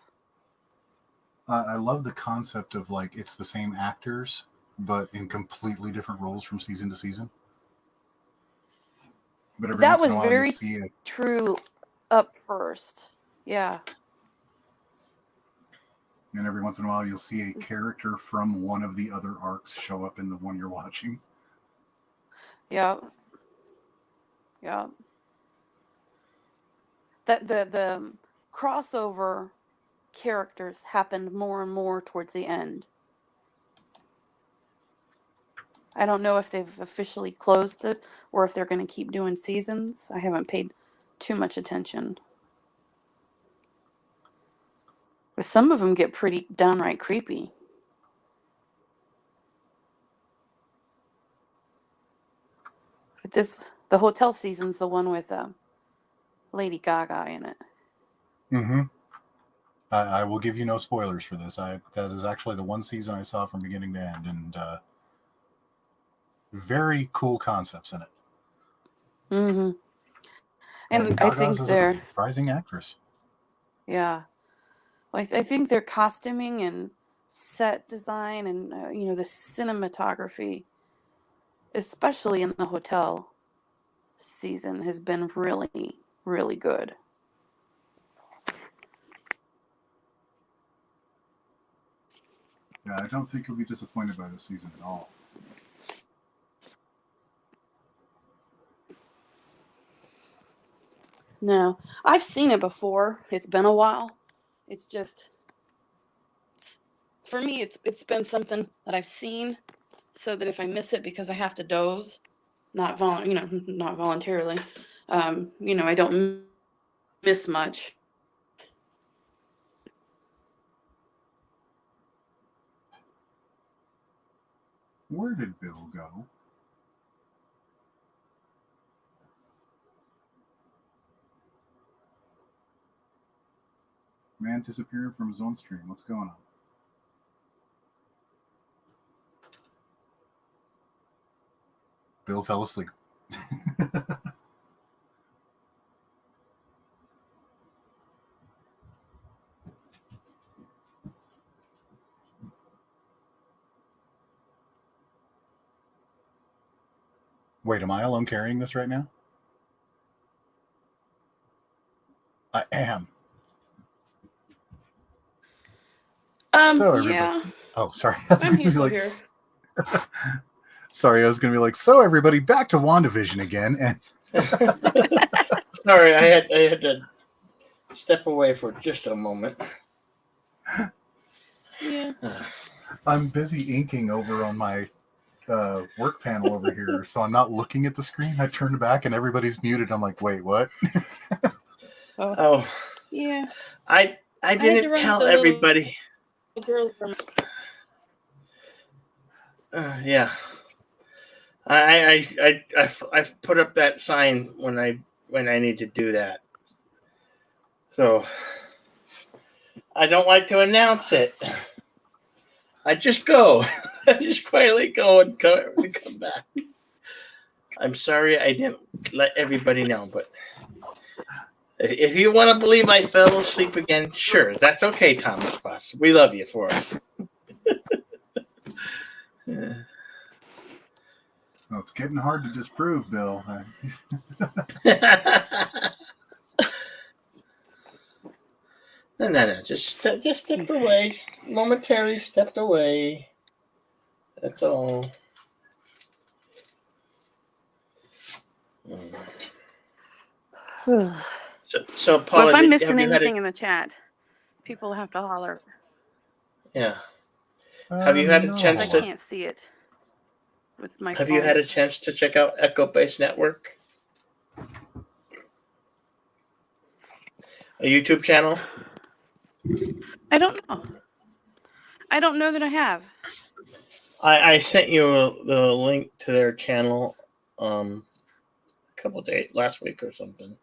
I love the concept of it's the same actors, but in completely different roles from season to season. But that was very true up first. Yeah. And every once in a while, you'll see a character from one of the other arcs show up in the one you're watching. Yeah. Yeah. That the crossover characters happened more and more towards the end. I don't know if they've officially closed it or if they're going to keep doing seasons. I haven't paid too much attention. But some of them get pretty downright creepy. But the hotel season's the one with Lady Gaga in it. Mm-hmm. I will give you no spoilers for this. That is actually the one season I saw from beginning to end, and very cool concepts in it. Mm-hmm. And I think they're a surprising actress. Yeah. I think their costuming and set design and the cinematography, especially in the hotel season, has been really, really good. Yeah, I don't think you'll be disappointed by this season at all. No, I've seen it before. It's been a while. It's just, for me, it's been something that I've seen, so that if I miss it because I have to doze, not voluntarily, I don't miss much. Where did Bill go? Man disappearing from his own stream. What's going on? Bill fell asleep. Wait, am I alone carrying this right now? I am. So everybody. Yeah. Oh, sorry. I'm usually here. Sorry, I was going to be like, so everybody, back to WandaVision again. And sorry, I had to step away for just a moment. Yeah. I'm busy inking over on my work panel over here, so I'm not looking at the screen. I turned back and everybody's muted. I'm like, wait, what? Oh. Yeah. I didn't tell everybody. Girls from yeah. I put up that sign when I need to do that. So I don't like to announce it. I just go. I just quietly go and come back. I'm sorry I didn't let everybody know, but if you want to believe I fell asleep again, sure, that's okay, Thomas Boss. We love you for it. Well, it's getting hard to disprove, Bill. No. Just stepped away. Momentarily stepped away. That's all. So Paula, but if I'm missing anything in the chat, people have to holler. Yeah. Have you had a chance I can't see it with my phone. You had a chance to check out Echo Base Network? A YouTube channel? I don't know. I don't know that I have. I sent you the link to their channel a couple days last week or something.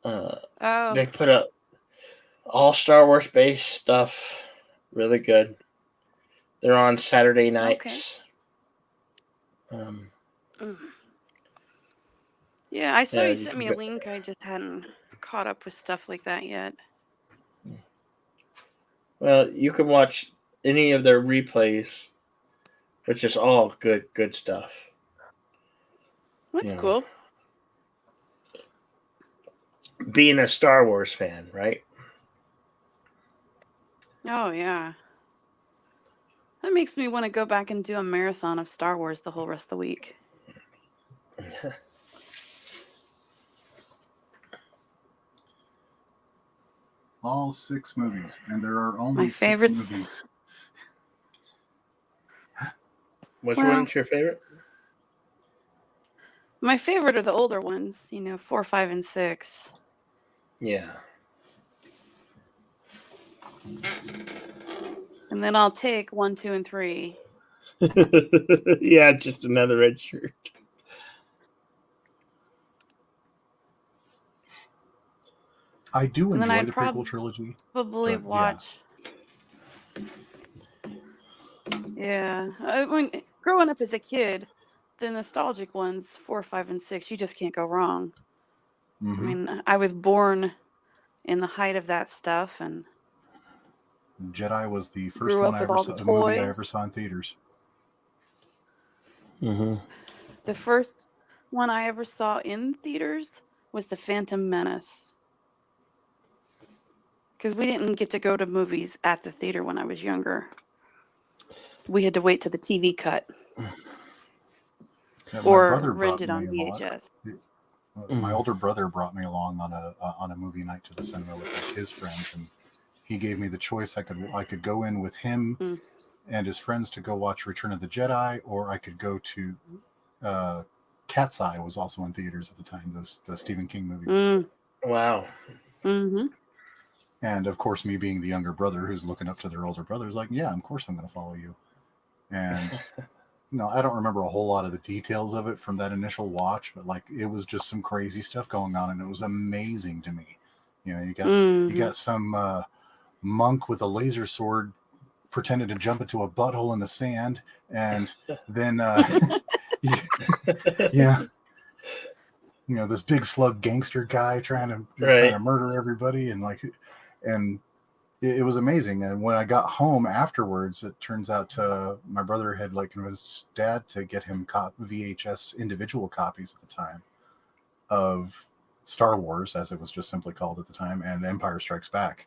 They put up all Star Wars based stuff. Really good. They're on Saturday nights. Okay. Yeah, I saw you sent me a link. I just hadn't caught up with stuff like that yet. Well, you can watch any of their replays, which is all good stuff. That's cool. Being a Star Wars fan, right? Oh, yeah. That makes me want to go back and do a marathon of Star Wars the whole rest of the week. All 6 movies, and there are only 6 movies. Which one's your favorite? My favorite are the older ones, 4, 5, and 6. Yeah. And then I'll take 1, 2, and 3. Yeah, just another red shirt. I do enjoy the prequel trilogy. Probably watch. Yeah. Growing up as a kid, the nostalgic ones, 4, 5, and 6, you just can't go wrong. Mm-hmm. I mean, I was born in the height of that stuff, and Jedi was the first one movie I ever saw in theaters. Mm-hmm. The first one I ever saw in theaters was The Phantom Menace. Because we didn't get to go to movies at the theater when I was younger. We had to wait to the TV cut. Yeah, or rent it on VHS. My older brother brought me along on a movie night to the cinema with his friends, and he gave me the choice. I could go in with him and his friends to go watch Return of the Jedi, or I could go to Cat's Eye was also in theaters at the time, the Stephen King movie. Wow. Mm-hmm. And of course, me being the younger brother who's looking up to their older brother is like, yeah, of course I'm going to follow you. And I don't remember a whole lot of the details of it from that initial watch, but like it was just some crazy stuff going on, and it was amazing to me. You got some monk with a laser sword pretended to jump into a butthole in the sand, and then this big slug gangster guy trying to murder everybody, and it was amazing. And when I got home afterwards, it turns out my brother had convinced Dad to get him VHS individual copies at the time of Star Wars, as it was just simply called at the time, and Empire Strikes Back.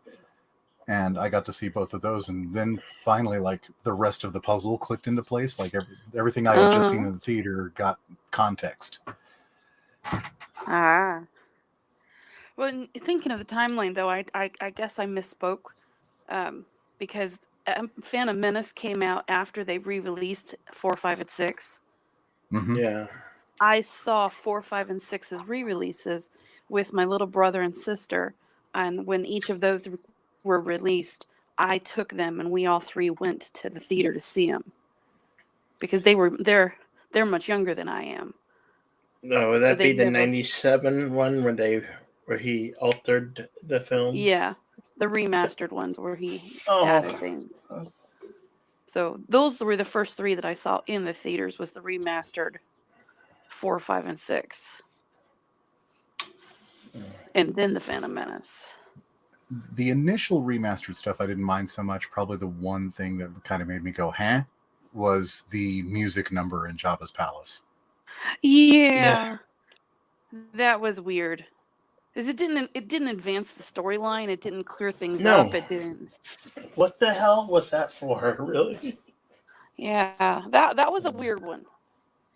And I got to see both of those, and then finally, the rest of the puzzle clicked into place. Everything I had just seen in the theater got context. Well, thinking of the timeline, though, I guess I misspoke, because Phantom Menace came out after they re-released 4, 5, and 6. Mm-hmm. Yeah. I saw 4, 5, and 6's re-releases with my little brother and sister, and when each of those were released, I took them, and we all 3 went to the theater to see them because they're much younger than I am. No, would that be the 97 one where he altered the film? Yeah, the remastered ones where he added things. So those were the first 3 that I saw in the theaters, was the remastered 4, 5, and 6. And then the Phantom Menace. The initial remastered stuff I didn't mind so much. Probably the one thing that kind of made me go, huh? was the music number in Jabba's palace. Yeah. That was weird. Because it didn't advance the storyline. It didn't clear things up. It didn't. What the hell was that for, really? Yeah, that was a weird one.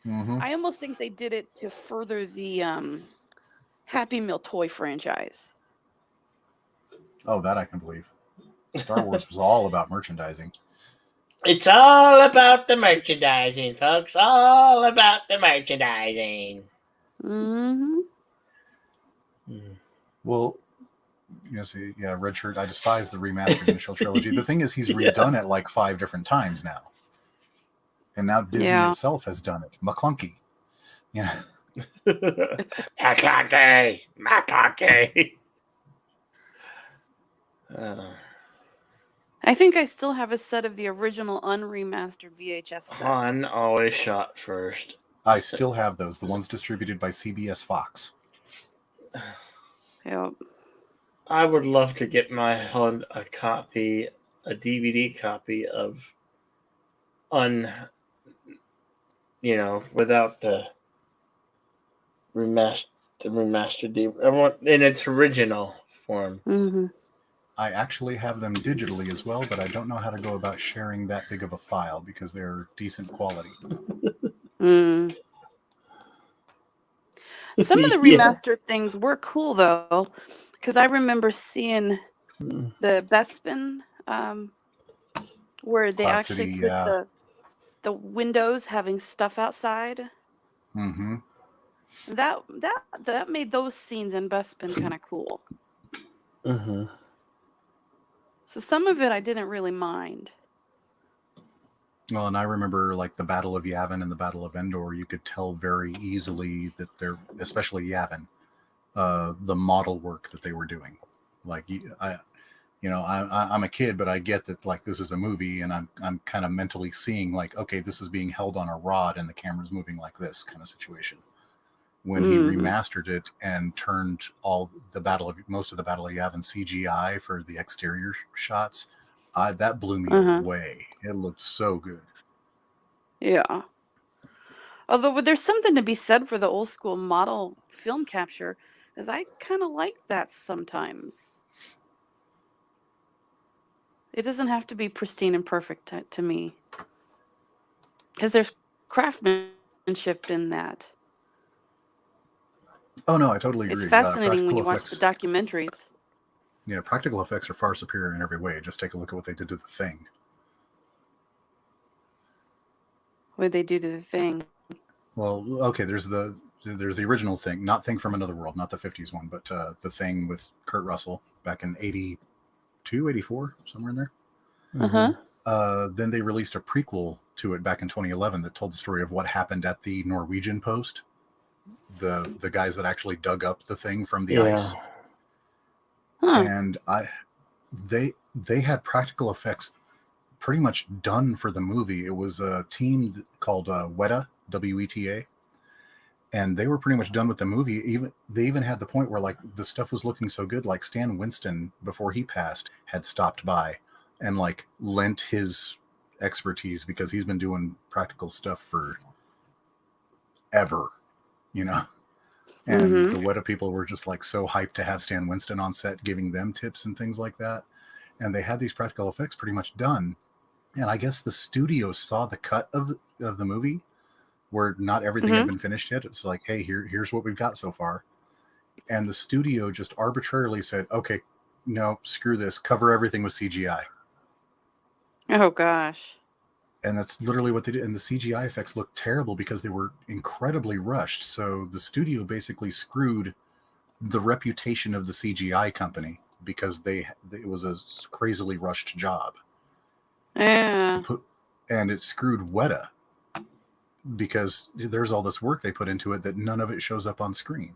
Mm-hmm. I almost think they did it to further the Happy Meal toy franchise. Oh, that I can believe. Star Wars was all about merchandising. It's all about the merchandising, folks. All about the merchandising. Mm-hmm. Well, see, yeah, Red Shirt. I despise the remastered initial trilogy. The thing is, he's redone it like 5 different times now, and now Disney itself has done it. McClunky, McClunky. I think I still have a set of the original unremastered VHS set. Han always shot first. I still have those. The ones distributed by CBS Fox. Yep. I would love to get my Han a DVD copy of without the remastered in its original form. Mm-hmm. I actually have them digitally as well, but I don't know how to go about sharing that big of a file because they're decent quality. Mm. Some of the remastered things were cool, though, because I remember seeing the Bespin where they Cloud actually City, put the windows having stuff outside. Mm-hmm. That made those scenes in Bespin kind of cool. Mm-hmm. So some of it I didn't really mind. Well, and I remember like the Battle of Yavin and the Battle of Endor, you could tell very easily that they're, especially Yavin, the model work that they were doing. Like I'm a kid, but I get that like this is a movie, and I'm kind of mentally seeing like, okay, this is being held on a rod and the camera's moving like this kind of situation. When he remastered it and turned most of the Battle of Yavin CGI for the exterior shots, that blew me away. It looked so good. Yeah. Although there's something to be said for the old school model film capture, as I kind of like that sometimes. It doesn't have to be pristine and perfect to me, because there's craftsmanship in that. Oh no, I totally agree. It's fascinating when you watch the documentaries. Yeah, practical effects are far superior in every way. Just take a look at what they did to The Thing. What did they do to The Thing? Well, okay, there's the original Thing, not Thing from Another World, not the 50s one, but The Thing with Kurt Russell back in 82, 84, somewhere in there. Then they released a prequel to it back in 2011 that told the story of what happened at the Norwegian post. The guys that actually dug up the Thing from the ice. And they had practical effects pretty much done for the movie. It was a team called WETA, WETA, and they were pretty much done with the movie. They even had the point where like the stuff was looking so good, like Stan Winston before he passed had stopped by and like lent his expertise because he's been doing practical stuff for ever, And the WETA people were just like so hyped to have Stan Winston on set giving them tips and things like that. And they had these practical effects pretty much done. And I guess the studio saw the cut of the movie where not everything had been finished yet. It's like, hey, here's what we've got so far. And the studio just arbitrarily said, okay, no, screw this. Cover everything with CGI. Oh, gosh. And that's literally what they did. And the CGI effects looked terrible because they were incredibly rushed. So the studio basically screwed the reputation of the CGI company because it was a crazily rushed job. Yeah. And it screwed WETA because there's all this work they put into it that none of it shows up on screen.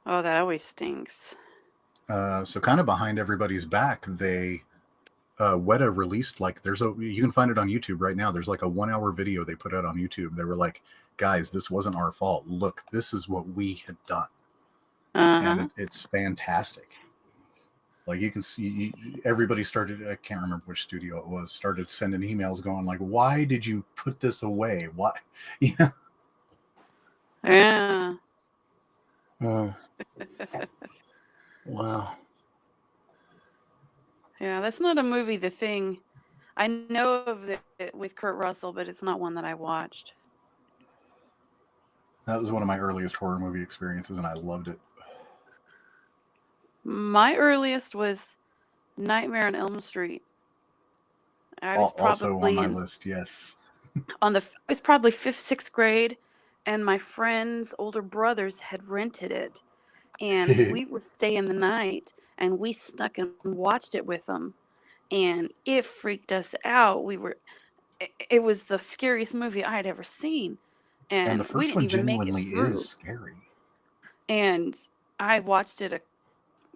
Oh, that always stinks. So kind of behind everybody's back, WETA released you can find it on YouTube right now. There's like a 1-hour video they put out on YouTube. They were like, guys, this wasn't our fault. Look, this is what we had done. And it's fantastic. Like you can see, everybody started. I can't remember which studio it was. Started sending emails going like, "Why did you put this away? Why?" Yeah. Yeah. Oh. Wow. Yeah, that's not a movie. The Thing. I know of it with Kurt Russell, but it's not one that I watched. That was one of my earliest horror movie experiences, and I loved it. My earliest was Nightmare on Elm Street. I was Also on my probably list, yes. I was probably 5th, 6th grade, and my friends' older brothers had rented it, and we would stay in the night, and we snuck and watched it with them, and it freaked us out. It was the scariest movie I had ever seen, And the and we first didn't one even make it genuinely is through. scary. And I watched it a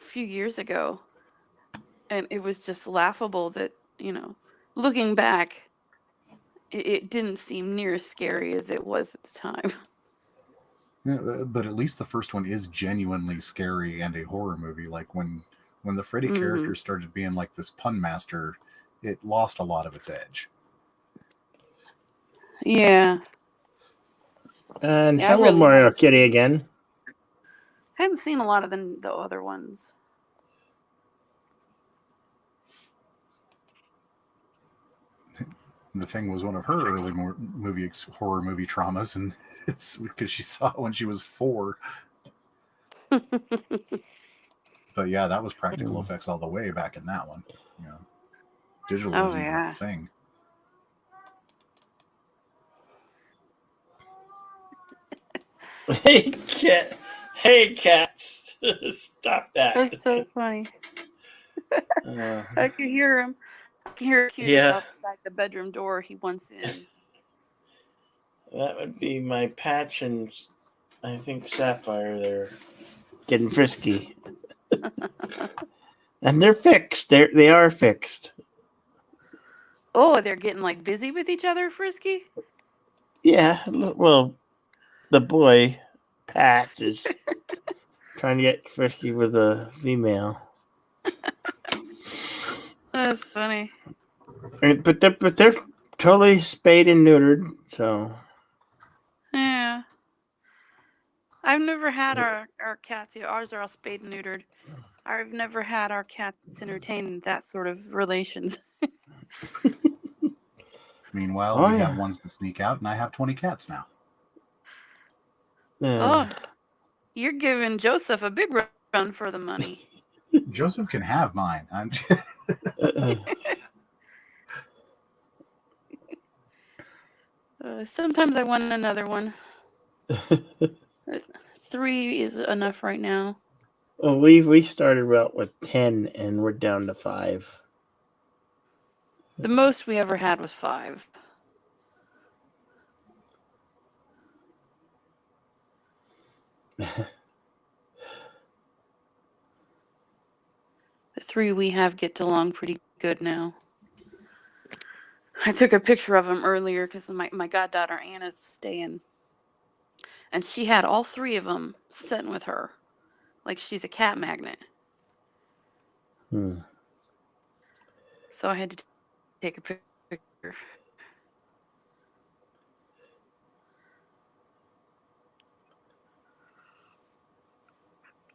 few years ago, and it was just laughable that, looking back, it didn't seem near as scary as it was at the time. Yeah, but at least the first one is genuinely scary and a horror movie. Like when the Freddy character started being like this pun master, it lost a lot of its edge. Yeah. And hello, really Mario Kitty again. I haven't seen a lot of the other ones. The Thing was one of her early horror movie traumas, and it's because she saw it when she was 4. But yeah, that was practical effects all the way back in that one. Digital wasn't even a thing. Hey, cats! Stop that! That's so funny. I can hear him. I can hear Cutis outside the bedroom door. He wants in. That would be my Patch and I think Sapphire. They're getting frisky, and they're fixed. They are fixed. Oh, they're getting like busy with each other, frisky? Yeah. Well, the boy Patch is trying to get frisky with a female. That's funny. But they're totally spayed and neutered. So yeah, I've never had our cats. Ours are all spayed and neutered. I've never had our cats entertain that sort of relations. Meanwhile, we have ones that sneak out, and I have 20 cats now. Oh, you're giving Joseph a big run for the money. Joseph can have mine. Sometimes I want another one. 3 is enough right now. Well, we started out with 10, and we're down to 5. The most we ever had was 5. The 3 we have get along pretty good now. I took a picture of them earlier because my goddaughter Anna's staying. And she had all 3 of them sitting with her. Like she's a cat magnet. So I had to take a picture.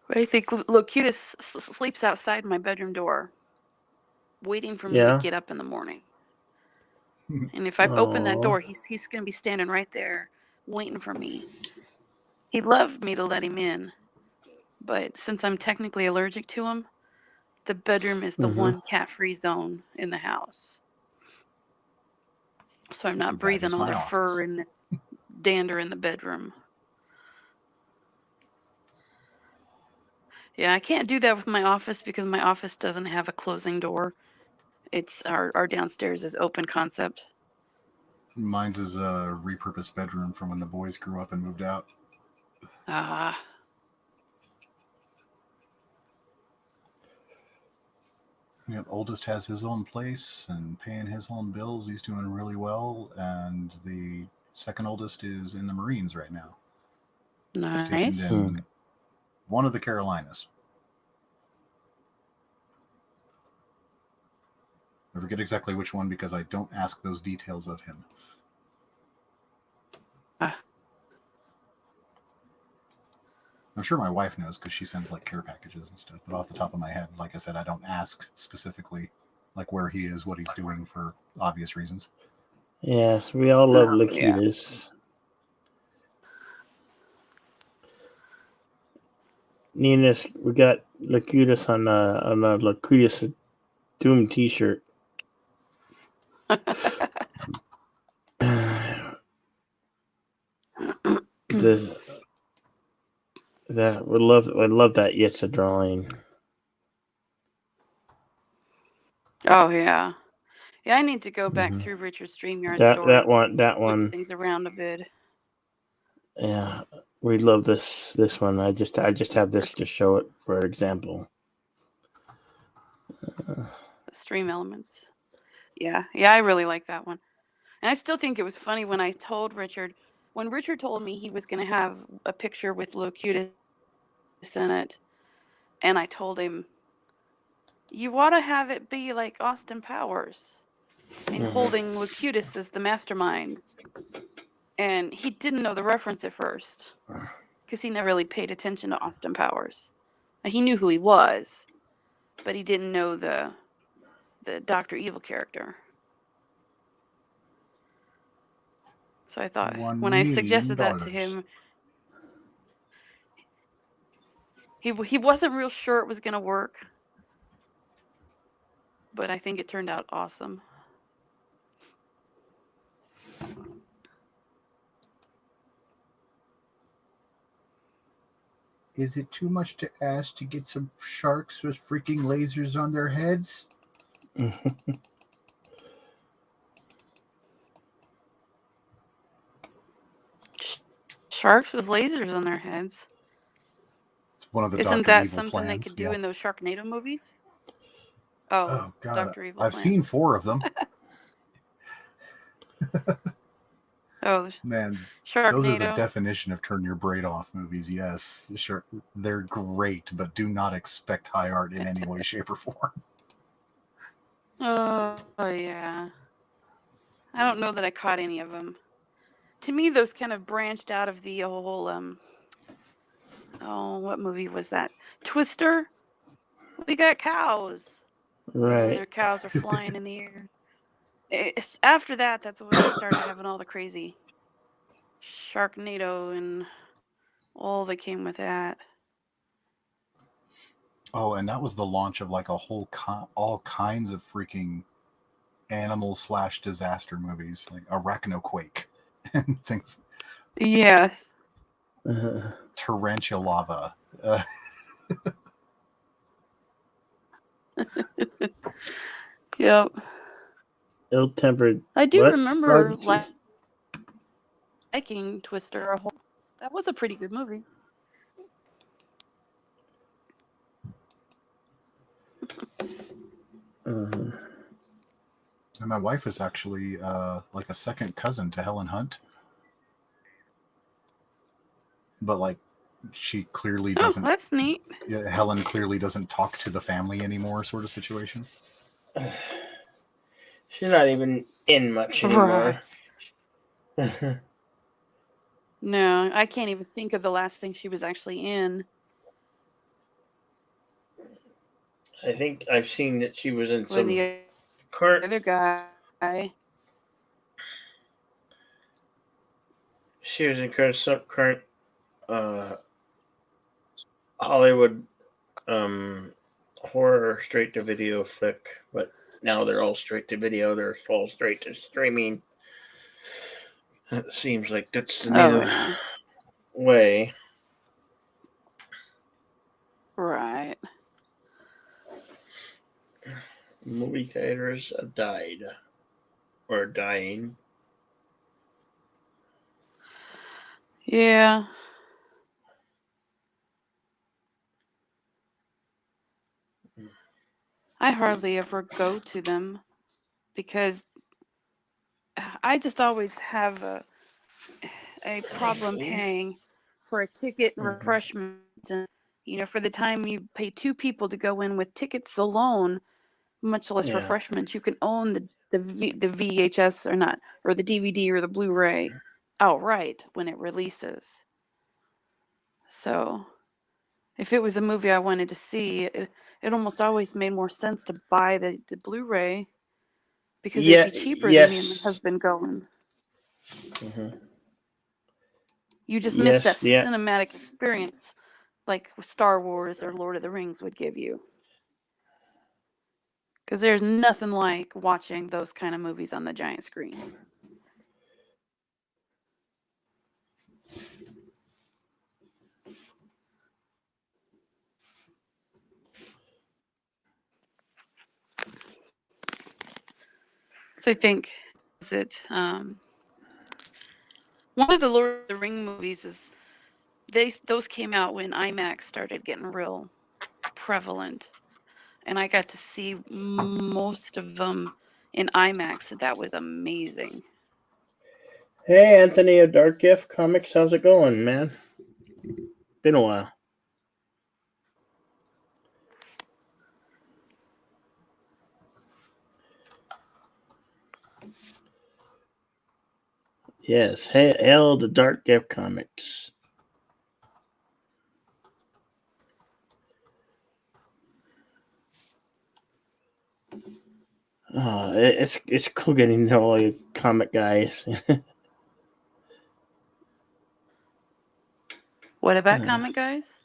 But I think Locutus sleeps outside my bedroom door, waiting for me to get up in the morning. And if I open that door, he's going to be standing right there, waiting for me. He'd love me to let him in, but since I'm technically allergic to him, the bedroom is the one cat-free zone in the house. So I'm not breathing all their fur and the dander in the bedroom. Yeah, I can't do that with my office because my office doesn't have a closing door. It's our downstairs is open concept. Mine's is a repurposed bedroom from when the boys grew up and moved out. Yep, oldest has his own place and paying his own bills. He's doing really well. And the second oldest is in the Marines right now. Nice. Stationed in one of the Carolinas. I forget exactly which one because I don't ask those details of him. I'm sure my wife knows because she sends like care packages and stuff. But off the top of my head, like I said, I don't ask specifically like where he is, what he's doing for obvious reasons. Yes, we all love Locutus. Yeah. Nina, we got Locutus on a Locutus Doom T-shirt. Would love that Yitza drawing. Oh yeah, I need to go back through Richard's StreamYard story. That one. Move things around a bit. Yeah, we love this one. I just have this to show it for example. The stream elements. Yeah, I really like that one, and I still think it was funny when I told Richard. When Richard told me he was going to have a picture with Locutus in it, and I told him, you want to have it be like Austin Powers and holding Locutus as the mastermind. And he didn't know the reference at first because he never really paid attention to Austin Powers. Now, he knew who he was, but he didn't know the Dr. Evil character. So I thought when I suggested that to him, he wasn't real sure it was going to work. But I think it turned out awesome. Is it too much to ask to get some sharks with freaking lasers on their heads? Sharks with lasers on their heads? It's one of the Isn't Dr. that Evil something plans. they could do in those Sharknado movies? Oh God, Dr. Evil I've seen 4 of them. Oh, man, Sharknado. Those are the definition of turn your brain off movies. Yes, sure, they're great, but do not expect high art in any way, shape, or form. Oh yeah. I don't know that I caught any of them. To me, those kind of branched out of the whole what movie was that? Twister. We got cows. Right. And their cows are flying in the air. After that, that's when we started having all the crazy Sharknado and all that came with that. Oh, and that was the launch of like a whole all kinds of freaking animal/disaster movies, like Arachnoquake and things. Yes. Tarantula. Yep. Ill-tempered. I do remember liking Twister. That was a pretty good movie. And my wife is actually like a second cousin to Helen Hunt. But like she clearly doesn't. Oh, that's neat. Yeah, Helen clearly doesn't talk to the family anymore, sort of situation. She's not even in much anymore. Right. No, I can't even think of the last thing she was actually in. I think I've seen that she was in or some the current other guy. She was in current Hollywood horror straight to video flick, but now they're all straight to video. They're all straight to streaming. It seems like that's the new way. Right. Movie theaters have died or dying. Yeah. I hardly ever go to them because I just always have a problem paying for a ticket and refreshments. And, for the time you pay 2 people to go in with tickets alone, much less refreshments. You can own the VHS or the DVD or the Blu-ray outright when it releases. So if it was a movie I wanted to see, it almost always made more sense to buy the Blu-ray because it'd be cheaper than me and my husband going. Mm-hmm. You just miss that cinematic experience like Star Wars or Lord of the Rings would give you. Because there's nothing like watching those kind of movies on the giant screen. So I think one of the Lord of the Ring movies is those came out when IMAX started getting real prevalent, and I got to see most of them in IMAX. And that was amazing. Hey, Anthony of Dark Gift Comics, how's it going, man? Been a while. Yes, hail the Dark Gift Comics. It's cool getting to know all you comic guys. What about comic guys?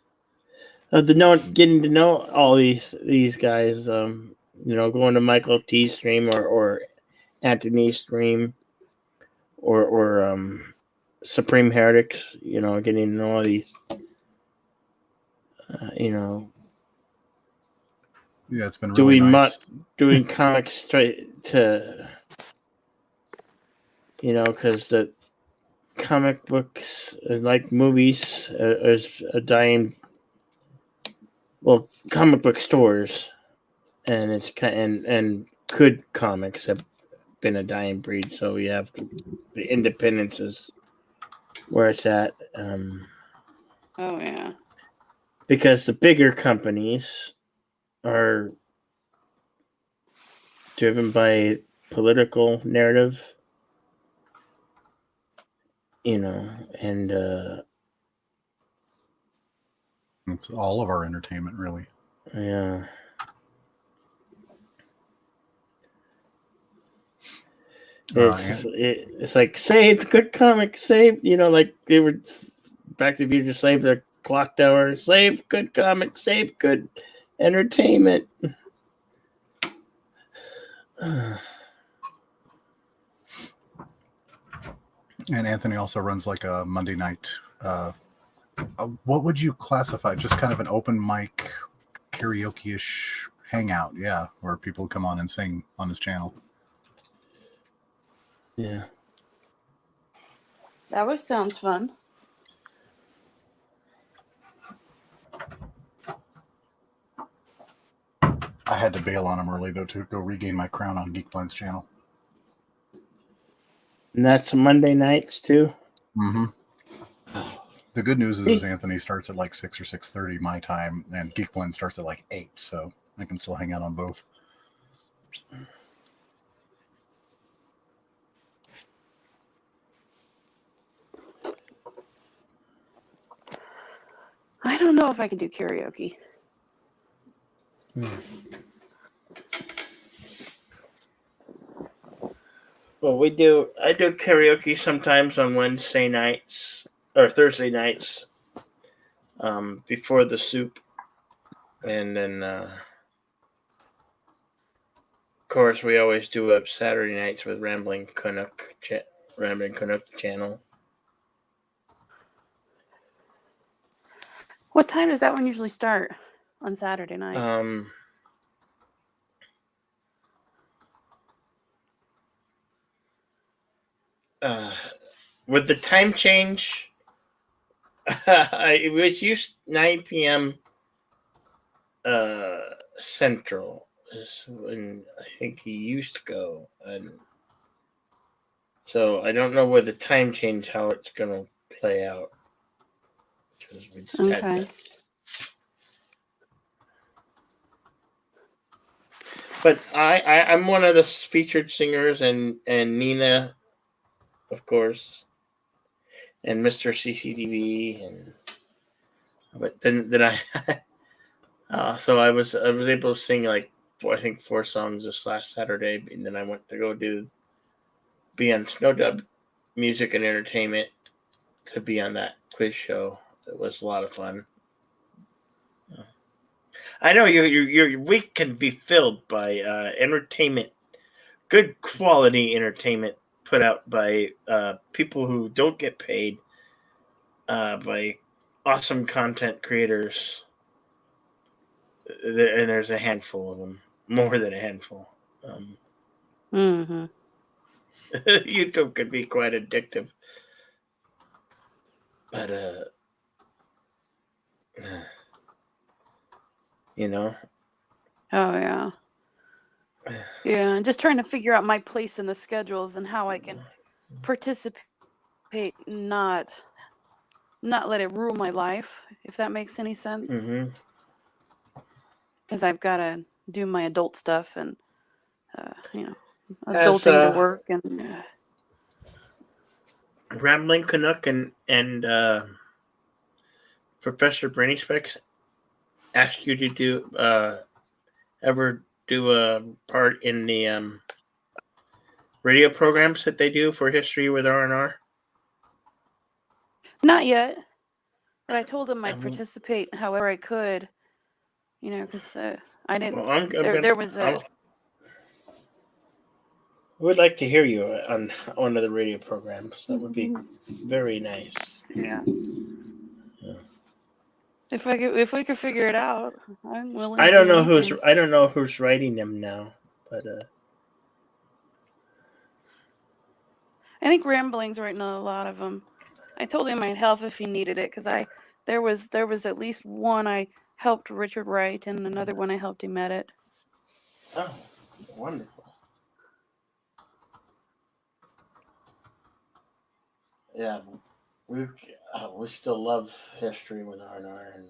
Getting to know all these guys. Going to Michael T's stream or Anthony's stream or Supreme Heretics. Getting to know all these. Yeah, it's been really nice. Doing comics straight to, because the comic books, like movies, is a dying. Well, comic book stores, and it's and good comics have been a dying breed. So you have the independence is where it's at. Oh yeah. Because the bigger companies are driven by political narrative, and it's all of our entertainment, really. Yeah. It's like save good comic, save like they were Back to the Future, save the clock tower, save good comic, save good entertainment. And Anthony also runs like a Monday night. What would you classify? Just kind of an open mic, karaoke-ish hangout, yeah, where people come on and sing on his channel. Yeah. That sounds fun. I had to bail on him early, though, to go regain my crown on Geek Blend's channel. And that's Monday nights, too? Mm-hmm. The good news is Anthony starts at like 6 or 6:30 my time, and Geek Blend starts at like 8, so I can still hang out on both. I don't know if I can do karaoke. Well, I do karaoke sometimes on Wednesday nights or Thursday nights, before the soup, and then of course we always do up Saturday nights with Rambling Canuck channel. What time does that one usually start on Saturday nights? With the time change, it was used 9 p.m. Central is when I think he used to go, and so I don't know where the time change, how it's gonna play out, because we just had that. But I'm one of the featured singers, and Nina, of course, and Mr. CCTV, and but then I so I was able to sing like I think 4 songs this last Saturday, and then I went to go be on Snow Dub Music and Entertainment to be on that quiz show. It was a lot of fun. I know your week can be filled by entertainment, good quality entertainment put out by people who don't get paid, by awesome content creators. And there's a handful of them, more than a handful. Mm-hmm. YouTube could be quite addictive, but you know. Oh yeah. Yeah, and just trying to figure out my place in the schedules and how I can participate, not let it rule my life, if that makes any sense. Mm-hmm. Because I've got to do my adult stuff and adulting to work and. Rambling Canuck and Professor Brainy Specs ask you to do ever do a part in the radio programs that they do for History with R&R? Not yet, but I told him I'd participate however I could, because I didn't. Well, there was a. I would like to hear you on one of the radio programs. That would be very nice. Yeah. If we could figure it out, I'm willing. I don't know who's writing them now, but I think Rambling's writing a lot of them. I told him I'd help if he needed it because there was at least one I helped Richard write and another one I helped him edit. Oh, wonderful. Yeah, we still love History with R&R, and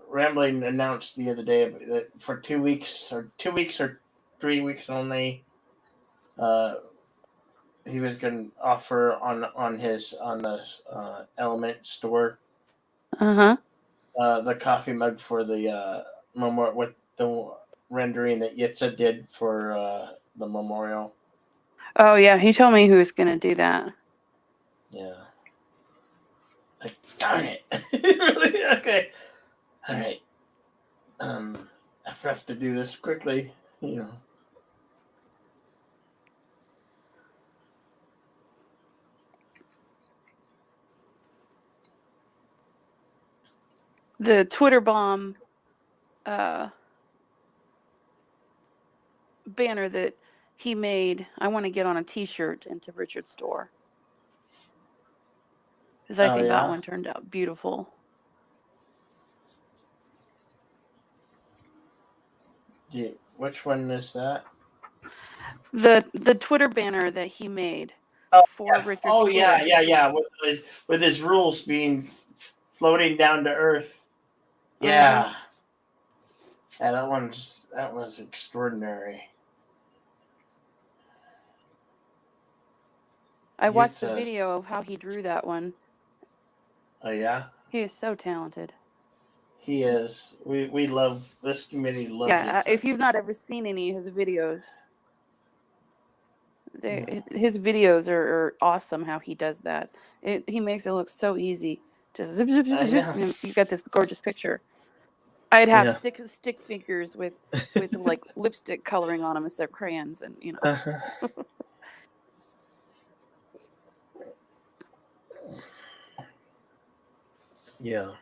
Rambling announced the other day that for 2 weeks or 3 weeks only, he was going to offer on the Element store the coffee mug for the memorial with the rendering that Yitza did for the memorial. Oh yeah, he told me he was going to do that. Yeah. Like, darn it. Really? Okay. All right. I have to do this quickly, The Twitter bomb banner that he made, I want to get on a t-shirt into Richard's store. Because I think that one turned out beautiful. Which one is that? The Twitter banner that he made for Richard's Twitter. Yeah. With his rules being floating down to earth. Yeah. Yeah, that was extraordinary. I watched the video of how he drew that one. Oh yeah? He is so talented. He is. We love this community. Loves Yitza. If you've not ever seen any of his videos, his videos are awesome. How he does that, he makes it look so easy. Just zip, zip, zip, zip. And you got this gorgeous picture. I'd have stick figures with like lipstick coloring on them instead of crayons, and Yeah.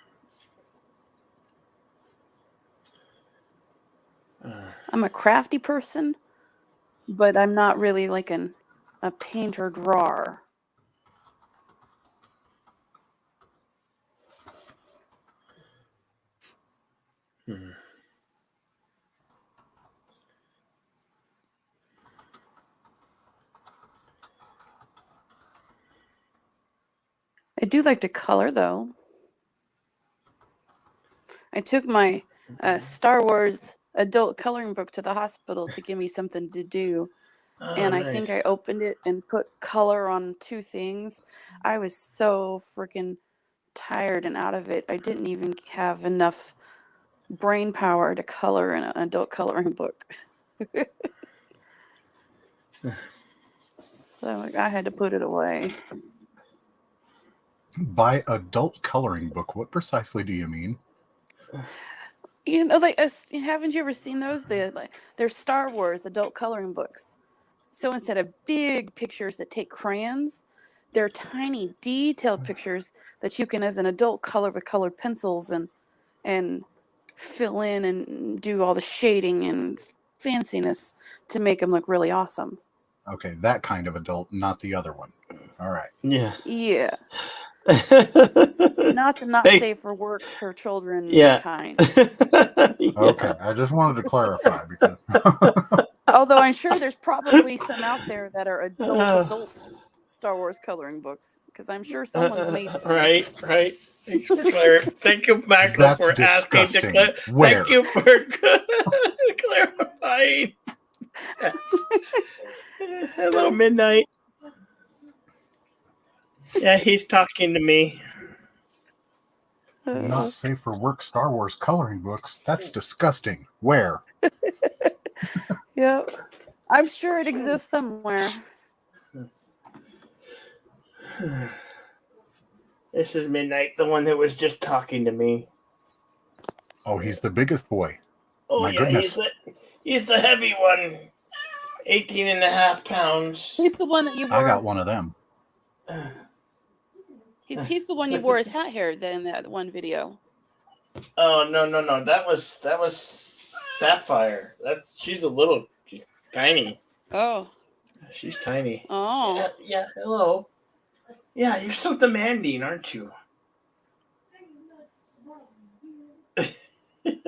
I'm a crafty person, but I'm not really like a painter drawer. I do like to color, though. I took my Star Wars adult coloring book to the hospital to give me something to do. And I think I opened it and put color on 2 things. I was so freaking tired and out of it. I didn't even have enough brain power to color in an adult coloring book. So I had to put it away. By adult coloring book, what precisely do you mean? You know, like, haven't you ever seen those? They're Star Wars adult coloring books. So instead of big pictures that take crayons, they're tiny, detailed pictures that you can, as an adult, color with colored pencils and fill in and do all the shading and fanciness to make them look really awesome. Okay, that kind of adult, not the other one. All right. Yeah. Yeah. Not the not safe for work for children kind. Okay, I just wanted to clarify because. Although I'm sure there's probably some out there that are adult Star Wars coloring books, because I'm sure someone's made some. Right. Thank you, Michael, That's for disgusting. asking. Where? Thank you for clarifying. Hello, Midnight. Yeah, he's talking to me. Not safe for work Star Wars coloring books. That's disgusting. Where? Yep. I'm sure it exists somewhere. This is Midnight, the one that was just talking to me. Oh, he's the biggest boy. Oh, my yeah, goodness. He's the heavy one. 18.5 pounds. He's the one that you wore. I got one of them. He's the one you wore his hat hair in that one video. Oh, no. That was Sapphire. She's tiny. Oh. She's tiny. Oh. Yeah, hello. Yeah, you're so demanding, aren't you?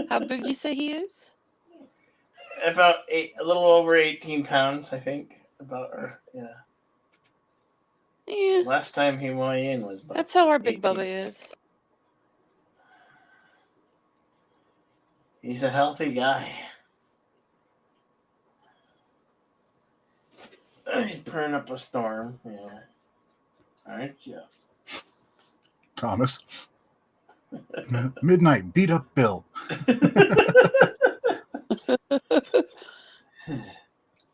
How big did you say he is? About a little over 18 pounds, I think. Yeah. Yeah. Last time he weighed in was about That's how our Big 18. Bubba is. He's a healthy guy. He's burning up a storm. Yeah. Aren't you? Thomas. Midnight, beat up Bill.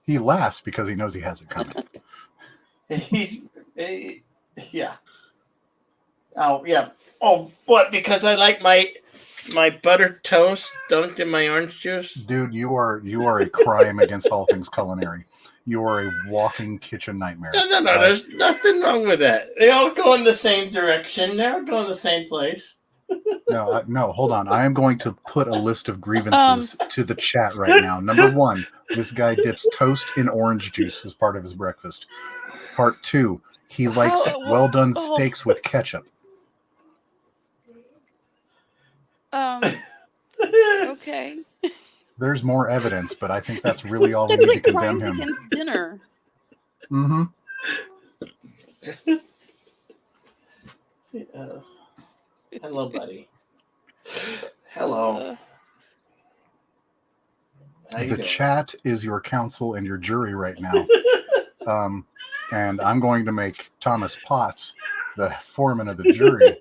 He laughs because he knows he has it coming. Yeah. Oh, yeah. Oh, what? Because I like my buttered toast dunked in my orange juice? Dude, you are a crime against all things culinary. You are a walking kitchen nightmare. No. There's nothing wrong with that. They all go in the same direction. They all go in the same place. No, hold on. I am going to put a list of grievances to the chat right now. Number 1, this guy dips toast in orange juice as part of his breakfast. Part 2, he likes well-done steaks with ketchup. Okay. There's more evidence, but I think that's really all we need to condemn him. That's like crimes against dinner. Mm-hmm. Hello, buddy. Hello. The chat is your counsel and your jury right now. And I'm going to make Thomas Potts the foreman of the jury.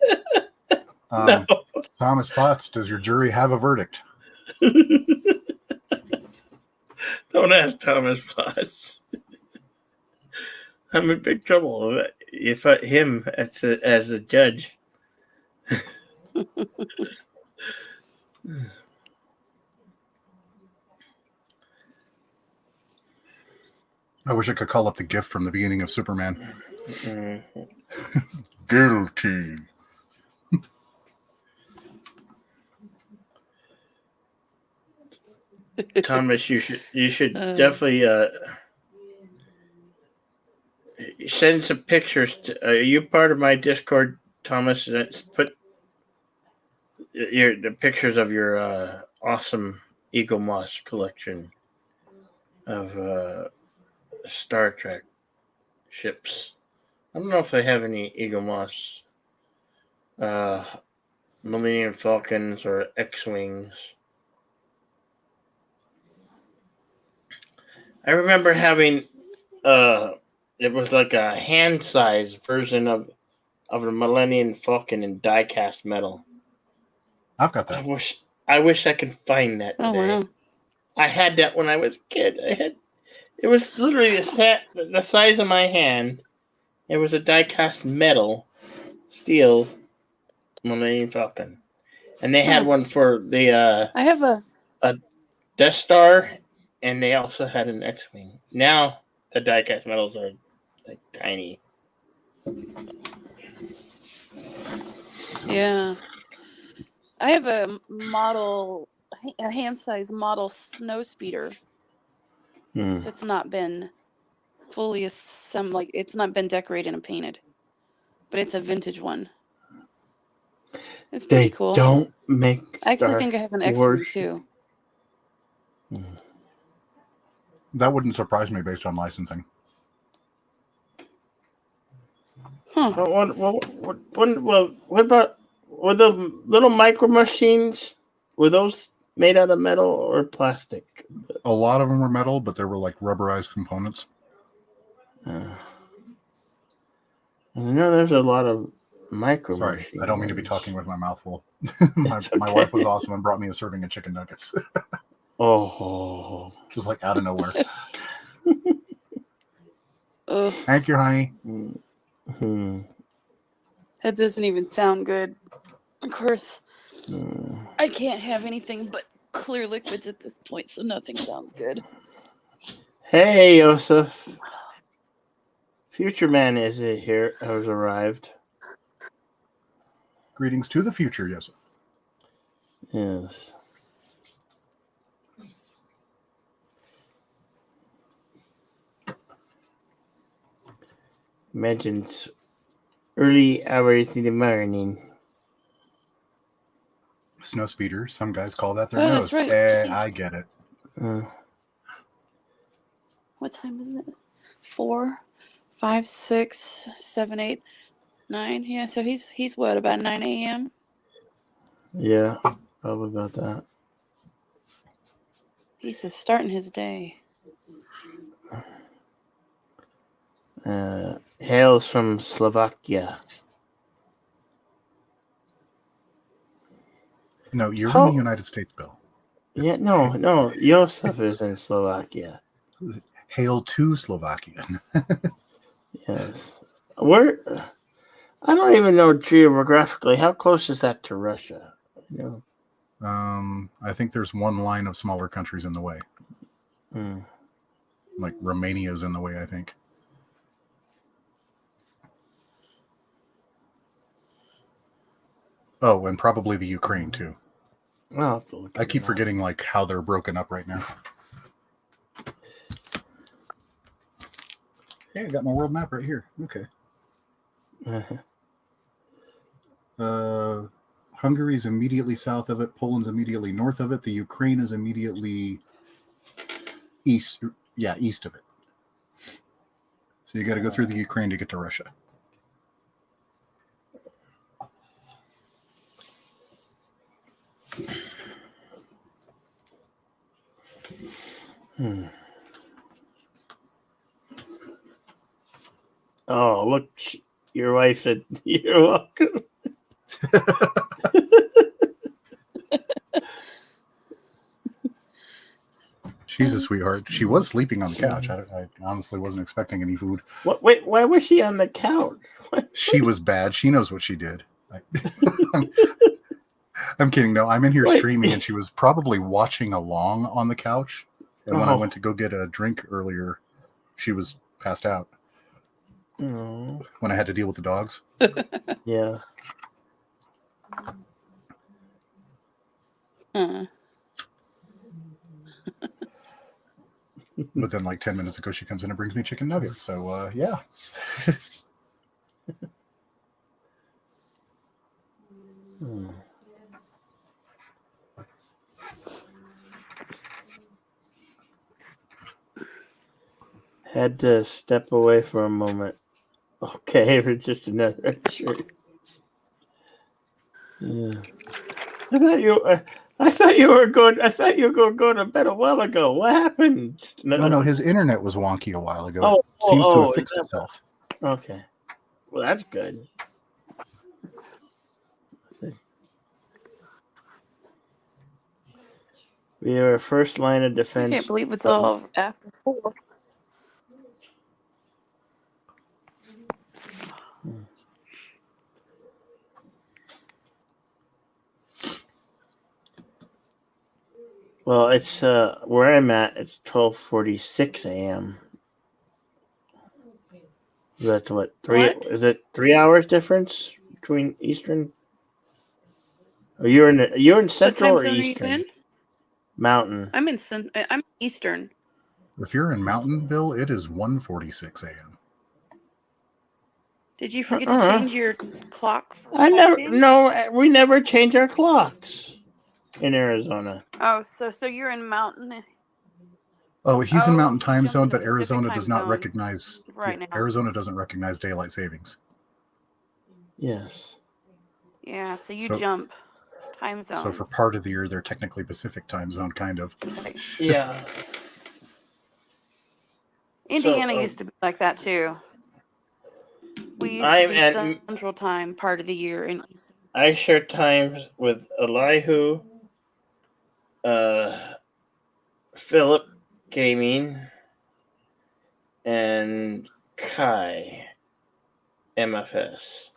No. Thomas Potts, does your jury have a verdict? Don't ask Thomas Potts. I'm in big trouble if him as a judge. I wish I could call up the gift from the beginning of Superman. Guilty. Thomas, you should definitely send some pictures. Are you part of my Discord, Thomas? Put the pictures of your awesome Eagle Moss collection of Star Trek ships. I don't know if they have any Eagle Moss Millennium Falcons or X-Wings. I remember having it was like a hand-sized version of the Millennium Falcon in die-cast metal. I've got that. I wish I could find that today. Oh, wow. I had that when I was a kid. It was literally the size of my hand. It was a die-cast metal steel Millennium Falcon, and they had one for the I have a Death Star, and they also had an X-Wing. Now the die-cast metals are like tiny. Yeah. I have a hand-sized model snow speeder that's not been fully assembled. Like, it's not been decorated and painted, but it's a vintage one. It's pretty cool. Don't make. I actually think I have an X-Wing too. That wouldn't surprise me based on licensing. Huh. What about, were the little micro machines, were those made out of metal or plastic? A lot of them were metal, but there were like rubberized components. I know there's a lot of micro machines. Sorry, I don't mean to be talking with my mouth full. My wife was awesome and brought me a serving of chicken nuggets. Oh. Just like out of nowhere. Ugh. Thank you, honey. That doesn't even sound good. Of course, I can't have anything but clear liquids at this point, so nothing sounds good. Hey, Yosef. Future Man is here. Has arrived. Greetings to the future, Yosef. Yes. Mentions early hours in the morning. Snow speeder. Some guys call that their That's nose. right. I get it. What time is it? 4, 5, 6, 7, 8, 9. Yeah, so he's what, about 9 a.m.? Yeah, probably about that. He's just starting his day. Hails from Slovakia. No, you're in the United States, Bill. Yeah, no. Yosef is in Slovakia. Hail to Slovakia. Yes. Where? I don't even know geographically. How close is that to Russia? You know? I think there's one line of smaller countries in the way. Like Romania's in the way, I think. Oh, and probably the Ukraine too. Well, I keep forgetting like how they're broken up right now. Hey, I got my world map right here. Okay. Hungary's immediately south of it. Poland's immediately north of it. The Ukraine is immediately east. Yeah, east of it. So you got to go through the Ukraine to get to Russia. Oh, look, your wife said, "You're welcome." She's a sweetheart. She was sleeping on the couch. I honestly wasn't expecting any food. What? Wait, why was she on the couch? She was bad. She knows what she did. I'm kidding. No, I'm in here streaming, and she was probably watching along on the couch. And when I went to go get a drink earlier, she was passed out. When I had to deal with the dogs. Yeah. But then like 10 minutes ago, she comes in and brings me chicken nuggets. So, yeah. Had to step away for a moment. Okay, for just another shirt. Yeah. I thought you were going to go to bed a while ago. What happened? No, his internet was wonky a while ago. Oh, it seems to have fixed itself. Okay. Well, that's good. We are first line of defense. I can't believe it's all after 4. Well, it's where I'm at. It's 12:46 a.m. That's what 3? What? Is it 3 hours difference between Eastern? Or you're in Central or Eastern? Mountain. I'm Eastern. If you're in Mountain, Bill, it is 1:46 a.m. Did you forget to change your clock? We never change our clocks in Arizona. Oh, so you're in Mountain. Oh, he's in Mountain Time Zone, but Arizona does not zone recognize. now. Arizona doesn't recognize daylight savings. Yes. Yeah, so you jump time zones. So for part of the year, they're technically Pacific Time Zone, kind of. Yeah. Indiana used to be like that too. We used to be Central Time part of the year in Eastern. I share times with Elihu, Philip Gaming, and Kai MFS.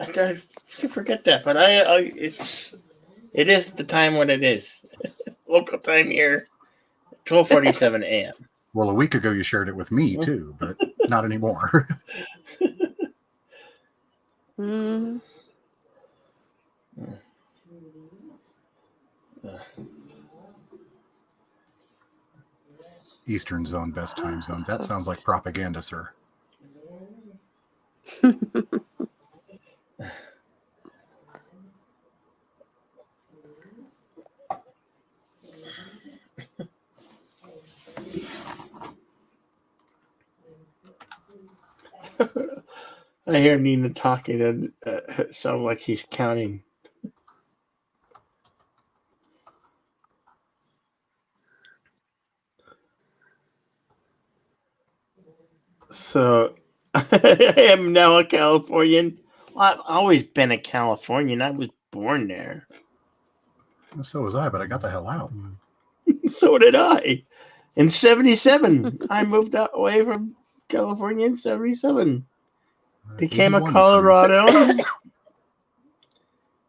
I forget that, but it is the time when it is. Local time here, 12:47 a.m. Well, a week ago you shared it with me too, but not anymore. Eastern Zone, best time zone. That sounds like propaganda, sir. I hear Nina talking and it sounds like she's counting. So I am now a Californian. Well, I've always been a Californian. I was born there. So was I, but I got the hell out. So did I. In 1977, I moved away from California in 1977. Became a Colorado.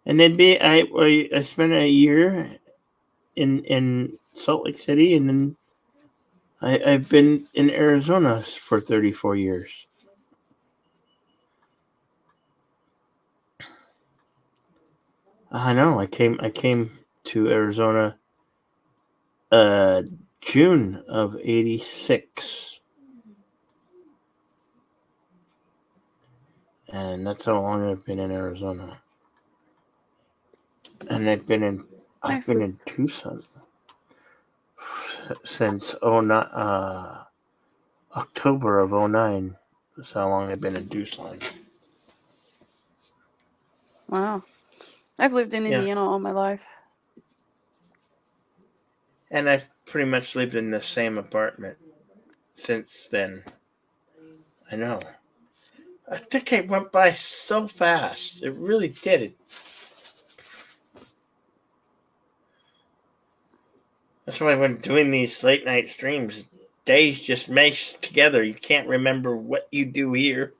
And then I spent a year in Salt Lake City, and then I've been in Arizona for 34 years. I know. I came to Arizona June of 86. And that's how long I've been in Arizona. And I've been in Tucson since October of 2009. That's how long I've been in Tucson. Wow. I've lived in Indiana all my life. And I've pretty much lived in the same apartment since then. I know. I think it went by so fast. It really did. That's why when doing these late night streams, days just mesh together. You can't remember what you do here.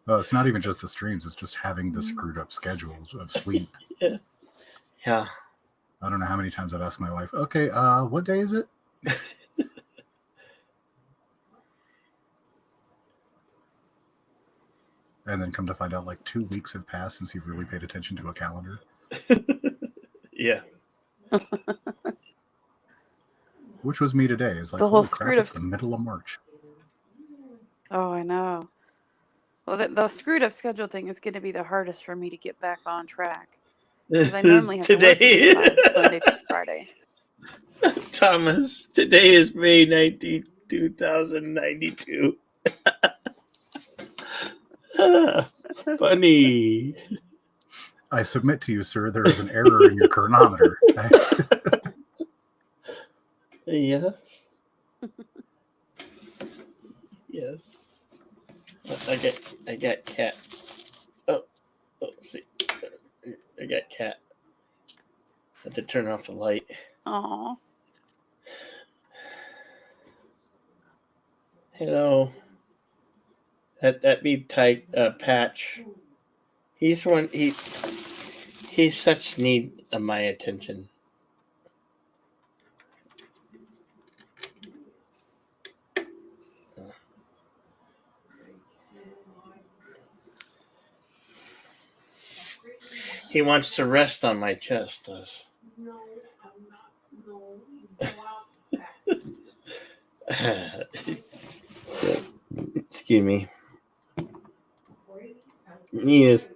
It's not even just the streams. It's just having the screwed up schedules of sleep. Yeah. I don't know how many times I've asked my wife, okay, what day is it? And then come to find out like 2 weeks have passed since you've really paid attention to a calendar. Yeah. Which was me today. It's like, the whole screwed up. It's the middle of March. Oh, I know. Well, the screwed up schedule thing is going to be the hardest for me to get back on track. Because I normally have today. To work Monday through Friday. Thomas, today is May 19th, 2092. Funny. I submit to you, sir, there is an error in your chronometer. Yeah. Yes. I got cat. Oh, see. I got cat. I had to turn off the light. Aw. Hello. That be tight Patch. He's such need of my attention. He wants to rest on my chest. Excuse me. He is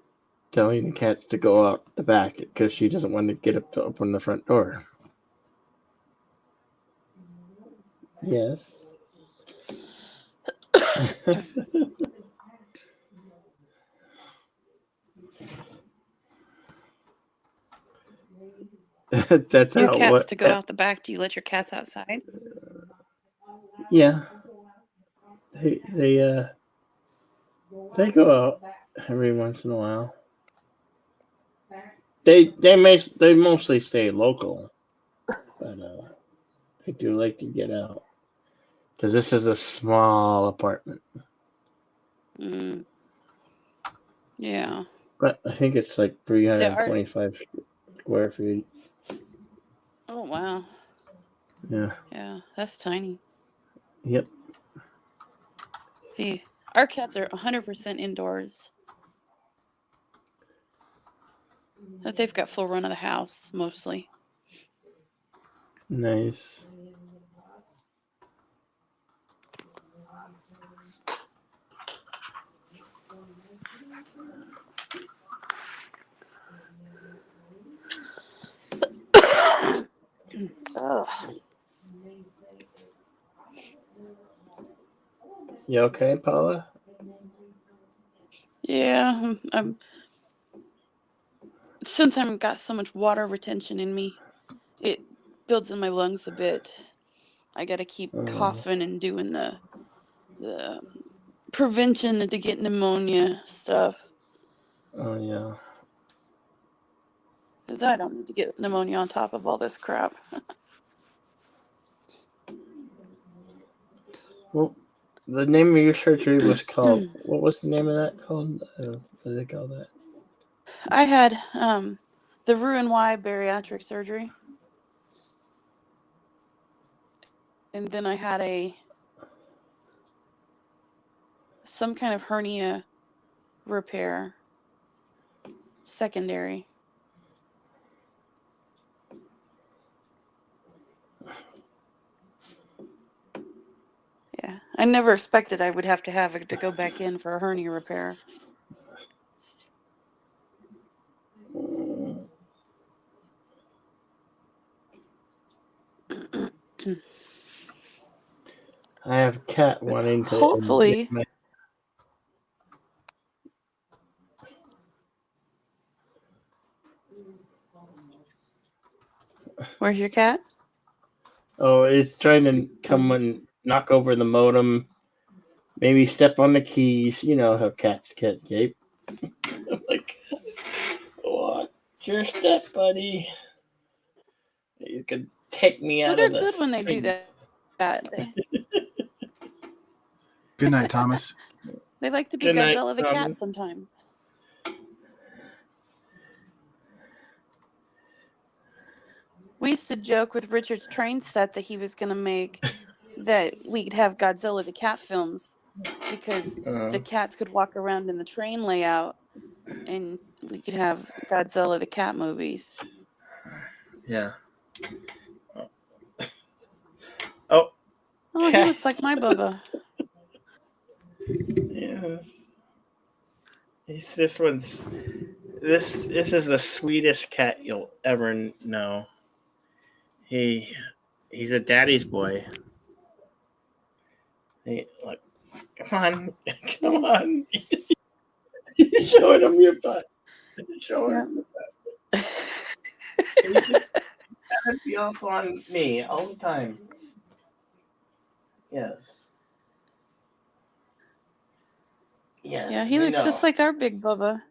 telling the cat to go out the back because she doesn't want to get up to open the front door. Yes. That's Your how cats what, to go out the back. Do you let your cats outside? Yeah. They go out every once in a while. They mostly stay local, but they do like to get out because this is a small apartment. Yeah. But I think it's like 325 square feet. Oh wow. Yeah. Yeah, that's tiny. Yep. Our cats are 100% indoors. But they've got full run of the house mostly. Nice. Ugh. You okay, Paula? Yeah, since I've got so much water retention in me, it builds in my lungs a bit. I got to keep coughing and doing the prevention to get pneumonia stuff. Oh yeah. Because I don't need to get pneumonia on top of all this crap. Well, the name of your surgery was called. What was the name of that called? What do they call that? I had the Roux-en-Y bariatric surgery. And then I had some kind of hernia repair secondary. Yeah, I never expected I would have to go back in for a hernia repair. I have a cat wanting to. Hopefully. Where's your cat? Oh, it's trying to come and knock over the modem. Maybe step on the keys. You know how cats get, Gabe. I'm like, watch your step, buddy. You could take me out Well, of they're this. good when they do that. Good night, Thomas. They like to be Good night, Godzilla the Thomas. cat sometimes. We used to joke with Richard's train set that he was going to make that we'd have Godzilla the cat films because the cats could walk around in the train layout and we could have Godzilla the cat movies. Yeah. Oh, he looks like my Bubba. Yeah. This is the sweetest cat you'll ever know. He's a daddy's boy. Look, come on. You're showing him your butt. Sure. Yep. You just gotta be up on me all the time. Yes. Yes. Yeah, he looks just like our Big Bubba.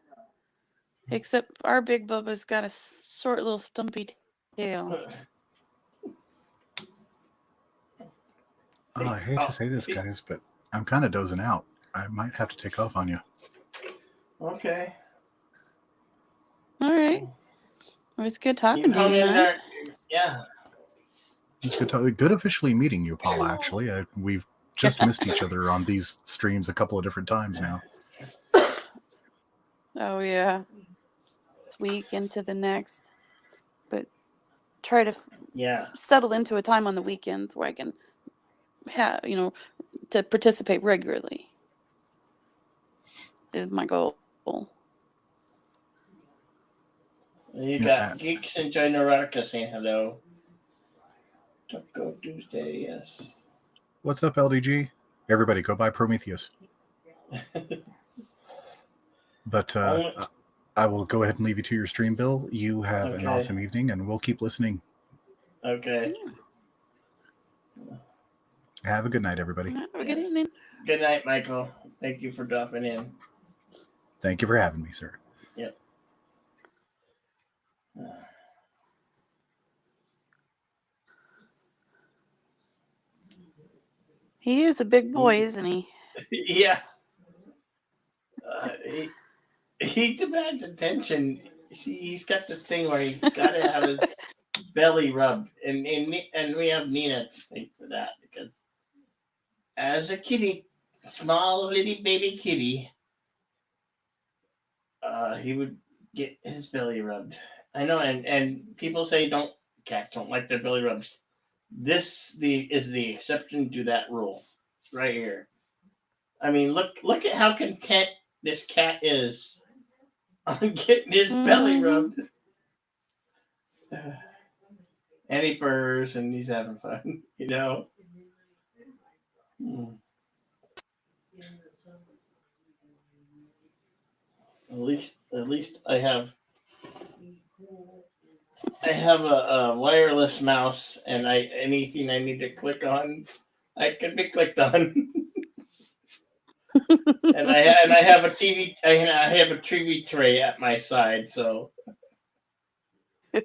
Except our Big Bubba's got a short little stumpy tail. I hate to say this, guys, but I'm kind of dozing out. I might have to take off on you. Okay. All right. It was good talking to you tonight. Yeah. It's good officially meeting you, Paula, actually. We've just missed each other on these streams a couple of different times now. Oh, yeah. This week into the next. But try to settle into a time on the weekends where I can have, to participate regularly is my goal. You got Geeks Enjoy Neurotica saying hello. Taco Tuesday, yes. What's up, LDG? Everybody, go buy Prometheus. But I will go ahead and leave you to your stream, Bill. You have an awesome evening, and we'll keep listening. Okay. Have a good night, everybody. Have a good evening. Good night, Michael. Thank you for dropping in. Thank you for having me, sir. Yep. He is a big boy, isn't he? Yeah. He demands attention. See, he's got this thing where he's got to have his belly rubbed, and we have Nina to thank for that, because as a kitty, small little baby kitty, he would get his belly rubbed. I know, and people say cats don't like their belly rubs. This is the exception to that rule, right here. I mean, look at how content this cat is on getting his belly rubbed. And he purrs and he's having fun, At least I have a wireless mouse, and anything I need to click on, I can be clicked on. and I have a TV. I have a TV tray at my side, so. Yeah,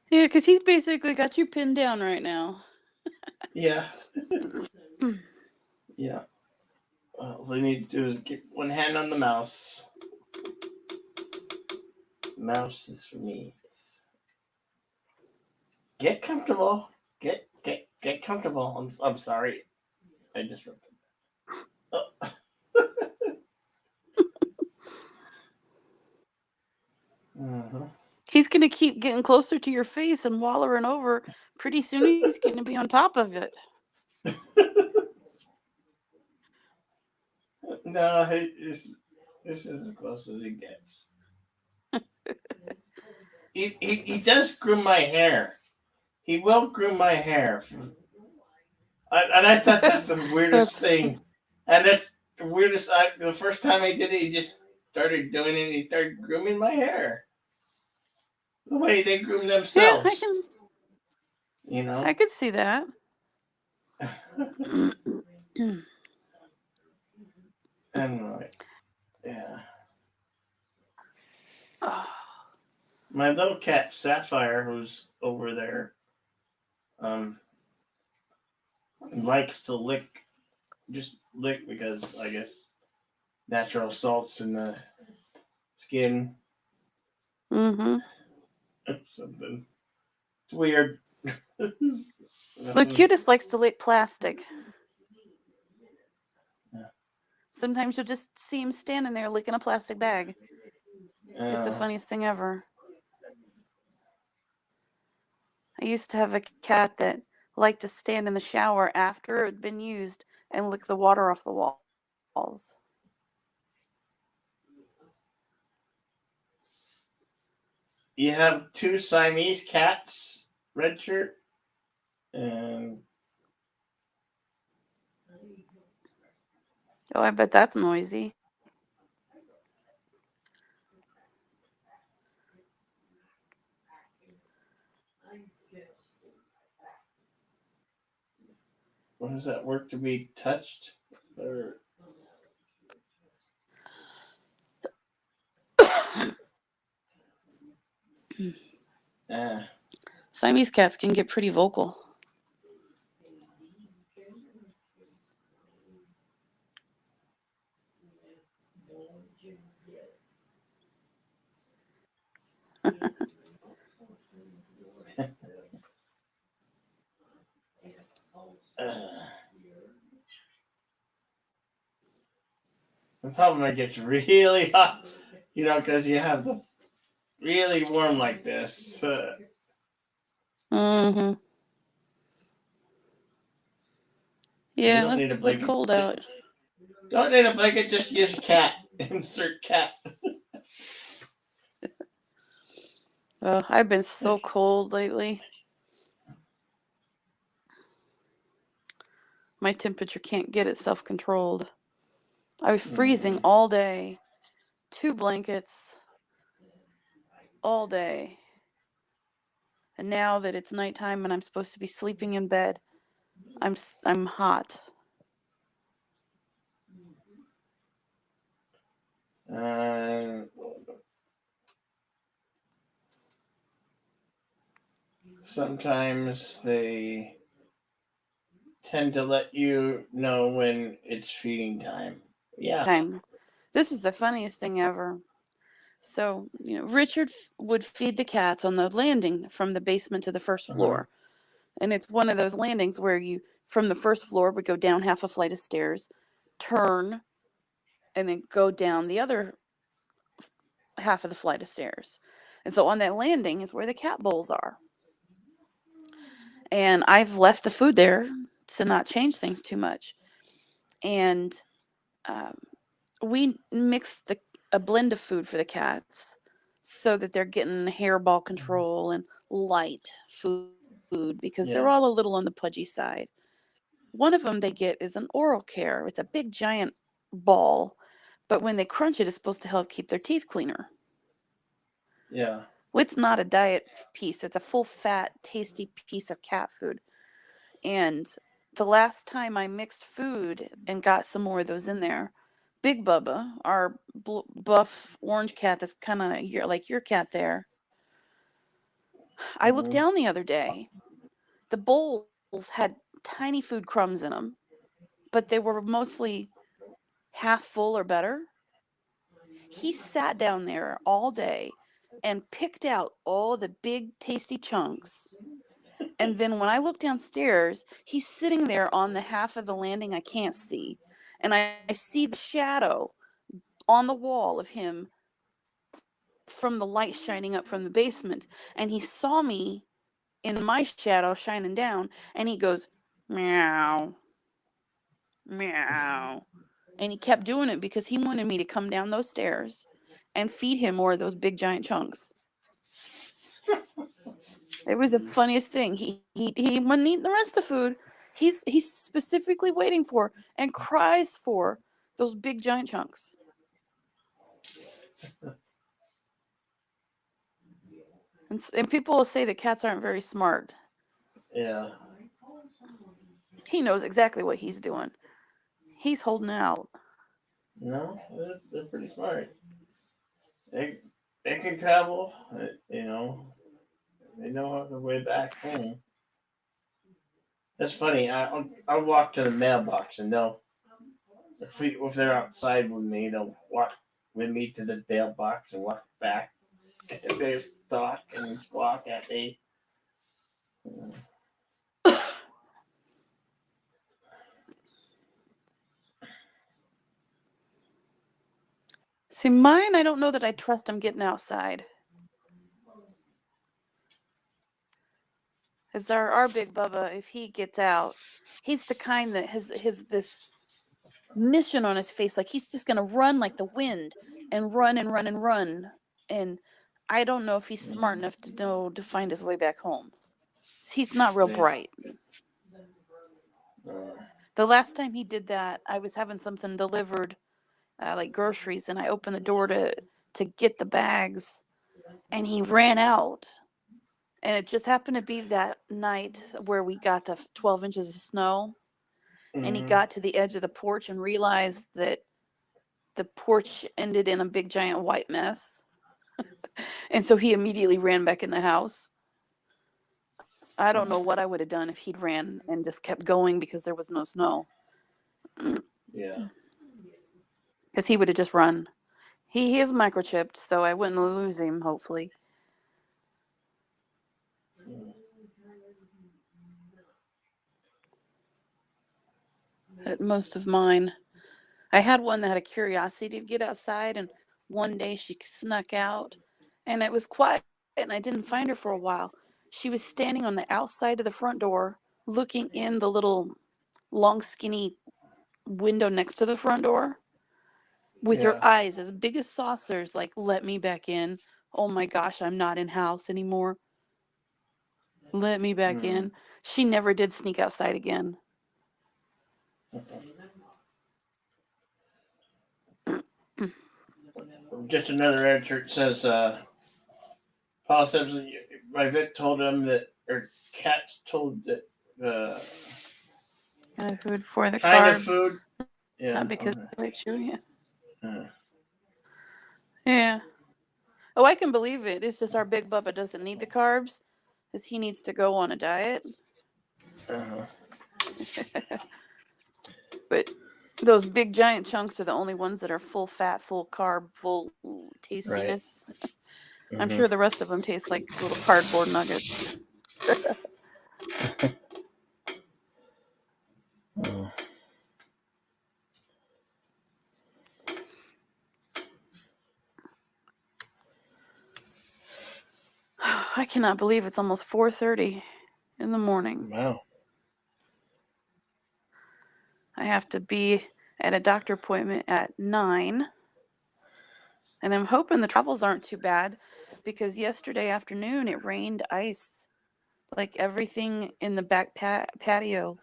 because he's basically got you pinned down right now. Yeah. Yeah. All I need to do is get one hand on the mouse. Mouse is for me. Get comfortable. Get comfortable. I'm sorry. I just wrote that. Uh-huh. He's going to keep getting closer to your face and wallowing over. Pretty soon he's going to be on top of it. No, this is as close as he gets. He does groom my hair. He will groom my hair. And I thought that's the weirdest thing. And that's the weirdest. The first time I did it, he just started doing it. He started grooming my hair. The way they groom themselves. Yeah, I could see that. And yeah. My little cat Sapphire, who's over there, likes to lick because I guess natural salts in the skin. Mm-hmm. Something. It's weird. The cutest likes to lick plastic. Yeah. Sometimes you'll just see him standing there licking a plastic bag. It's the funniest thing ever. I used to have a cat that liked to stand in the shower after it had been used and lick the water off the walls. You have 2 Siamese cats, red shirt, and oh, I bet that's noisy. What does that work to be touched? Or Siamese cats can get pretty vocal. The problem it gets really hot, because you have the really warm like this. Mm-hmm. Yeah, that's cold out. Don't need a blanket, just use cat. Insert cat. Oh, I've been so cold lately. My temperature can't get itself controlled. I was freezing all day. 2 blankets all day. And now that it's nighttime and I'm supposed to be sleeping in bed, I'm hot. Sometimes they tend to let you know when it's feeding time. Yeah. This is the funniest thing ever. So, Richard would feed the cats on the landing from the basement to the first floor. And it's one of those landings where you, from the first floor, would go down half a flight of stairs, turn, and then go down the other half of the flight of stairs. And so on that landing is where the cat bowls are. And I've left the food there to not change things too much. And we mix a blend of food for the cats so that they're getting hairball control and light food because they're all a little on the pudgy side. One of them they get is an oral care. It's a big giant ball, but when they crunch it, it's supposed to help keep their teeth cleaner. Yeah. It's not a diet piece. It's a full fat, tasty piece of cat food. And the last time I mixed food and got some more of those in there, Big Bubba, our buff orange cat that's kind of like your cat there, I looked down the other day. The bowls had tiny food crumbs in them, but they were mostly half full or better. He sat down there all day and picked out all the big, tasty chunks. And then when I look downstairs, he's sitting there on the half of the landing I can't see. And I see the shadow on the wall of him from the light shining up from the basement. And he saw me in my shadow shining down. And he goes, meow, meow. And he kept doing it because he wanted me to come down those stairs and feed him more of those big giant chunks. It was the funniest thing. He wouldn't eat the rest of the food. He's specifically waiting for and cries for those big giant chunks. And people will say that cats aren't very smart. Yeah. He knows exactly what he's doing. He's holding out. No, they're pretty smart. They can travel, They know the way back home. That's funny. I'll walk to the mailbox and if they're outside with me, they'll walk with me to the mailbox and walk back. And they talk and squawk at me. See, mine, I don't know that I trust him getting outside. As our Big Bubba, if he gets out, he's the kind that has this mission on his face, like he's just gonna run like the wind and run and run and run. And I don't know if he's smart enough to know to find his way back home. He's not real bright. The last time he did that, I was having something delivered, like groceries, and I opened the door to get the bags, and he ran out And it just happened to be that night where we got the 12 inches of snow. And he got to the edge of the porch and realized that the porch ended in a big giant white mess. And so he immediately ran back in the house. I don't know what I would have done if he'd ran and just kept going because there was no snow. Yeah. Because he would have just run. He is microchipped, so I wouldn't lose him, hopefully. But most of mine, I had one that had a curiosity to get outside, and one day she snuck out, and it was quiet, and I didn't find her for a while. She was standing on the outside of the front door, looking in the little long, skinny window next to the front door, with her eyes as big as saucers, like, let me back in. Oh my gosh, I'm not in house anymore. Let me back in. She never did sneak outside again. Just another answer. It says, Paul Simpson, my Vic told him that, or Kat told that, Food for the kind carbs. of food. Yeah. Not because they like chewing it. Yeah. Oh, I can believe it. It's just our big Bubba doesn't need the carbs, because he needs to go on a diet. But those big giant chunks are the only ones that are full fat, full carb, full tastiness. Right. I'm sure the rest of them taste like little cardboard nuggets. I cannot believe it's almost 4:30 in the morning. Wow. I have to be at a doctor appointment at 9. And I'm hoping the travels aren't too bad, because yesterday afternoon it rained ice. Like everything in the back patio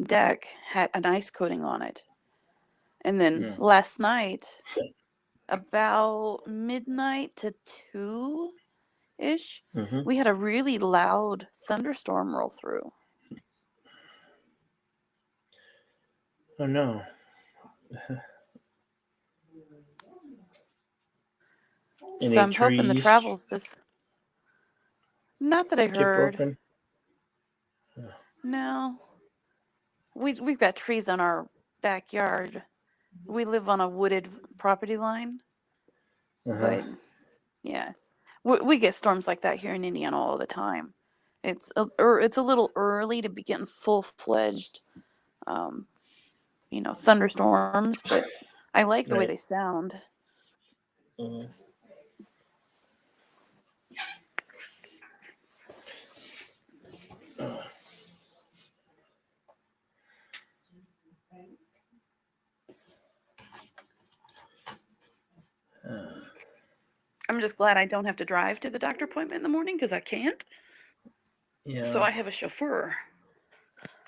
deck had an ice coating on it. And then last night, about midnight to 2-ish, we had a really loud thunderstorm roll through. Oh no. So I'm hoping the travels this. Not that I heard. Broken? No. We've got trees on our backyard. We live on a wooded property line. But yeah, we get storms like that here in Indiana all the time. It's a little early to be getting full-fledged, thunderstorms, but I like the way they sound. I'm just glad I don't have to drive to the doctor appointment in the morning, because I can't. Yeah. So I have a chauffeur.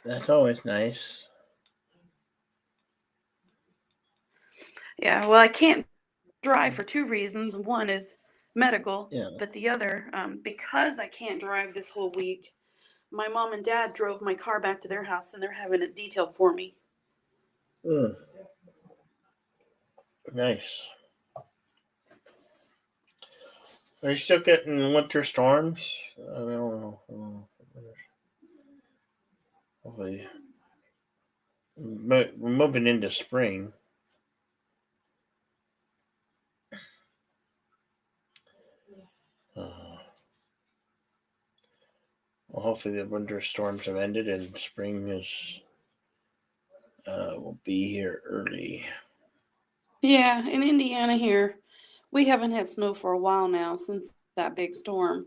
That's always nice. Yeah, well, I can't drive for 2 reasons. One is medical, but the other, because I can't drive this whole week, my mom and dad drove my car back to their house, and they're having it detailed for me. Nice. Are you still getting winter storms? I don't know. Hopefully. We're moving into spring. Well, hopefully the winter storms have ended and spring is will be here early. Yeah, in Indiana here, we haven't had snow for a while now since that big storm,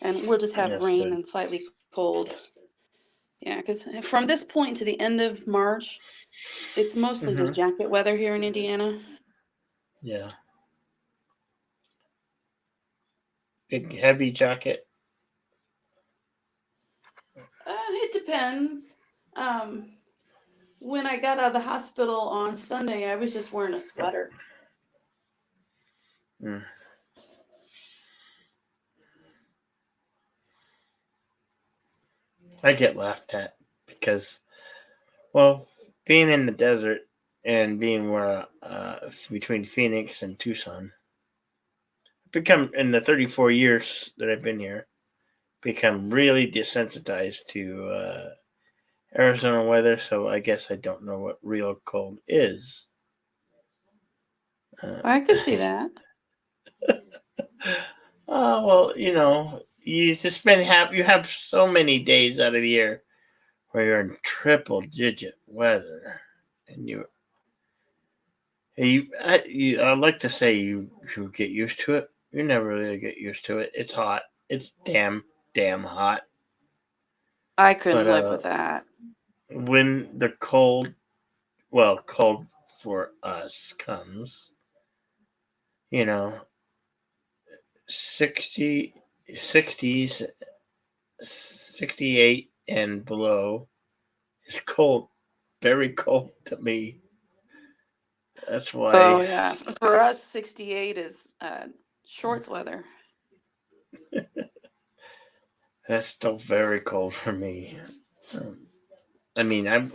and we'll just have rain and slightly cold. Yeah, because from this point to the end of March, it's mostly just jacket weather here in Indiana. Yeah. Big heavy jacket. It depends. When I got out of the hospital on Sunday, I was just wearing a sweater. I get laughed at because, well, being in the desert and being where between Phoenix and Tucson, I've become in the 34 years that I've been here, become really desensitized to Arizona weather. So I guess I don't know what real cold is. I could see that. Oh well, you just you have so many days out of the year where you're in triple digit weather, and I'd like to say you get used to it. You never really get used to it. It's hot. It's damn hot. I couldn't live with that. When the cold for us comes, 60, 60s, 68 and below is cold, very cold to me. That's why. Oh yeah, for us, 68 is shorts weather. That's still very cold for me. I mean, I'm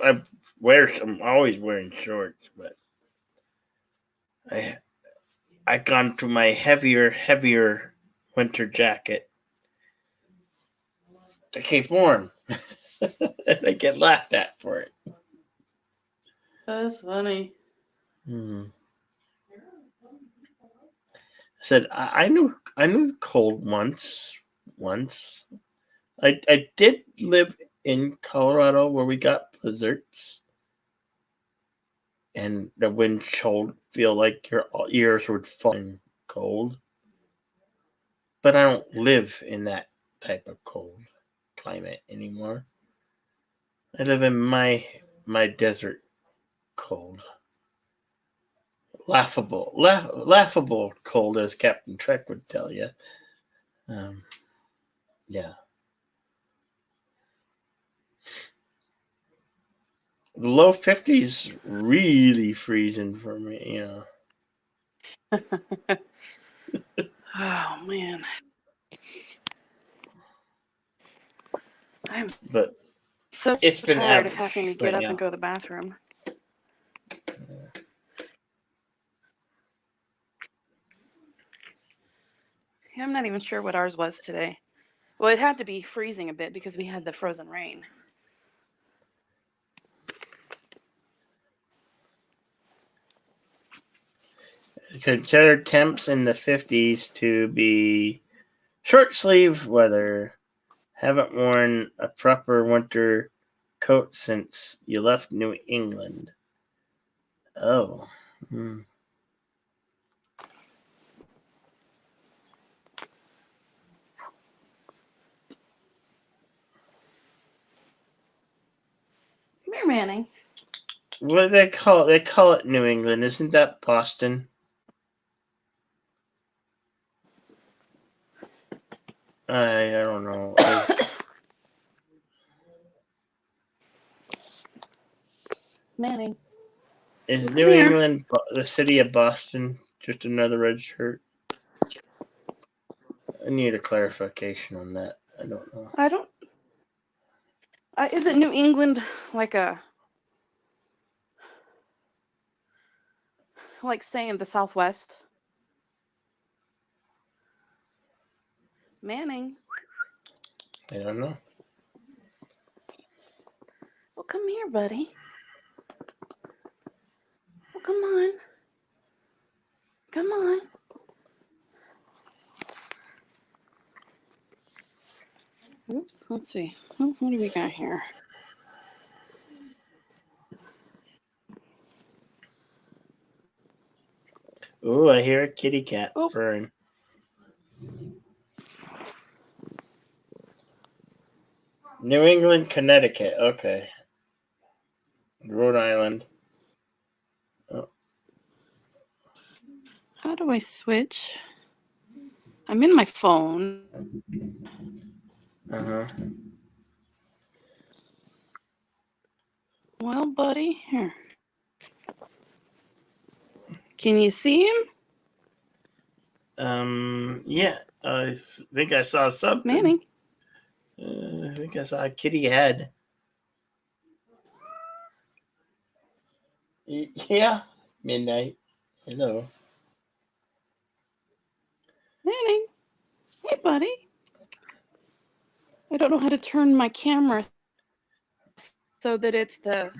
always wearing shorts, but I gone to my heavier winter jacket to keep warm, and I get laughed at for it. That's funny. I said I knew cold once. I did live in Colorado where we got blizzards, and the wind cold feel like your ears would fall cold. But I don't live in that type of cold climate anymore. I live in my desert cold. Laughable cold, as Captain Trek would tell you. Yeah. The low 50s really freezing for me, Oh man. I'm but so it's been tired average, of having to get up and go to the bathroom. I'm not even sure what ours was today. Well, it had to be freezing a bit because we had the frozen rain. Consider temps in the 50s to be short sleeve weather. Haven't worn a proper winter coat since you left New England. Oh. Come here, Manning. What do they call it? They call it New England. Isn't that Boston? I don't know. Manning. Is New England the city of Boston just another red shirt? I need a clarification on that. I don't know. I don't. Is it New England like saying the Southwest? Manning. I don't know. Well, come here, buddy. Well, come on. Come on. Oops. Let's see. What do we got here? Ooh, I hear a kitty cat purring. New England, Connecticut. Okay. Rhode Island. Oh. How do I switch? I'm in my phone. Uh-huh. Well, buddy, here. Can you see him? Yeah. I think I saw something. Manning. I think I saw a kitty head. Yeah, midnight. Hello. Manning. Hey, buddy. I don't know how to turn my camera so that it's the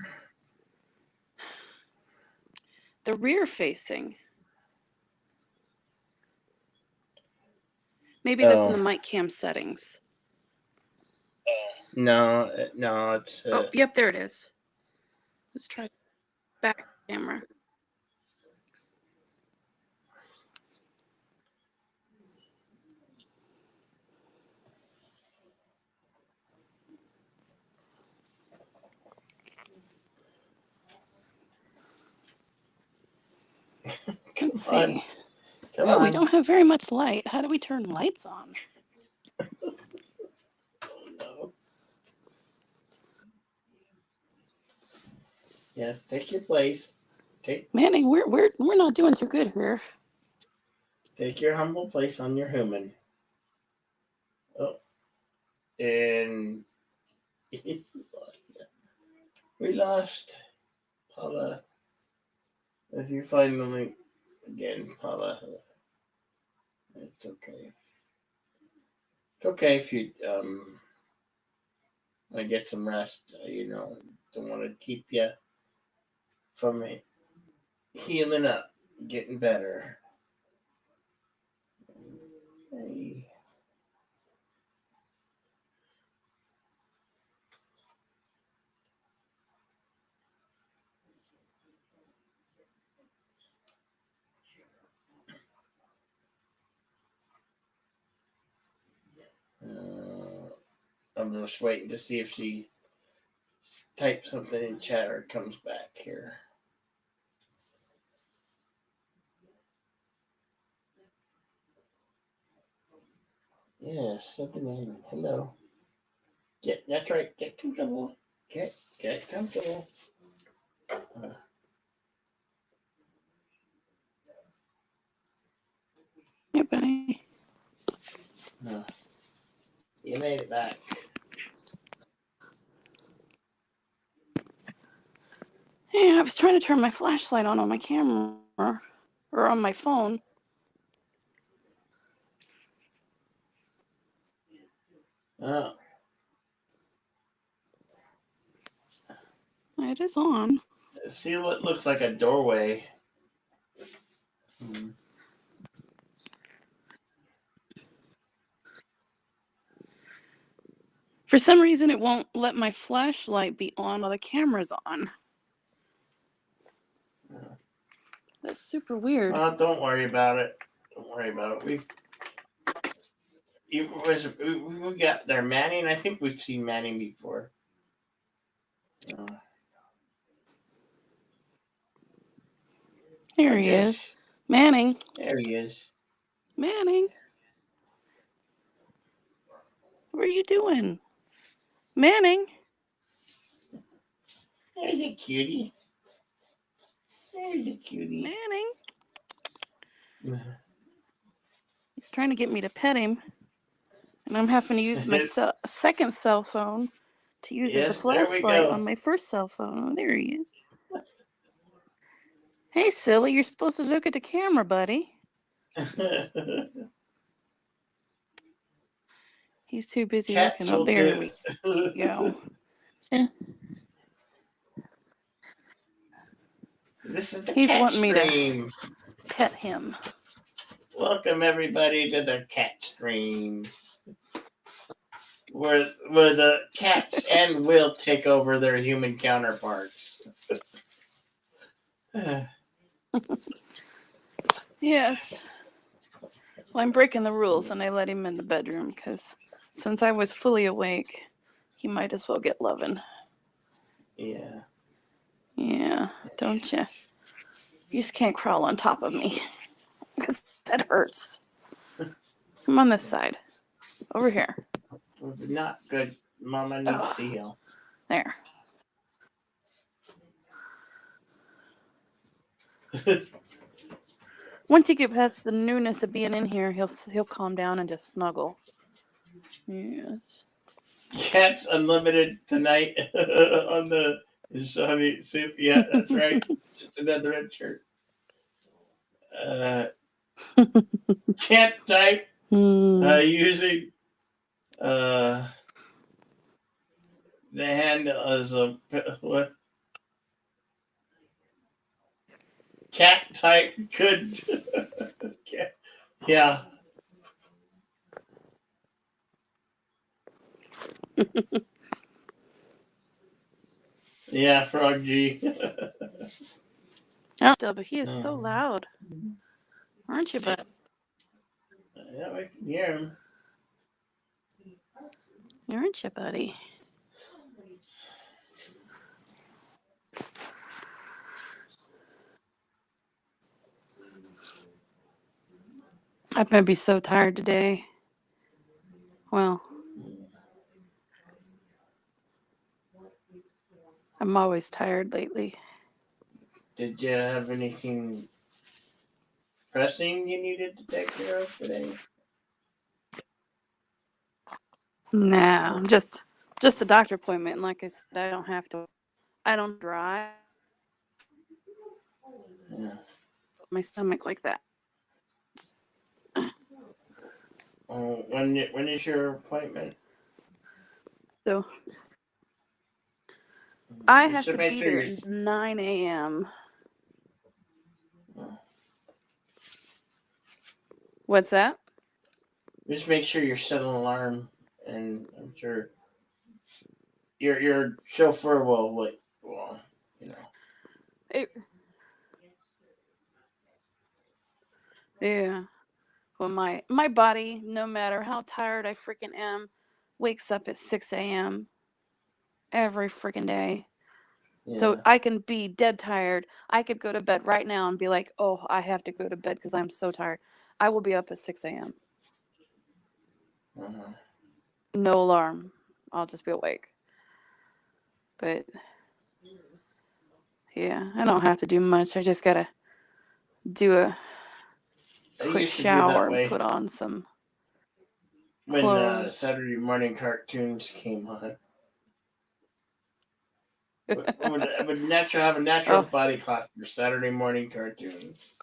rear facing. Maybe that's in the mic cam settings. No, it's. Oh, yep, there it is. Let's try back camera. Let's see. Come on. We don't have very much light. How do we turn lights on? No. Yeah, take your place. Manning, we're not doing too good here. Take your humble place on your human. Oh, and we lost Paula. If you find the link again, Paula, it's okay. It's okay if you want to get some rest. Don't want to keep you from healing up, getting better. Hey. I'm just waiting to see if she types something in chat or comes back here. Yes, something in. Hello. That's right. Get comfortable. Get comfortable. Yeah, buddy. You made it back. Yeah, I was trying to turn my flashlight on my camera or on my phone. Oh. It is on. See what looks like a doorway. For some reason, it won't let my flashlight be on while the camera's on. That's super weird. Don't worry about it. Don't worry about it. We got there, Manning. I think we've seen Manning before. Here he is. Manning. There he is. Manning. What are you doing? Manning. There's a cutie. There's a cutie. Manning. He's trying to get me to pet him. And I'm having to use my second cell phone to use as a flashlight on my first cell phone. Oh, there he is. Hey, silly, you're supposed to look at the camera, buddy. He's too busy looking up. There we go. This is the He's cat wanting stream. Me to pet him. Welcome everybody to the cat stream, where the cats and will take over their human counterparts. Yes. Well, I'm breaking the rules, and I let him in the bedroom because since I was fully awake, he might as well get loving. Yeah. Yeah, don't you? You just can't crawl on top of me because that hurts. Come on this side. Over here. Not good. Mama needs to heal. There. Once he gets past the newness of being in here, he'll calm down and just snuggle. Yes. Cats Unlimited tonight on the Insomniac Soup. Yeah, that's right. Just another red shirt. Can't type using the handle as a what? Cat type could. Yeah. Yeah, Frog G. Still, but he is so loud, aren't you, bud? Yeah, I can hear him. Aren't you, buddy? I'm gonna be so tired today. Well, I'm always tired lately. Did you have anything pressing you needed to take care of today? No, just the doctor appointment. And like I said, I don't have to. I don't drive. Yeah. My stomach like that. When is your appointment? So I have to be there at 9 a.m. What's that? Just make sure you set an alarm, and I'm sure your chauffeur will wait. Well, you know. Yeah. Well, my body, no matter how tired I freaking am, wakes up at 6 a.m. every freaking day. Yeah. So I can be dead tired. I could go to bed right now and be like, oh, I have to go to bed because I'm so tired. I will be up at 6 a.m. No alarm. I'll just be awake. But yeah, I don't have to do much. I just got to do a quick shower and put on some clothes. When Saturday morning cartoons came on. I would have a natural body clock for Saturday morning cartoons.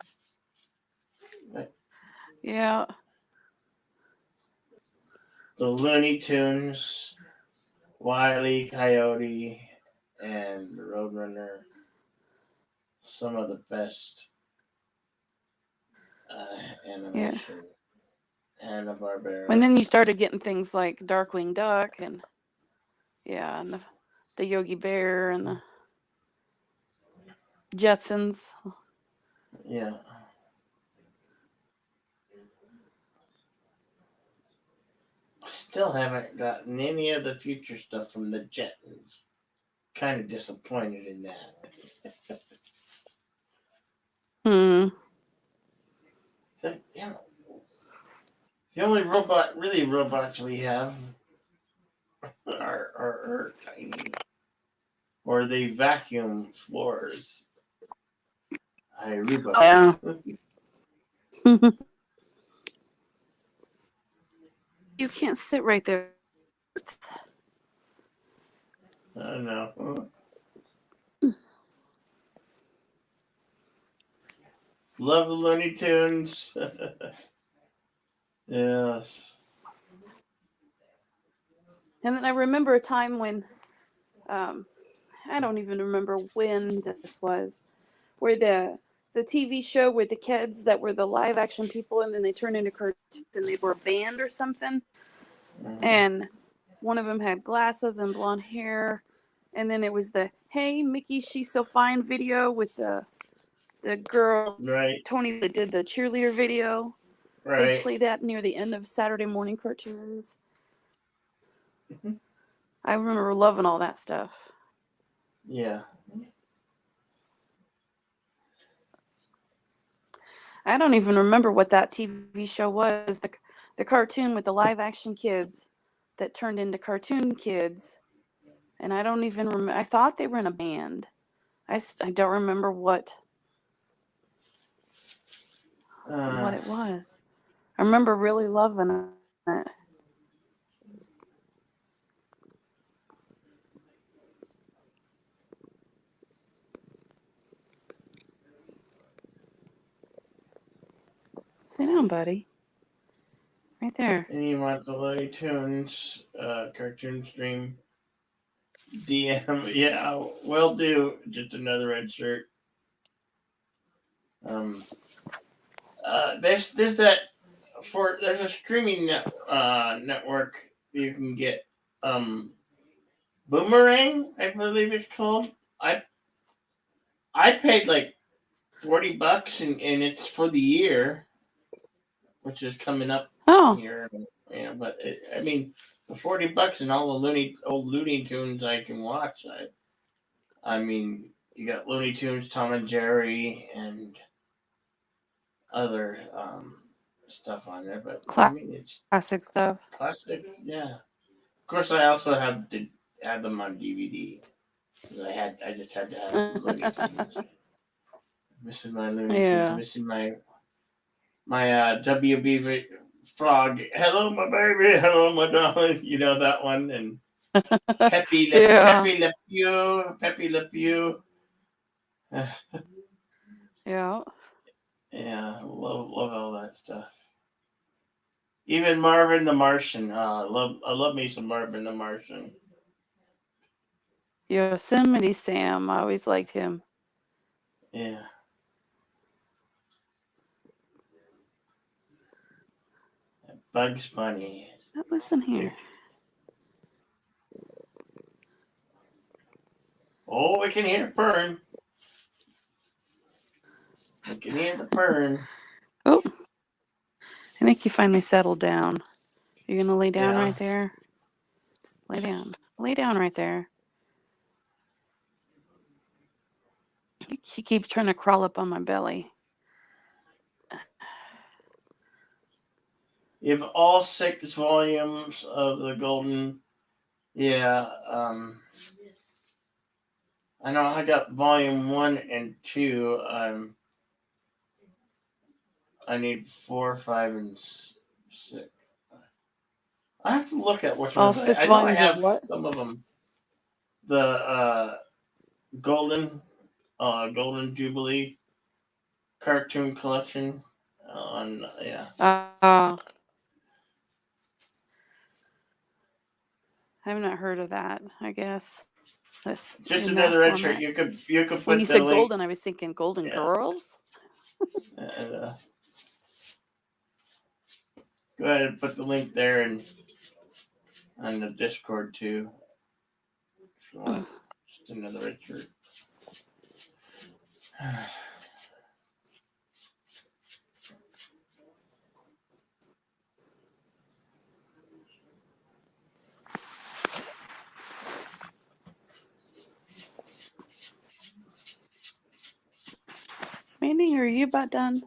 Yeah. The Looney Tunes, Wile E. Coyote, and Roadrunner. Some of the best animation. Yeah. Hanna-Barbera. And then you started getting things like Darkwing Duck and the Yogi Bear and the Jetsons. Yeah. Still haven't gotten any of the future stuff from the Jetsons. Kind of disappointed in that. So, yeah. The only robots we have are tiny. Or they vacuum floors. Yeah. You can't sit right there. I don't know. Love the Looney Tunes. Yes. And then I remember a time when, I don't even remember when this was, where the TV show where the kids that were the live action people and then they turned into cartoons and they were a band or something. Mm-hmm. And one of them had glasses and blonde hair. And then it was the, hey, Mickey, she's so fine video with the girl, right. Tony, that did the cheerleader video. Right. They play that near the end of Saturday morning cartoons. Mm-hmm. I remember loving all that stuff. Yeah. I don't even remember what that TV show was. The cartoon with the live action kids that turned into cartoon kids. And I don't even remember. I thought they were in a band. I don't remember what it was. I remember really loving it. Sit down, buddy. Right there. And you want the Looney Tunes cartoon stream? DM, yeah, will do. Just another red shirt. There's that there's a streaming network you can get. Boomerang, I believe it's called. I paid like $40 and it's for the year, which is coming up here. Yeah, but I mean, for $40 and all the old Looney Tunes I can watch. I mean, you got Looney Tunes, Tom and Jerry, and other stuff on there. But I mean, it's classic stuff. Classic, yeah. Of course, I also had them on DVD. I just had to have Looney Tunes. Missing my Looney Tunes, missing my WB Frog. Hello, my baby. Hello, my darling. You know that one. And Pepe Le Pew. Pepe Le Pew. Yeah. Yeah, love all that stuff. Even Marvin the Martian. I love me some Marvin the Martian. Yosemite Sam. I always liked him. Yeah. Bugs Bunny. Now listen here. Oh, we can hear purring. We can hear the purring. Oh, I think you finally settled down. You're gonna lay down right there. Lay down. Lay down right there. He keeps trying to crawl up on my belly. You have all 6 volumes of the Golden. Yeah. I know I got volume 1 and 2. I need 4, 5, and 6. I have to look at which ones. All 6 I know volumes I have of what? some of them. The Golden Jubilee cartoon collection. Yeah. I've not heard of that. I guess. Just another red shirt. You could put when you said Golden, I was thinking Golden Girls. Go ahead and put the link there and on the Discord too. If you want, just another red shirt. Mandy, are you about done?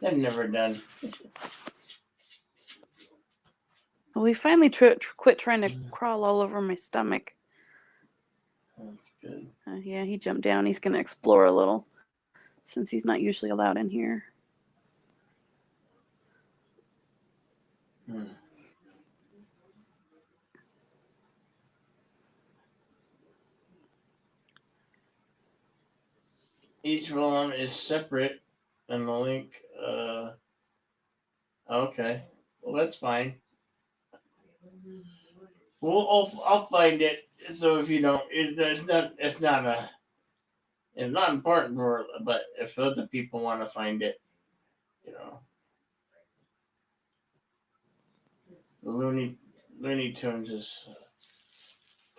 I'm never done. Well, we finally quit trying to crawl all over my stomach. That's good. Yeah, he jumped down. He's going to explore a little since he's not usually allowed in here. Each volume is separate, and the link. Okay, well that's fine. Well, I'll find it. So if you don't, it's not important for. But if other people want to find it, you know, Looney Tunes is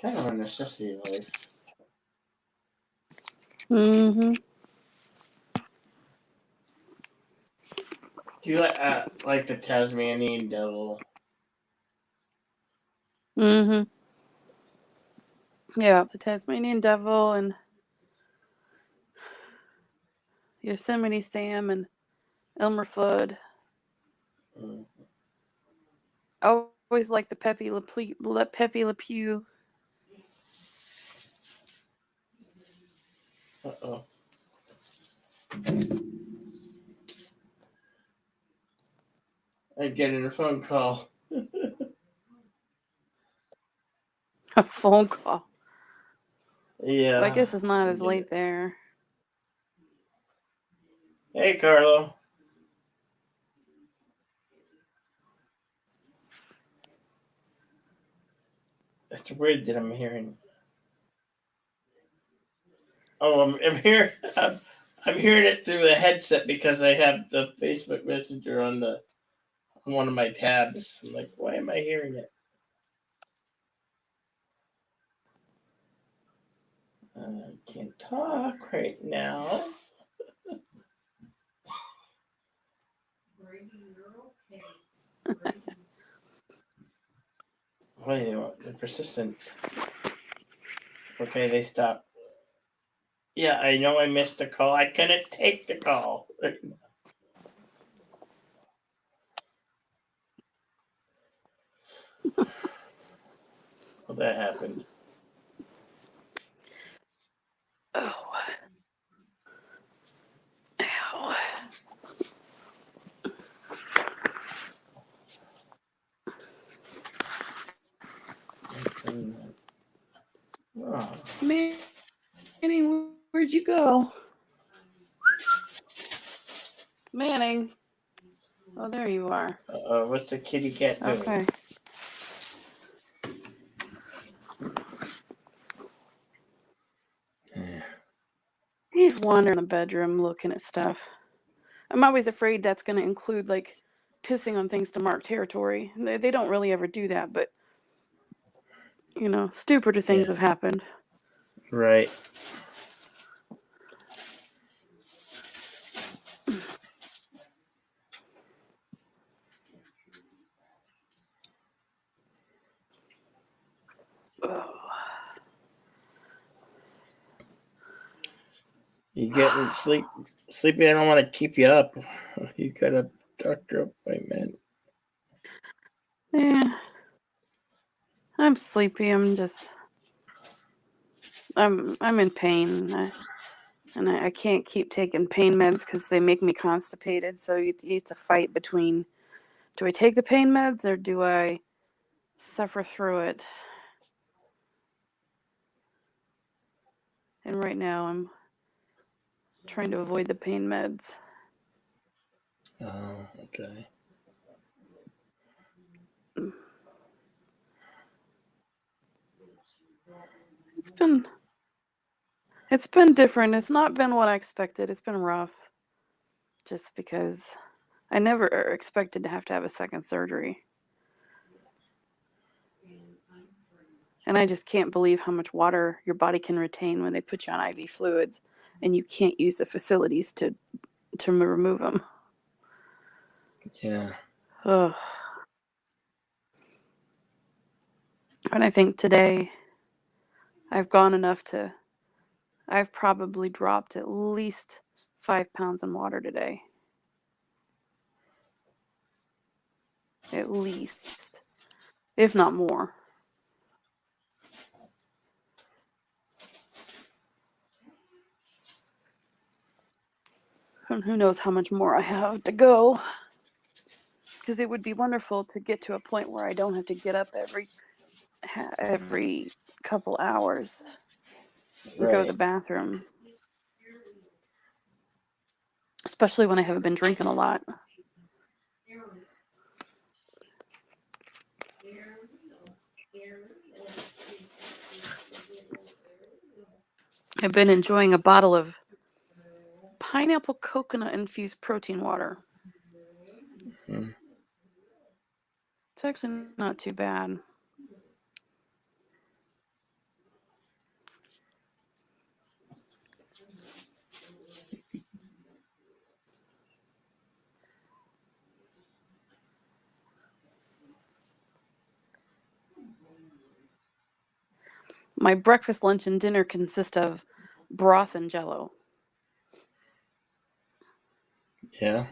kind of a necessity of life. Mm-hmm. Do you like the Tasmanian Devil? Mm-hmm. Yeah, the Tasmanian Devil and Yosemite Sam and Elmer Fudd. I always like the Pepe Le Pew. Uh-oh. I'm getting a phone call. A phone call. Yeah. Well, I guess it's not as late there. Hey, Carlo. That's weird that I'm hearing. Oh, I'm hearing. I'm hearing it through the headset because I have the Facebook Messenger on one of my tabs. I'm like, why am I hearing it? I can't talk right now. What do you want? The persistence. Okay, they stopped. Yeah, I know I missed the call. I couldn't take the call. Well, that happened. Oh. Ow. Oh. Manning, where'd you go? Manning. Oh, there you are. What's the kitty cat doing? Okay. He's wandering in the bedroom looking at stuff. I'm always afraid that's going to include, like, pissing on things to mark territory. They don't really ever do that, but, you know, stupider things have happened. Right. Oh. You getting sleepy? I don't want to keep you up. You got a doctor appointment. Yeah. I'm sleepy. I'm in pain. I can't keep taking pain meds because they make me constipated. So it's a fight between, do I take the pain meds or do I suffer through it? And right now I'm trying to avoid the pain meds. Oh, okay. It's been different. It's not been what I expected. It's been rough. Just because I never expected to have a second surgery. And I just can't believe how much water your body can retain when they put you on IV fluids and you can't use the facilities to remove them. Yeah. Ugh. And I think today I've probably dropped at least 5 pounds in water today. At least, if not more. And who knows how much more I have to go. Because it would be wonderful to get to a point where I don't have to get up every couple hours and go to the bathroom. Especially when I haven't been drinking a lot. I've been enjoying a bottle of pineapple coconut infused protein water. Mm-hmm. It's actually not too bad. My breakfast, lunch, and dinner consist of broth and Jell-O. Yeah.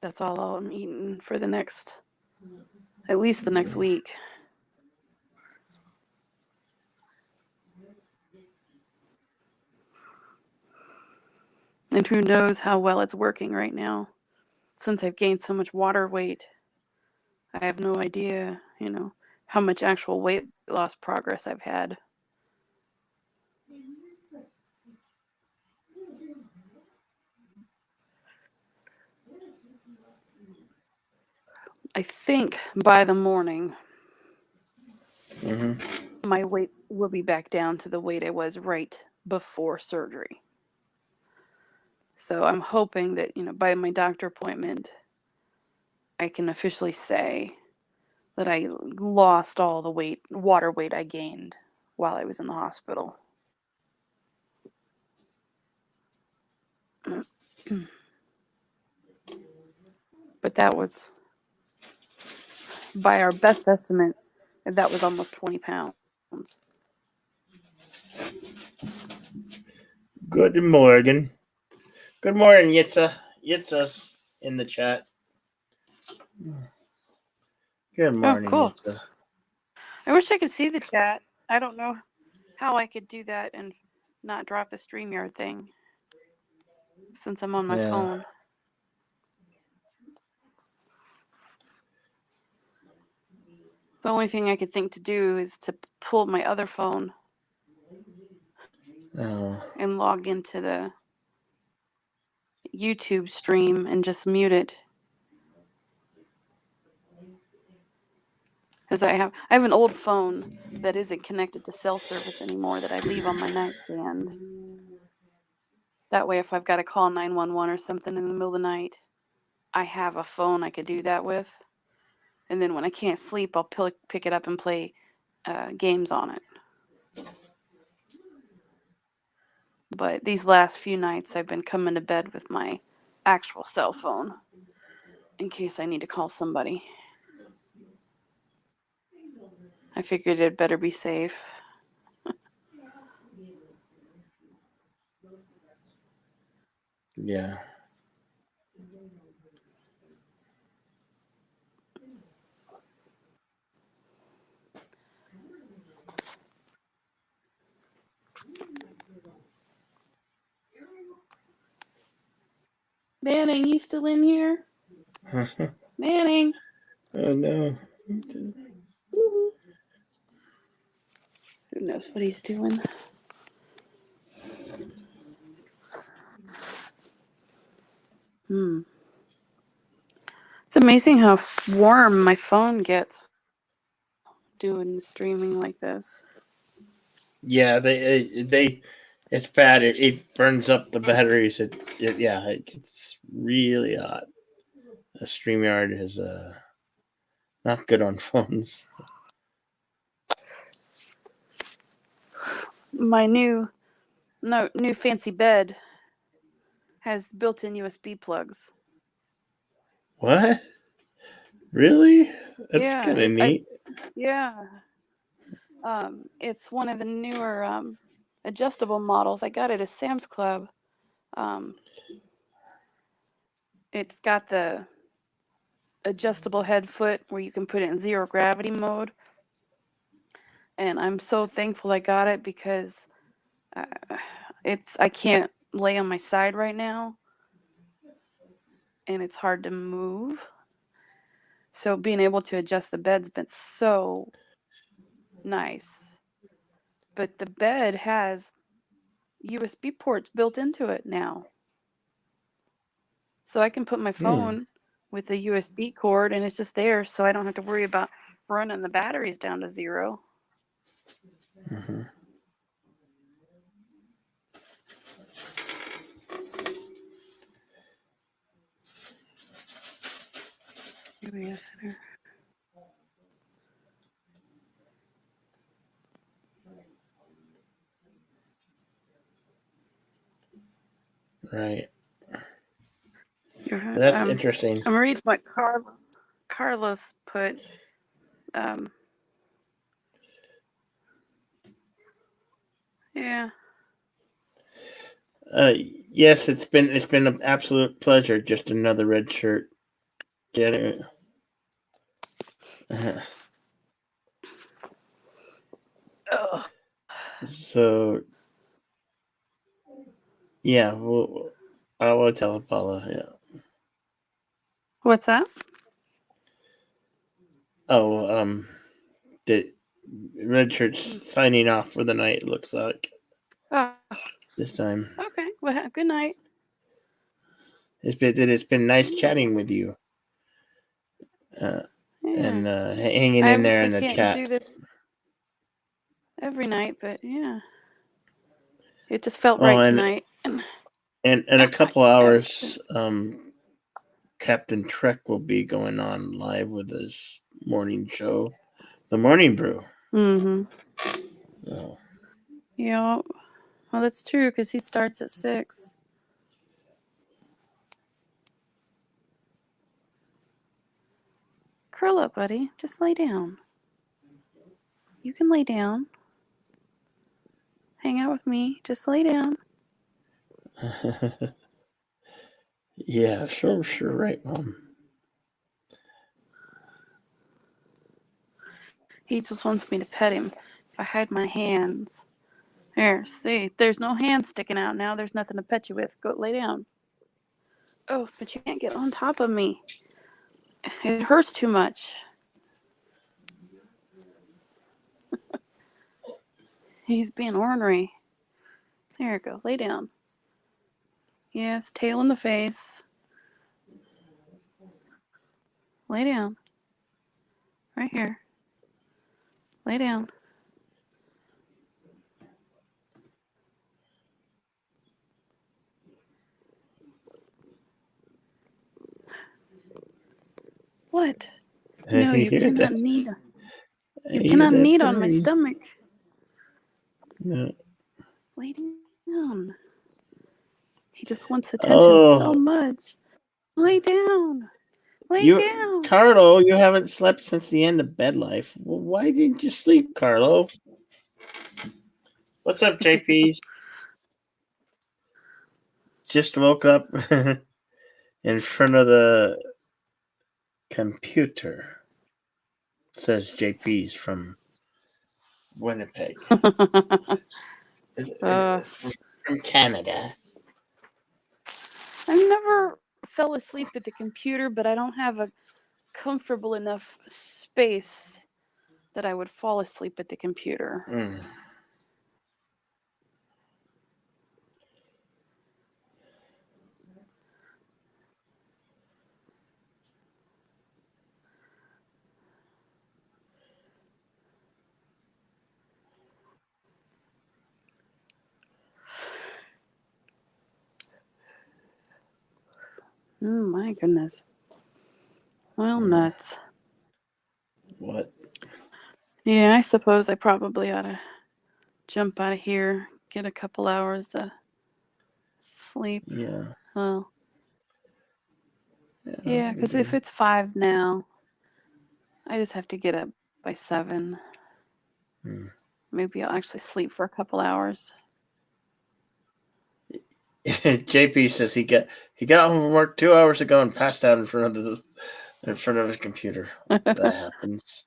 That's all I'm eating for at least the next week. And who knows how well it's working right now. Since I've gained so much water weight, I have no idea, how much actual weight loss progress I've had. I think by the morning, Mm-hmm. my weight will be back down to the weight I was right before surgery. So I'm hoping that, by my doctor appointment, I can officially say that I lost all the water weight I gained while I was in the hospital. But that was, by our best estimate, that was almost 20 pounds. Good morning. Good morning, Yitza. Yitza's in the chat. Good morning, cool. Yitza. I wish I could see the chat. I don't know how I could do that and not drop the StreamYard thing since I'm on my phone. The only thing I could think to do is to pull my other phone and log into the YouTube stream and just mute it. Because I have an old phone that isn't connected to cell service anymore that I leave on my nightstand. That way, if I've got to call 911 or something in the middle of the night, I have a phone I could do that with. And then when I can't sleep, I'll pick it up and play games on it. But these last few nights, I've been coming to bed with my actual cell phone in case I need to call somebody. I figured it'd better be safe. Yeah. Manning, you still in here? Manning. Oh no. Who knows what he's doing? It's amazing how warm my phone gets doing streaming like this. Yeah, it's bad. It burns up the batteries. It gets really hot. StreamYard is not good on phones. My new fancy bed has built-in USB plugs. What? Really? That's kind of neat. It's one of the newer adjustable models. I got it at Sam's Club. It's got the adjustable head foot where you can put it in zero gravity mode. And I'm so thankful I got it because I can't lay on my side right now. And it's hard to move. So being able to adjust the bed's been so nice. But the bed has USB ports built into it now. So I can put my phone with the USB cord and it's just there, so I don't have to worry about running the batteries down to zero. Mm-hmm. Right. That's interesting. I'm reading what Carlos put. Yeah. Yes, it's been an absolute pleasure. Just another red shirt. Get it? So, yeah, I will tell Paula. Yeah. What's that? Oh, the red shirt's signing off for the night. It looks like this time. Okay. Well, good night. It's been nice chatting with you. And hanging in there in the chat. I can't do this every night, but yeah, it just felt right tonight. And in a couple hours, Captain Trek will be going on live with his morning show, The Morning Brew. Mm-hmm. Oh. Yeah. Well, that's true because he starts at 6. Curl up, buddy. Just lay down. You can lay down. Hang out with me. Just lay down. Yeah, sure, right, Mom. He just wants me to pet him. If I hide my hands. There, see, there's no hand sticking out now. There's nothing to pet you with. Go lay down. Oh, but you can't get on top of me. It hurts too much. He's being ornery. There you go. Lay down. Yes, tail in the face. Lay down. Right here. Lay down. What? No, you cannot knead. You cannot knead on my stomach. No. Lay down. He just wants attention so much. Lay down. Lay down. Carlo, you haven't slept since the end of bed life. Well, why didn't you sleep, Carlo? What's up, JP? Just woke up in front of the computer, says JP's from Winnipeg. From Canada. I never fell asleep at the computer, but I don't have a comfortable enough space that I would fall asleep at the computer. My goodness. Well, nuts. What? Yeah, I suppose I probably ought to jump out of here, get a couple hours of sleep. Yeah. Well, yeah, because if it's 5 now, I just have to get up by 7. Maybe I'll actually sleep for a couple hours. JP says he got home from work 2 hours ago and passed out in front of his computer. That happens,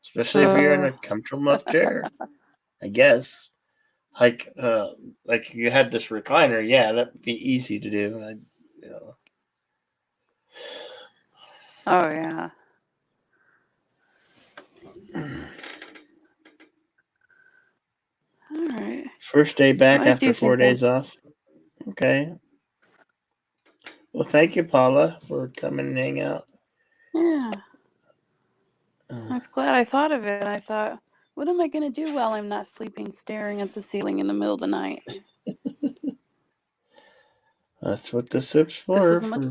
especially if you're in a comfortable enough chair, I guess. Like you had this recliner, yeah, that'd be easy to do. Oh yeah. All right. First day back after 4 days off. Okay. Well, thank you, Paula, for coming and hang out. Yeah. I was glad I thought of it. I thought, what am I going to do while I'm not sleeping, staring at the ceiling in the middle of the night? That's what the soup's for. This was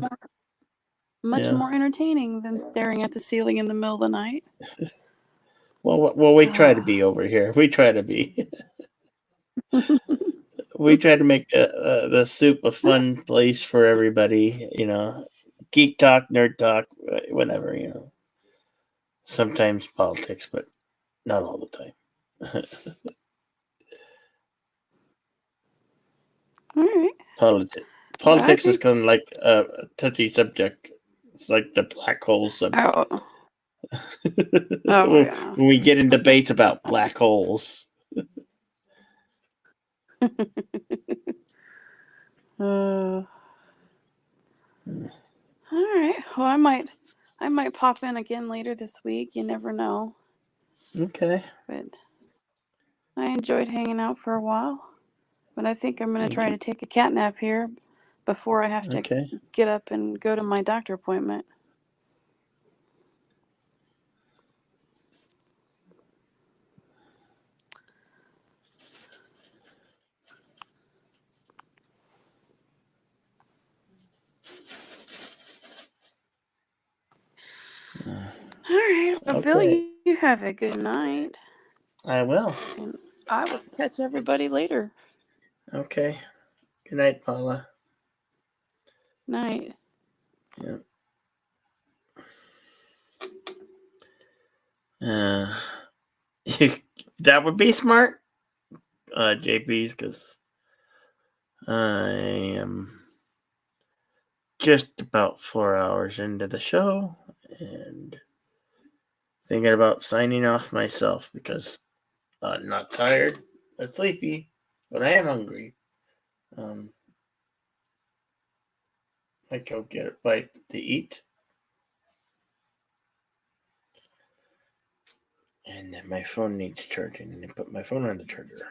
much more entertaining than staring at the ceiling in the middle of the night. Well, we try to be over here. We try to be. We try to make the soup a fun place for everybody. Geek talk, nerd talk, whatever. Sometimes politics, but not all the time. All right. Politics is kind of like a touchy subject. It's like the black hole subject. Yeah. When we get in debates about black holes. All right. Well, I might pop in again later this week. You never know. Okay. But I enjoyed hanging out for a while. But I think I'm going to try to take a cat nap here before I have to get up and go to my doctor appointment. All right. Well, Bill, you have a good night. I will. And I will catch everybody later. Okay. Good night, Paula. Night. Yeah. That would be smart, JP's, because I am just about 4 hours into the show and thinking about signing off myself because I'm not tired or sleepy, but I am hungry. I go get a bite to eat. And then my phone needs charging, and I put my phone on the charger.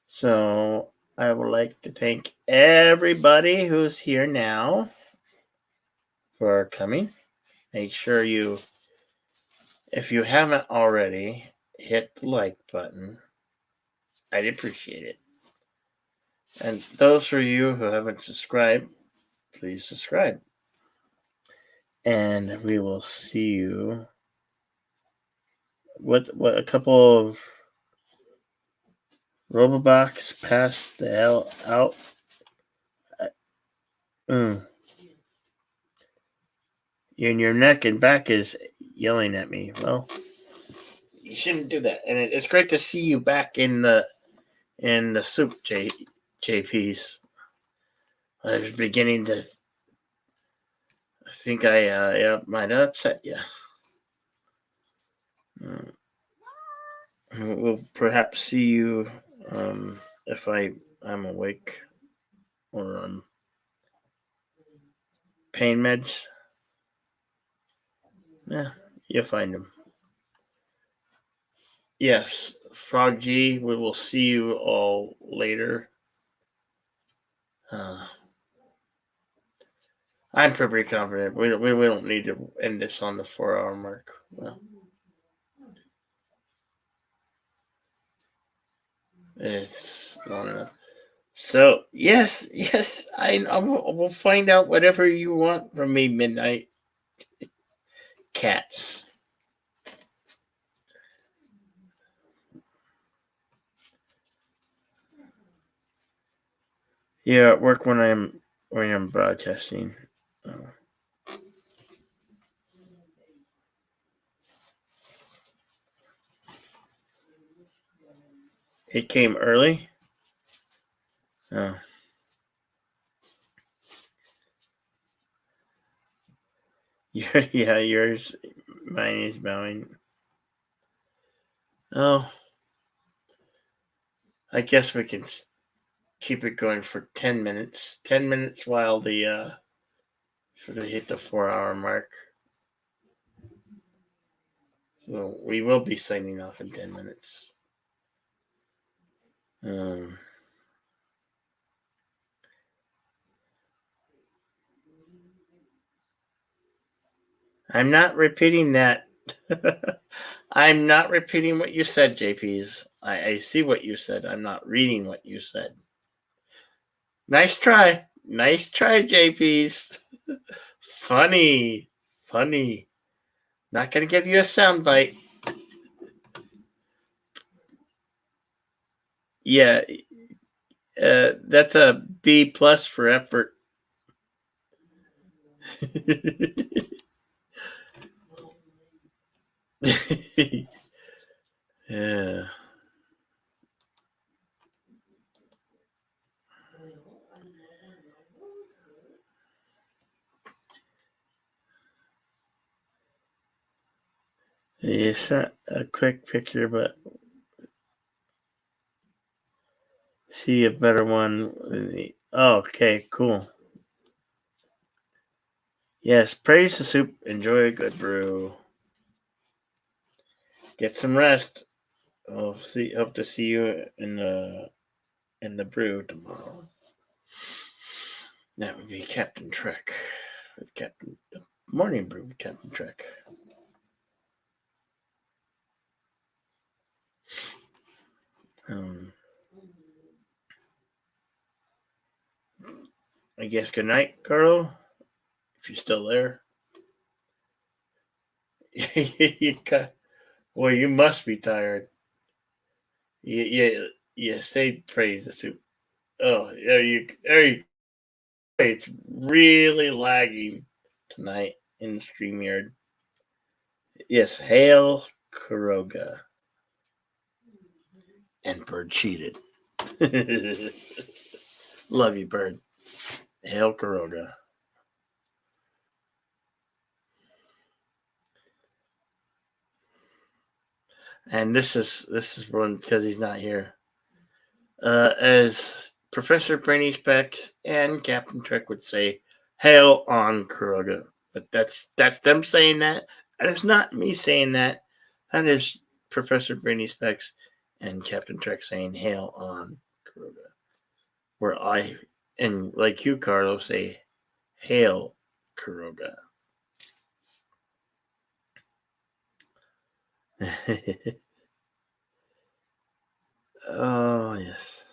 So I would like to thank everybody who's here now for coming. Make sure you, if you haven't already, hit the like button. I'd appreciate it. And those of you who haven't subscribed, please subscribe. And we will see you. What a couple of Robobox passed the hell out. And your neck and back is yelling at me. Well, you shouldn't do that. And it's great to see you back in the soup, JP's. I was beginning to think I might have upset you. We'll perhaps see you if I'm awake or on pain meds. Yeah, you'll find them. Yes, Frog G, we will see you all later. I'm pretty confident. We don't need to end this on the 4-hour mark. Well, it's long enough. So yes, I will find out whatever you want from me, Midnight Cats. Yeah, at work when I'm broadcasting. It came early. Oh. Yeah, yours. Mine is bowing. Oh. I guess we can keep it going for 10 minutes. 10 minutes while the sort of hit the 4-hour mark. So we will be signing off in 10 minutes. I'm not repeating that. I'm not repeating what you said, JP's. I see what you said. I'm not reading what you said. Nice try. Nice try, JP's. Funny. Not going to give you a soundbite. Yeah. That's a B plus for effort. Yeah. It's not a quick picture, but see a better one. Oh, okay, cool. Yes, praise the soup. Enjoy a good brew. Get some rest. Hope to see you in the brew tomorrow. That would be Captain Trek with Captain Morning Brew with Captain Trek. I guess good night, Carlo. If you're still there. Well, you must be tired. Yeah. Say praise the soup. Oh, there you. It's really lagging tonight in the StreamYard. Yes, hail Kuroga. And Bird cheated. Love you, Bird. Hail Kuroga. And this is one because he's not here. As Professor Brainy Specs and Captain Trek would say, hail on Kuroga. But that's them saying that. That is not me saying that. That is Professor Brainy Specs and Captain Trek saying hail on Kuroga. Where I, and like you, Carlo, say hail Kuroga. Oh, yes.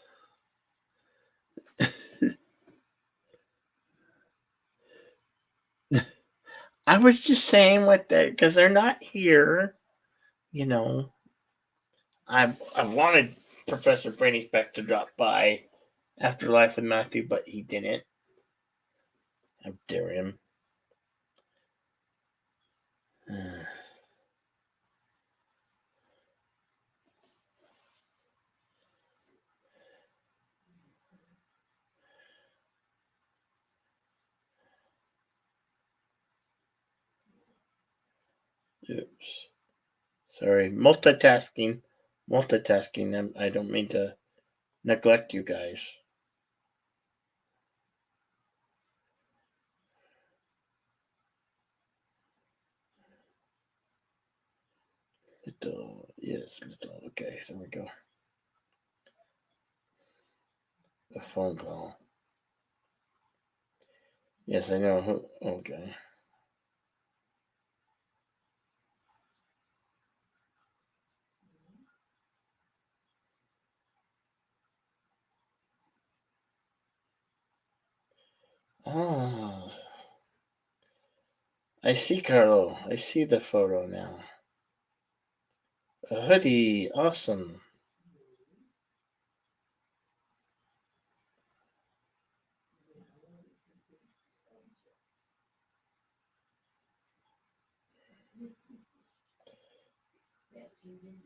I was just saying what that, because they're not here, you know. I wanted Professor Brainy Speck to drop by after Life with Matthew, but he didn't. How dare him. Oops. Sorry. Multitasking. I don't mean to neglect you guys. Little. Okay, there we go. A phone call. Yes, I know. Okay. Oh. I see, Carlo. I see the photo now. A hoodie. Awesome.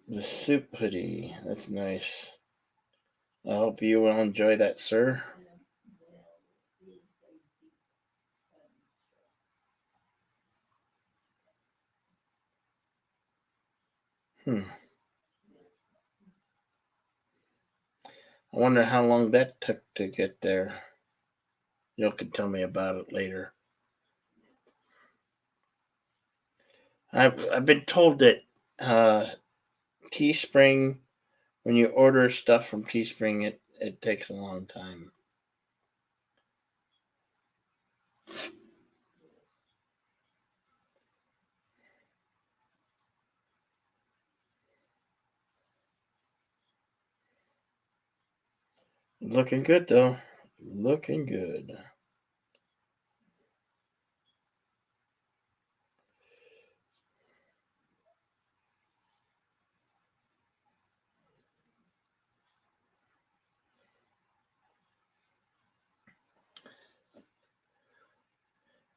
The soup hoodie. That's nice. I hope you will enjoy that, sir. I wonder how long that took to get there. You can tell me about it later. I've been told that Teespring, when you order stuff from Teespring, it takes a long time. Looking good though. Looking good.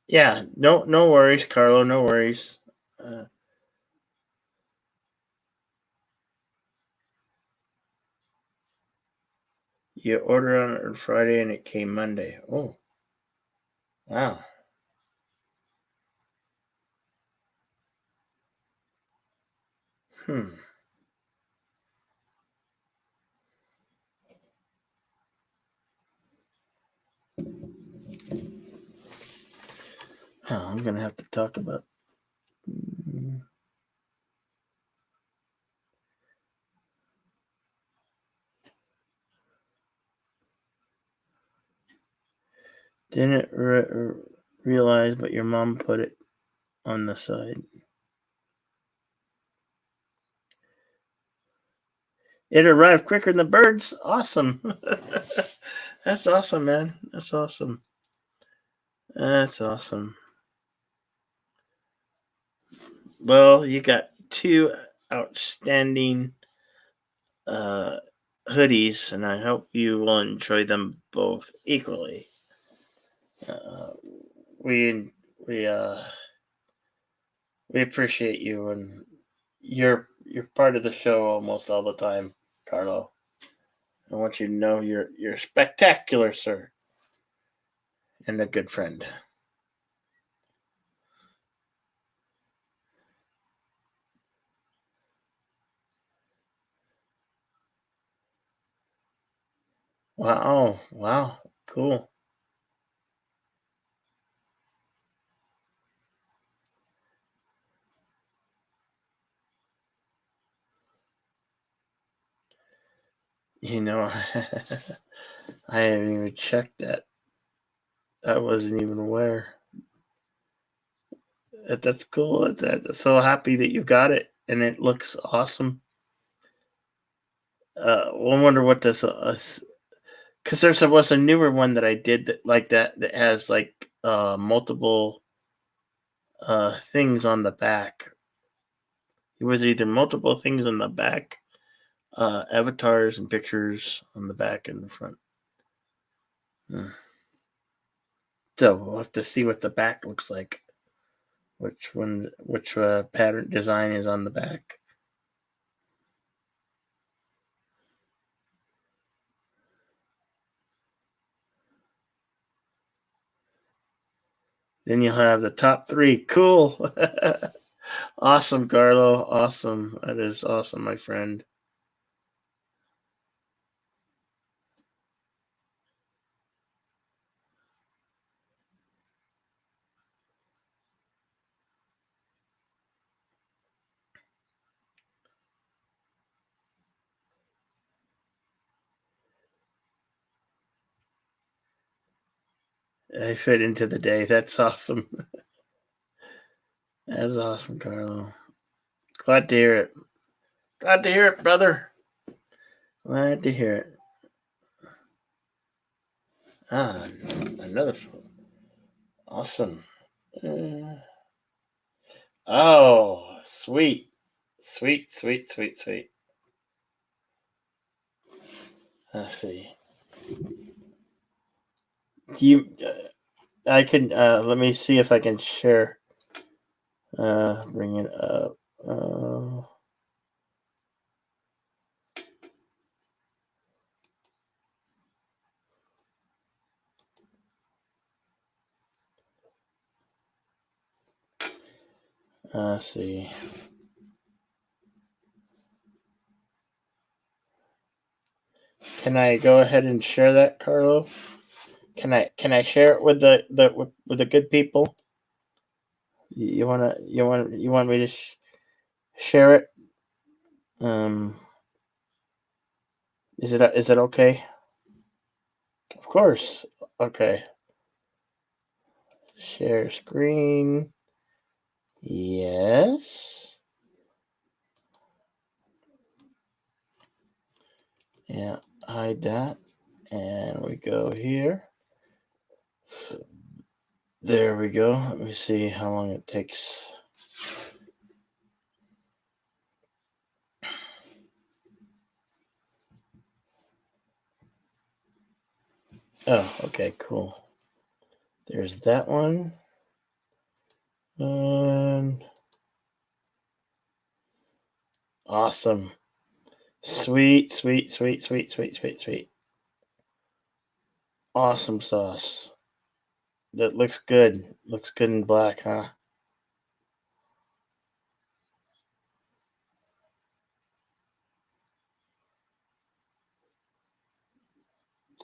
Yeah, no worries, Carlo. No worries. You ordered on Friday and it came Monday. Oh, wow. Oh, I'm going to have to talk about. Didn't realize, but your mom put it on the side. It arrived quicker than the birds. Awesome. That's awesome, man. That's awesome. That's awesome. Well, you got 2 outstanding hoodies, and I hope you will enjoy them both equally. We appreciate you, and you're part of the show almost all the time, Carlo. I want you to know you're spectacular, sir, and a good friend. Wow, cool. You know, I haven't even checked that. I wasn't even aware. That's cool. That's so happy that you got it, and it looks awesome. I wonder what this because there was a newer one that I did that has like multiple things on the back. It was either multiple things on the back, avatars and pictures on the back and the front. So we'll have to see what the back looks like. Which pattern design is on the back? Then you'll have the top 3. Cool. Awesome, Carlo. Awesome. That is awesome, my friend. I fit into the day. That's awesome. That's awesome, Carlo. Glad to hear it. Glad to hear it, brother. Glad to hear it. Another awesome. Oh, sweet. Let's see. Do you? I can. Let me see if I can share. Bring it up. Let's see. Can I go ahead and share that, Carlo? Can I share it with the good people? You want me to share it? Is it okay? Of course. Okay. Share screen. Yes. Yeah, hide that. And we go here. There we go. Let me see how long it takes. Oh, okay, cool. There's that one. And awesome. Sweet. Awesome sauce. That looks good. Looks good in black, huh?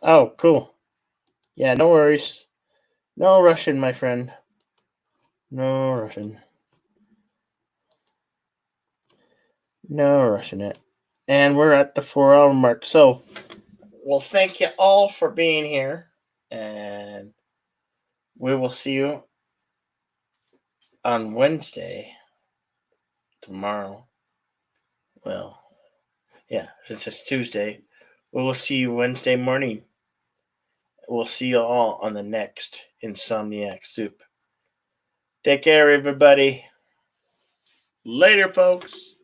Oh, cool. Yeah, no worries. No rushing, my friend. No rushing. No rushing it. And we're at the 4-hour mark. So, well, thank you all for being here. And we will see you on Wednesday. Tomorrow. Well, yeah, since it's Tuesday. We will see you Wednesday morning. We'll see you all on the next Insomniac Soup. Take care, everybody. Later, folks.